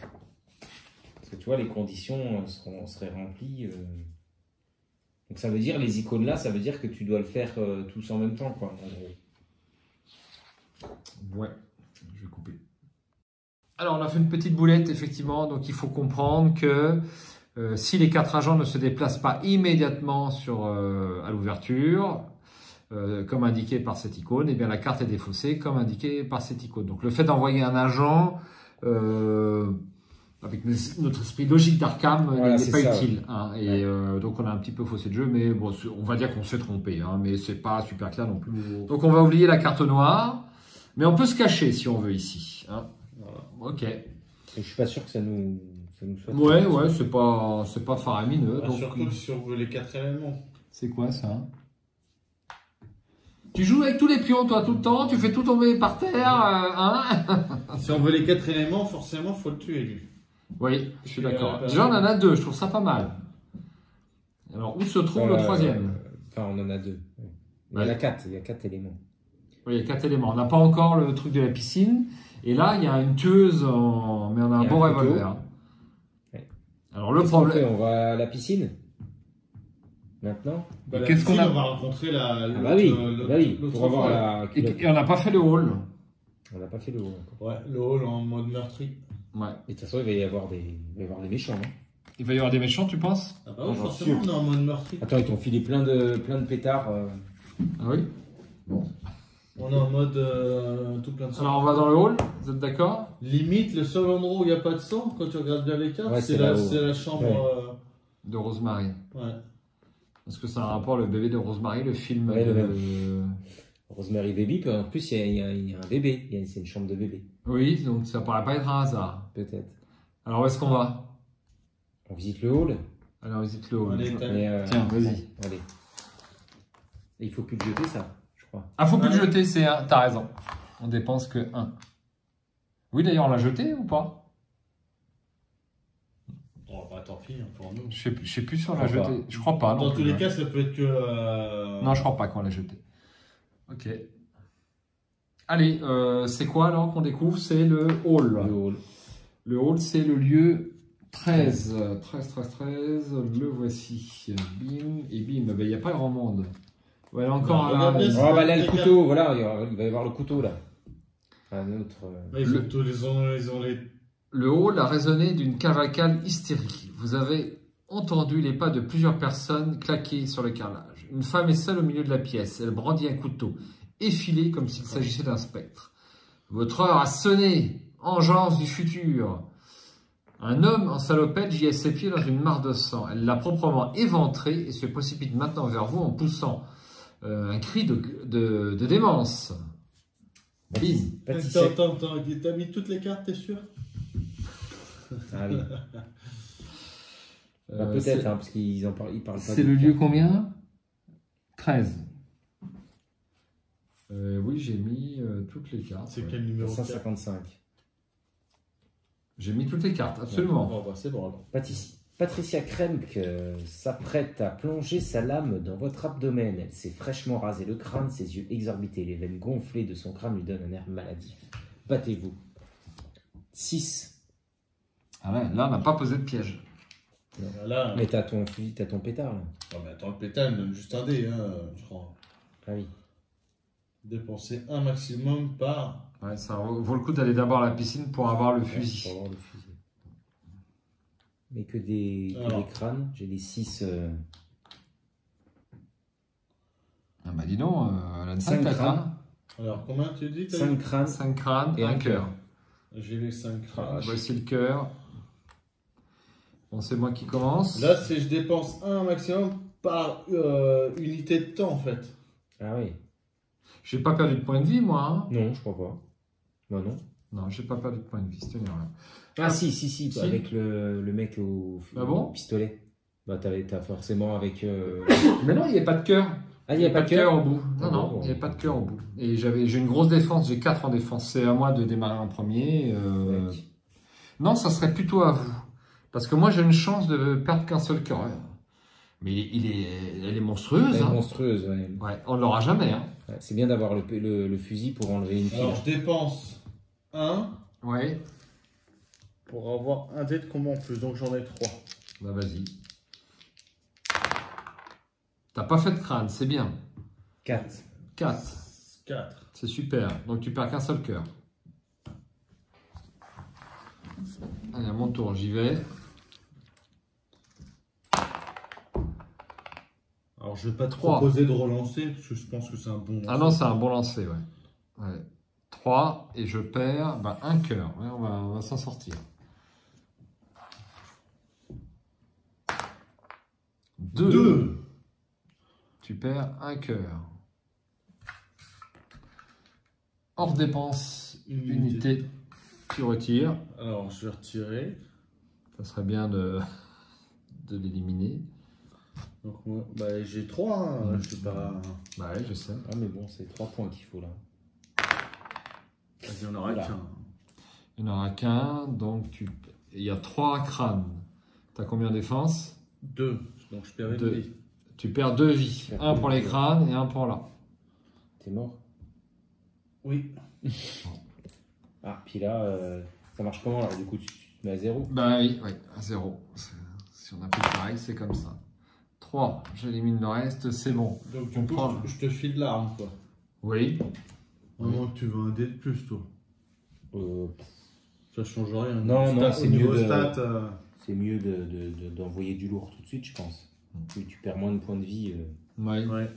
Parce que tu vois, les conditions seraient remplies. Donc ça veut dire, les icônes là, ça veut dire que tu dois le faire tous en même temps, quoi, en gros. Ouais, je vais couper. Alors, on a fait une petite boulette, effectivement. Donc, il faut comprendre que si les 4 agents ne se déplacent pas immédiatement à l'ouverture, comme indiqué par cette icône, eh bien, la carte est défaussée, comme indiqué par cette icône. Donc, le fait d'envoyer un agent, avec notre esprit logique d'Arkham, Voilà, n'est pas ça, utile. Hein, et ouais. donc, on a un petit peu faussé le jeu, mais bon, on va dire qu'on s'est trompé. Hein, mais c'est pas super clair non plus. Donc, on va oublier la carte noire. Mais on peut se cacher si on veut ici. Hein. Voilà. Ok. Je suis pas sûr que ça nous soit... Ouais, c'est pas faramineux. Ah, Donc, surtout si on veut les 4 éléments. c'est quoi ça? Tu joues avec tous les pions, toi, tout le temps. Tu fais tout tomber par terre. Hein. Si on veut les 4 éléments, forcément, faut le tuer, lui. Oui, je suis d'accord. Déjà, on en a 2. Je trouve ça pas mal. Alors, où se trouve le troisième? Enfin, on en a 2. Il y en a 4. Il y a 4 éléments. Oui, il y a 4 éléments. On n'a pas encore le truc de la piscine. Et là, il y a une tueuse, mais on a un beau revolver. Ouais. Alors, le Qu'est-ce qu'on problème... fait? On va à la piscine maintenant? Bah, qu'est-ce qu'on a? On va rencontrer Ah bah oui, pour avoir la culotte. Et on n'a pas fait le hall. On n'a pas fait le haut encore. Ouais, le hall en mode meurtrier. Ouais. Et de toute façon, il va y avoir des méchants. Hein. Il va y avoir des méchants, tu penses? Ah bah oui, J'en forcément, suis on est en mode meurtrier. Attends, ils t'ont filé plein de pétards. Ah oui? Bon. On est en mode tout plein de sang. Alors on va dans le hall, vous êtes d'accord? Limite, le seul endroit où il n'y a pas de sang, quand tu regardes bien les cartes, Ouais, c'est c'est la, là-haut. c'est la chambre. De Rosemary. Ouais. Parce que c'est un rapport, le bébé de Rosemary, le film Ouais, de... Rosemary Baby, puis en plus, il y a un bébé. C'est une chambre de bébé, Oui, donc ça paraît pas être un hasard. peut-être. Alors où est-ce qu'on va? On visite le hall. Alors on visite le hall. Allez, t'as- Mais, Tiens, vas-y. Allez. Et il faut plus le jeter, ça, je crois. Ah, faut plus le jeter, c'est un. T'as raison. On dépense que 1. Oui, d'ailleurs, on l'a jeté ou pas? Oh, bah tant pis, hein, pour nous. Je sais plus si on l'a Je crois jeté. Je crois pas. non Dans plus, tous les hein. cas, ça peut être que. Non, je crois pas qu'on l'a jeté. Ok. Allez, c'est quoi alors qu'on découvre? C'est le hall. Le hall. Le hall, c'est le lieu 13. 13. Le voici. Bim et bim. Ben, il n'y a pas grand monde. Ouais, encore Bah, un. regarde bien, Oh, bah là, le couteau, voilà, il va y avoir le couteau, là. Un autre. Mais ils ont tous les. Le hall a résonné d'une cavalcade hystérique. Vous avez entendu les pas de plusieurs personnes claquer sur le carrelage. Une femme est seule au milieu de la pièce. Elle brandit un couteau, effilé comme s'il s'agissait d'un spectre. Votre heure a sonné, engeance du futur. Un homme en salopette gît à ses pieds dans une mare de sang. Elle l'a proprement éventré et se précipite maintenant vers vous en poussant un cri de démence. Bim. Pâtissier. Attends, t'as mis toutes les cartes, t'es sûr? Ah oui. Bah, peut-être, hein, parce qu'ils ils parlent pas. C'est de le lieu cartes. combien? 13. Oui, j'ai mis toutes les cartes. C'est ouais. quel numéro de carte? 155. J'ai mis toutes les cartes, absolument. Oh, bah c'est bon alors. Patricia Kremke s'apprête à plonger sa lame dans votre abdomen. Elle s'est fraîchement rasé le crâne, ses yeux exorbités, les veines gonflées de son crâne lui donnent un air maladif. Battez-vous. 6. Ah ouais, là, on n'a pas posé de piège. Là, Mais t'as ton fusil, t'as ton pétard là. oh, mais attends, le pétale donne juste un dé, hein, je crois. Ah oui. Dépenser un maximum par. Ouais, ça vaut le coup d'aller d'abord à la piscine pour avoir le fusil. Pour avoir le fusil. Mais que des Alors. crânes. J'ai des 6. Ah bah dis donc, elle a une 5 5 têtes, crânes. hein. Alors, combien tu dis? 5 crânes. 5 crânes et Et un un cœur. J'ai les 5 crânes. Voici le cœur. Bon, c'est moi qui commence. Là, c'est je dépense un maximum par unité de temps en fait. Ah oui. J'ai pas perdu de point de vie, moi. Hein. Non, je crois pas. Bah non. Non, j'ai pas perdu de point de vie, c'est une erreur. Ah si, Si. avec le mec au, Ah bon au pistolet. Bah t'as forcément avec... Mais non, il n'y a pas de cœur. Ah, il n'y a pas de cœur au bout. Ah Non, bon, non, il n'y a pas de cœur au bout. Et j'ai une grosse défense, j'ai 4 en défense. C'est à moi de démarrer en premier. Ouais. Non, ça serait plutôt à vous. Parce que moi, j'ai une chance de perdre qu'un seul cœur. Mais elle est monstrueuse. Elle est Hein. monstrueuse, ouais. Ouais, on ne l'aura jamais. Hein. Ouais, c'est bien d'avoir le fusil pour enlever une fille. Alors, je dépense 1 Ouais, pour avoir un dé de combat en plus, donc j'en ai 3. bah vas-y. T'as pas fait de crâne, c'est bien. 4. 4, 4. c'est super. Donc tu perds qu'un seul cœur. Allez, à mon tour, j'y vais. Alors, je vais pas te 3. proposer de relancer parce que je pense que c'est un bon. Ah non, c'est un bon lancer, ouais. 3 et je perds un cœur. Ouais, on va s'en sortir. 2. Tu perds un cœur. Hors dépense, unité, tu retires. Alors, je vais retirer. Ça serait bien de l'éliminer. Donc, moi, bah, j'ai 3. Je suis pas. Bah ouais, je sais. Ah mais bon, c'est 3 points qu'il faut là. Il y en aura Voilà. qu'un. Il n'y en aura qu'un, donc il y a 3 crânes. Tu as combien de défense? 2. Donc, je perds une 2. vie. Tu perds 2 vies. perds Un deux pour les vies. crânes et un pour là. T'es mort. Oui. Ah, puis là, ça marche comment alors? Du coup, tu te mets à 0. Bah oui, à 0. Si on a fait pareil, c'est comme ça. 3, j'élimine le reste, c'est bon. Donc, On du coup, prend. je te file l'arme, quoi. Oui. Vraiment que tu veux un dé de plus, toi. Ça change rien. Non, non, c'est au niveau mieux de- stat, C'est mieux d'envoyer du lourd tout de suite, je pense. Tu perds moins de points de vie. Ouais. ouais.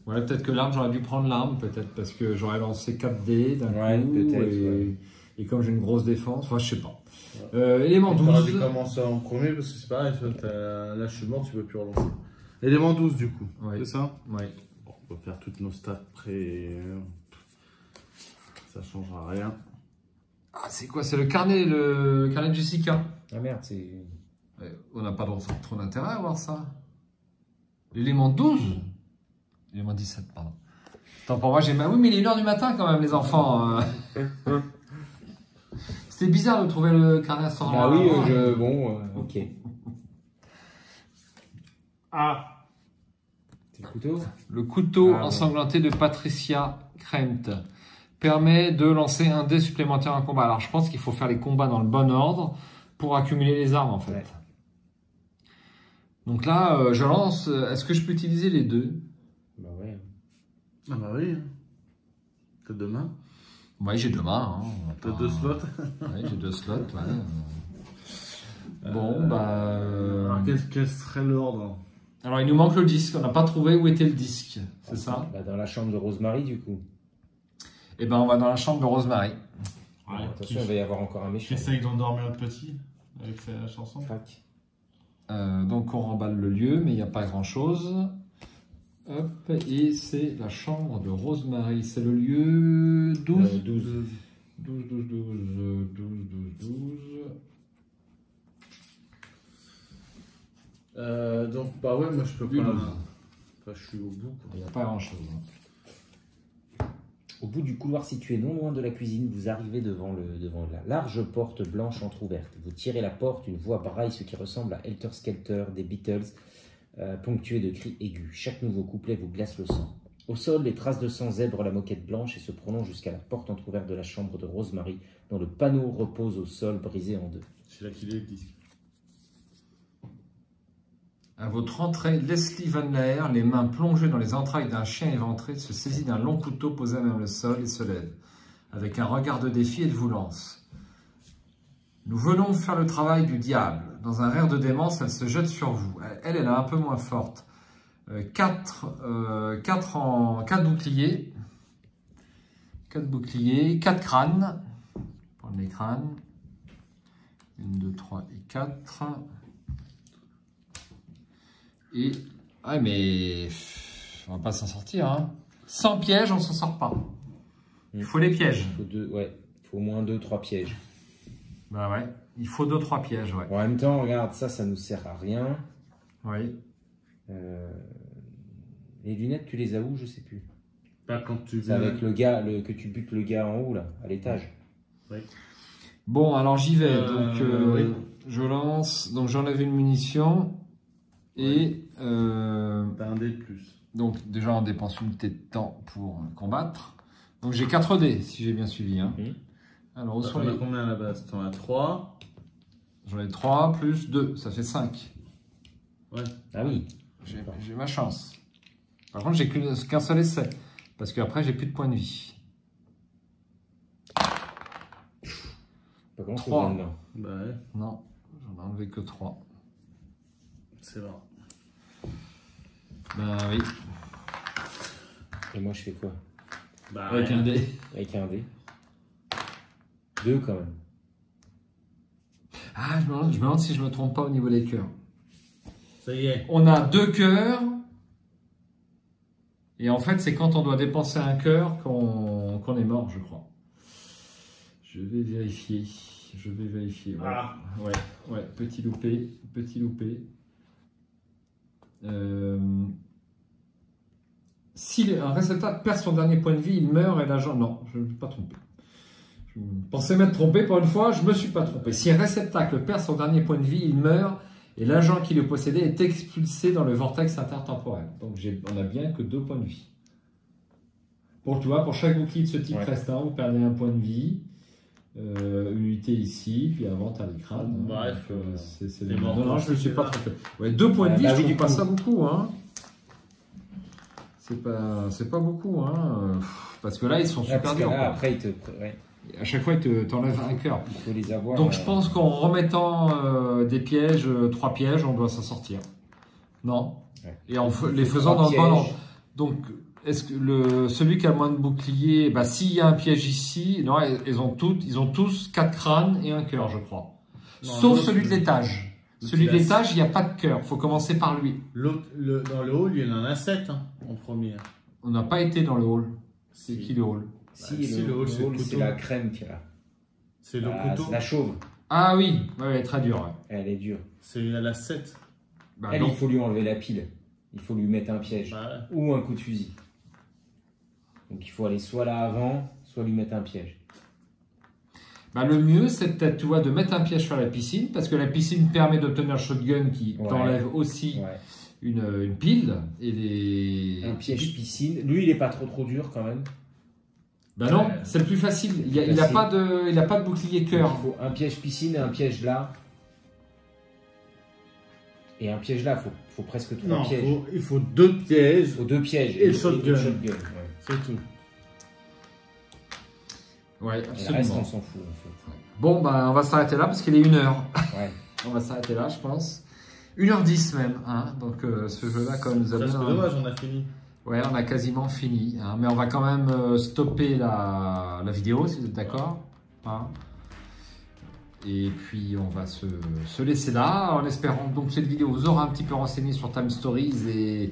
Ouais, peut-être que l'arme, j'aurais dû prendre l'arme, peut-être parce que j'aurais lancé 4 dés d'un Ouais, coup. peut-être, Et, ouais. et comme j'ai une grosse défense, enfin, je sais pas. Élément Tu aurais dû 12. commencer en premier parce que c'est pareil, là je suis mort, tu peux plus relancer. Élément 12 du coup, Ouais. c'est ça? Ouais. Bon, on peut faire toutes nos stats près. Ça changera rien. Ah, c'est quoi? C'est le carnet de Jessica. Ah merde, c'est... Ouais, on n'a pas trop d'intérêt à voir ça. L'élément 12. L'élément 17, pardon. Attends, pour moi, j'ai... Oui, mais il est 1h du matin quand même, les enfants. C'était bizarre de trouver le carnet à 100. Ah oui, bon, ok. Ah, C'est le couteau? Le couteau Ah, ouais. ensanglanté de Patricia Krempt permet de lancer un dé supplémentaire en combat. Alors, je pense qu'il faut faire les combats dans le bon ordre pour accumuler les armes, en fait. Ouais. Donc là, je lance... Est-ce que je peux utiliser les deux? Bah ouais. Ah bah oui. T'as deux mains. Oui, j'ai 2 mains. Hein. T'as 2 slots. Oui, j'ai 2 slots, ouais. Bon, bah... Alors quel serait l'ordre? Alors, il nous manque le disque. On n'a pas trouvé où était le disque. C'est ça? Bah, dans la chambre de Rosemary, du coup. Eh ben, on va dans la chambre de Rosemary. ouais, Attention, il va y avoir encore un méchant. J'essaye d'endormir le petit avec sa chanson. Crac. Donc, on remballe le lieu, mais il n'y a pas grand-chose. Hop, et c'est la chambre de Rosemary. C'est le lieu 12 12. 12. Donc bah ouais, moi je peux Une. pas. Enfin, je suis au bout. Quoi. Il n'y a pas grand-chose. Au bout du couloir situé non loin de la cuisine, vous arrivez devant la large porte blanche entrouverte. Vous tirez la porte, une voix braille ce qui ressemble à Helter Skelter des Beatles, ponctué de cris aigus. Chaque nouveau couplet vous glace le sang. Au sol, les traces de sang zèbrent la moquette blanche et se prolongent jusqu'à la porte entrouverte de la chambre de Rosemary, dont le panneau repose au sol brisé en deux. C'est là qu'il est le disque. À votre entrée, Leslie Van Laer, les mains plongées dans les entrailles d'un chien éventré, se saisit d'un long couteau posé à même le sol et se lève. Avec un regard de défi, elle vous lance. Nous venons faire le travail du diable. Dans un rire de démence, elle se jette sur vous. Elle est un peu moins forte. 4 boucliers. 4 boucliers. 4 crânes. Prendre les crânes. 1, 2, 3 et 4. Et... Ouais, mais... On va pas s'en sortir, hein. Sans piège, on s'en sort pas. Il faut les pièges. Il faut au moins 2-3 pièges. Bah ouais, il faut 2-3 pièges, ouais. En même temps, regarde, ça nous sert à rien. Oui. Les lunettes, tu les as où? Je sais plus. Pas quand tu C'est avec le gars, que tu butes le gars en haut, là, à l'étage. Oui. Bon, alors j'y vais. Donc, oui. je lance. Donc, j'enlève une munition. Et T'as un dé de plus. donc, déjà, on dépense une unité de temps pour combattre. Donc, j'ai 4 dés, si j'ai bien suivi. Hein. Alors, où sont T'en as les... combien à la base? T'en as 3. J'en ai 3 plus 2, ça fait 5. Ouais. Ah oui. J'ai ma chance. Par contre, j'ai qu'un seul essai. Parce qu'après, j'ai plus de points de vie. Pas grand chose 3. là-dedans. Bah ouais, Non, j'en ai enlevé que 3. c'est vrai. Ben oui. Et moi, je fais quoi? Bah Avec ouais. un dé. Avec un dé. 2 quand même. Ah, je me demande si je me trompe pas au niveau des cœurs. Ça y est. On a 2 cœurs. Et en fait, c'est quand on doit dépenser un cœur qu'on est mort, je crois. Je vais vérifier. Ouais. Ah. Ouais, petit loupé. Si un réceptacle perd son dernier point de vie, il meurt et l'agent... Non, je ne me suis pas trompé. Je pensais m'être trompé pour une fois, je ne me suis pas trompé. Si un réceptacle perd son dernier point de vie, il meurt et l'agent qui le possédait est expulsé dans le vortex intertemporel. Donc on n'a bien que 2 points de vie. Pour toi, pour chaque bouclier de ce type restant, vous perdez un point de vie. Une unité ici, puis avant tu as les crânes. Bref, c'est t'es mort. non, je ne me suis pas trompé. Ouais, 2 points de vie, bah je oui, trouve du pas coup. ça beaucoup. Hein. C'est pas beaucoup. Hein. Parce que là, ils sont super Parce que durs. là, quoi. après, À chaque fois, ils t'enlèvent un cœur. il faut les avoir. Donc je pense qu'en remettant des pièges, 3 pièges, on doit s'en sortir. Non. Ouais. Et en les Il faut faisant 3 dans le bon pièges. ordre. Donc est-ce que celui qui a le moins de boucliers, bah, s'il y a un piège ici, non, ils ont tous 4 crânes et un cœur, je crois. Non, Sauf l'autre, celui de l'étage. Celui de l'étage, il n'y a pas de cœur. Il faut commencer par lui. Dans le hall, il y en a 7 en premier. On n'a pas été dans le hall. C'est Si. qui le hall? Si, si, le hall, c'est le hall, c'est couteau. la crème qui est là. C'est le couteau. La chauve. Ah oui, ouais, très dur. Ouais. Elle est dure. C'est la 7. Bah, Elle, donc, il faut lui enlever la pile. Il faut lui mettre un piège. Voilà. Ou un coup de fusil. Donc il faut aller soit là avant, soit lui mettre un piège. bah, le mieux, c'est peut-être, tu vois, de mettre un piège sur la piscine, parce que la piscine permet d'obtenir le shotgun qui Ouais. t'enlève aussi Ouais. une pile. Et les... Un piège piscine. Lui, il est pas trop dur quand même. Bah non, c'est le plus facile. Il a Facile. pas de bouclier Donc, cœur. il faut un piège piscine et un piège là. Et un piège là, faut presque 3 Non, pièges. il faut 2 pièges. Il faut 2 pièges Et le shotgun. ouais. C'est tout. Ouais, Et le reste, absolument. on s'en fout en fait. Bon, bah, on va s'arrêter là parce qu'il est 1h. Ouais. On va s'arrêter là, je pense. 1h10 même. Hein. Donc, ce jeu-là, quand même, nous a Ça, c'est bien. dommage, on a fini. Ouais, on a quasiment fini. Hein. Mais on va quand même stopper la vidéo, si vous êtes d'accord. Hein. Et puis, on va se laisser là, en espérant donc que cette vidéo vous aura un petit peu renseigné sur Time Stories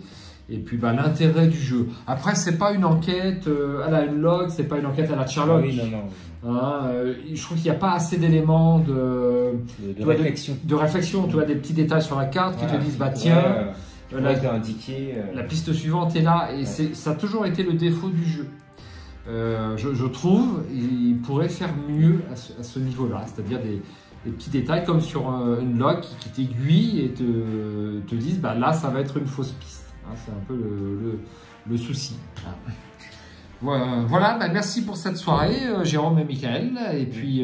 et puis bah, l'intérêt du jeu. Après, c'est pas une enquête à la Unlock, c'est pas une enquête à la Sherlock. Ah oui, non. Hein, je trouve qu'il n'y a pas assez d'éléments de réflexion. de réflexion. Tu vois, des petits détails sur la carte qui te disent, bah Ouais, tiens, là, t'as indiqué. la piste suivante est là. Et ça a toujours été le défaut du jeu. Je trouve il pourrait faire mieux à ce niveau-là, c'est-à-dire des petits détails comme sur Unlock qui t'aiguillent et te disent bah là ça va être une fausse piste. Hein, c'est un peu le souci. Voilà, bah, merci pour cette soirée, Jérôme et Michael. Et puis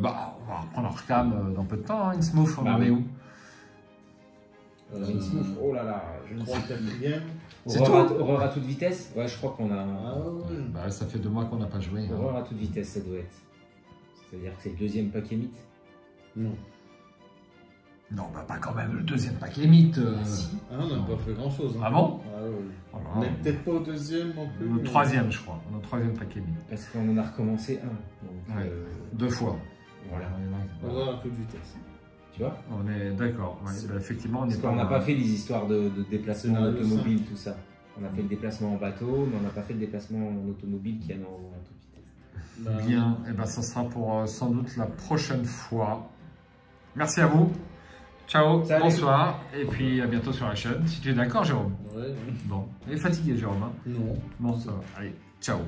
bah, on va reprendre leur cam dans peu de temps. Hein. Innsmouth, on Bah en est oui. où? Innsmouth, oh là là, je ne sais 3e. C'est Horreur à toute vitesse. Ouais, je crois qu'on a. Ah ouais. Bah, ça fait 2 mois qu'on n'a pas joué. Hein. Horreur à toute vitesse, ça doit être. C'est-à-dire que c'est le 2e paquet mythe. Non. Non, bah pas quand même le 2e paquet mythe. Ah, on n'a pas fait grand chose. Hein. Ah bon? Ah ouais. Oh là On là. n'est peut-être pas au 2e non plus. Le 3e, je crois. Le 3e paquet mythe. Parce qu'on en a recommencé un. Donc, Ouais. 2 fois. voilà. Horreur à toute vitesse. Tu vois. On est d'accord. Ouais, bah, effectivement, on Parce est qu'on n'a pas fait les histoires de déplacement Scénario automobile, tout ça. On a fait le déplacement en bateau, mais on n'a pas fait le déplacement en automobile qui est en toute vitesse. Bah, bien. Et ben, ça sera pour sans doute la prochaine fois. Merci à vous. Ciao. Salut. Bonsoir. Et puis à bientôt sur la chaîne. Si tu es d'accord, Jérôme. Ouais. Bon. Il est fatigué, Jérôme. Hein. Non. Bon, ça va. Allez, ciao.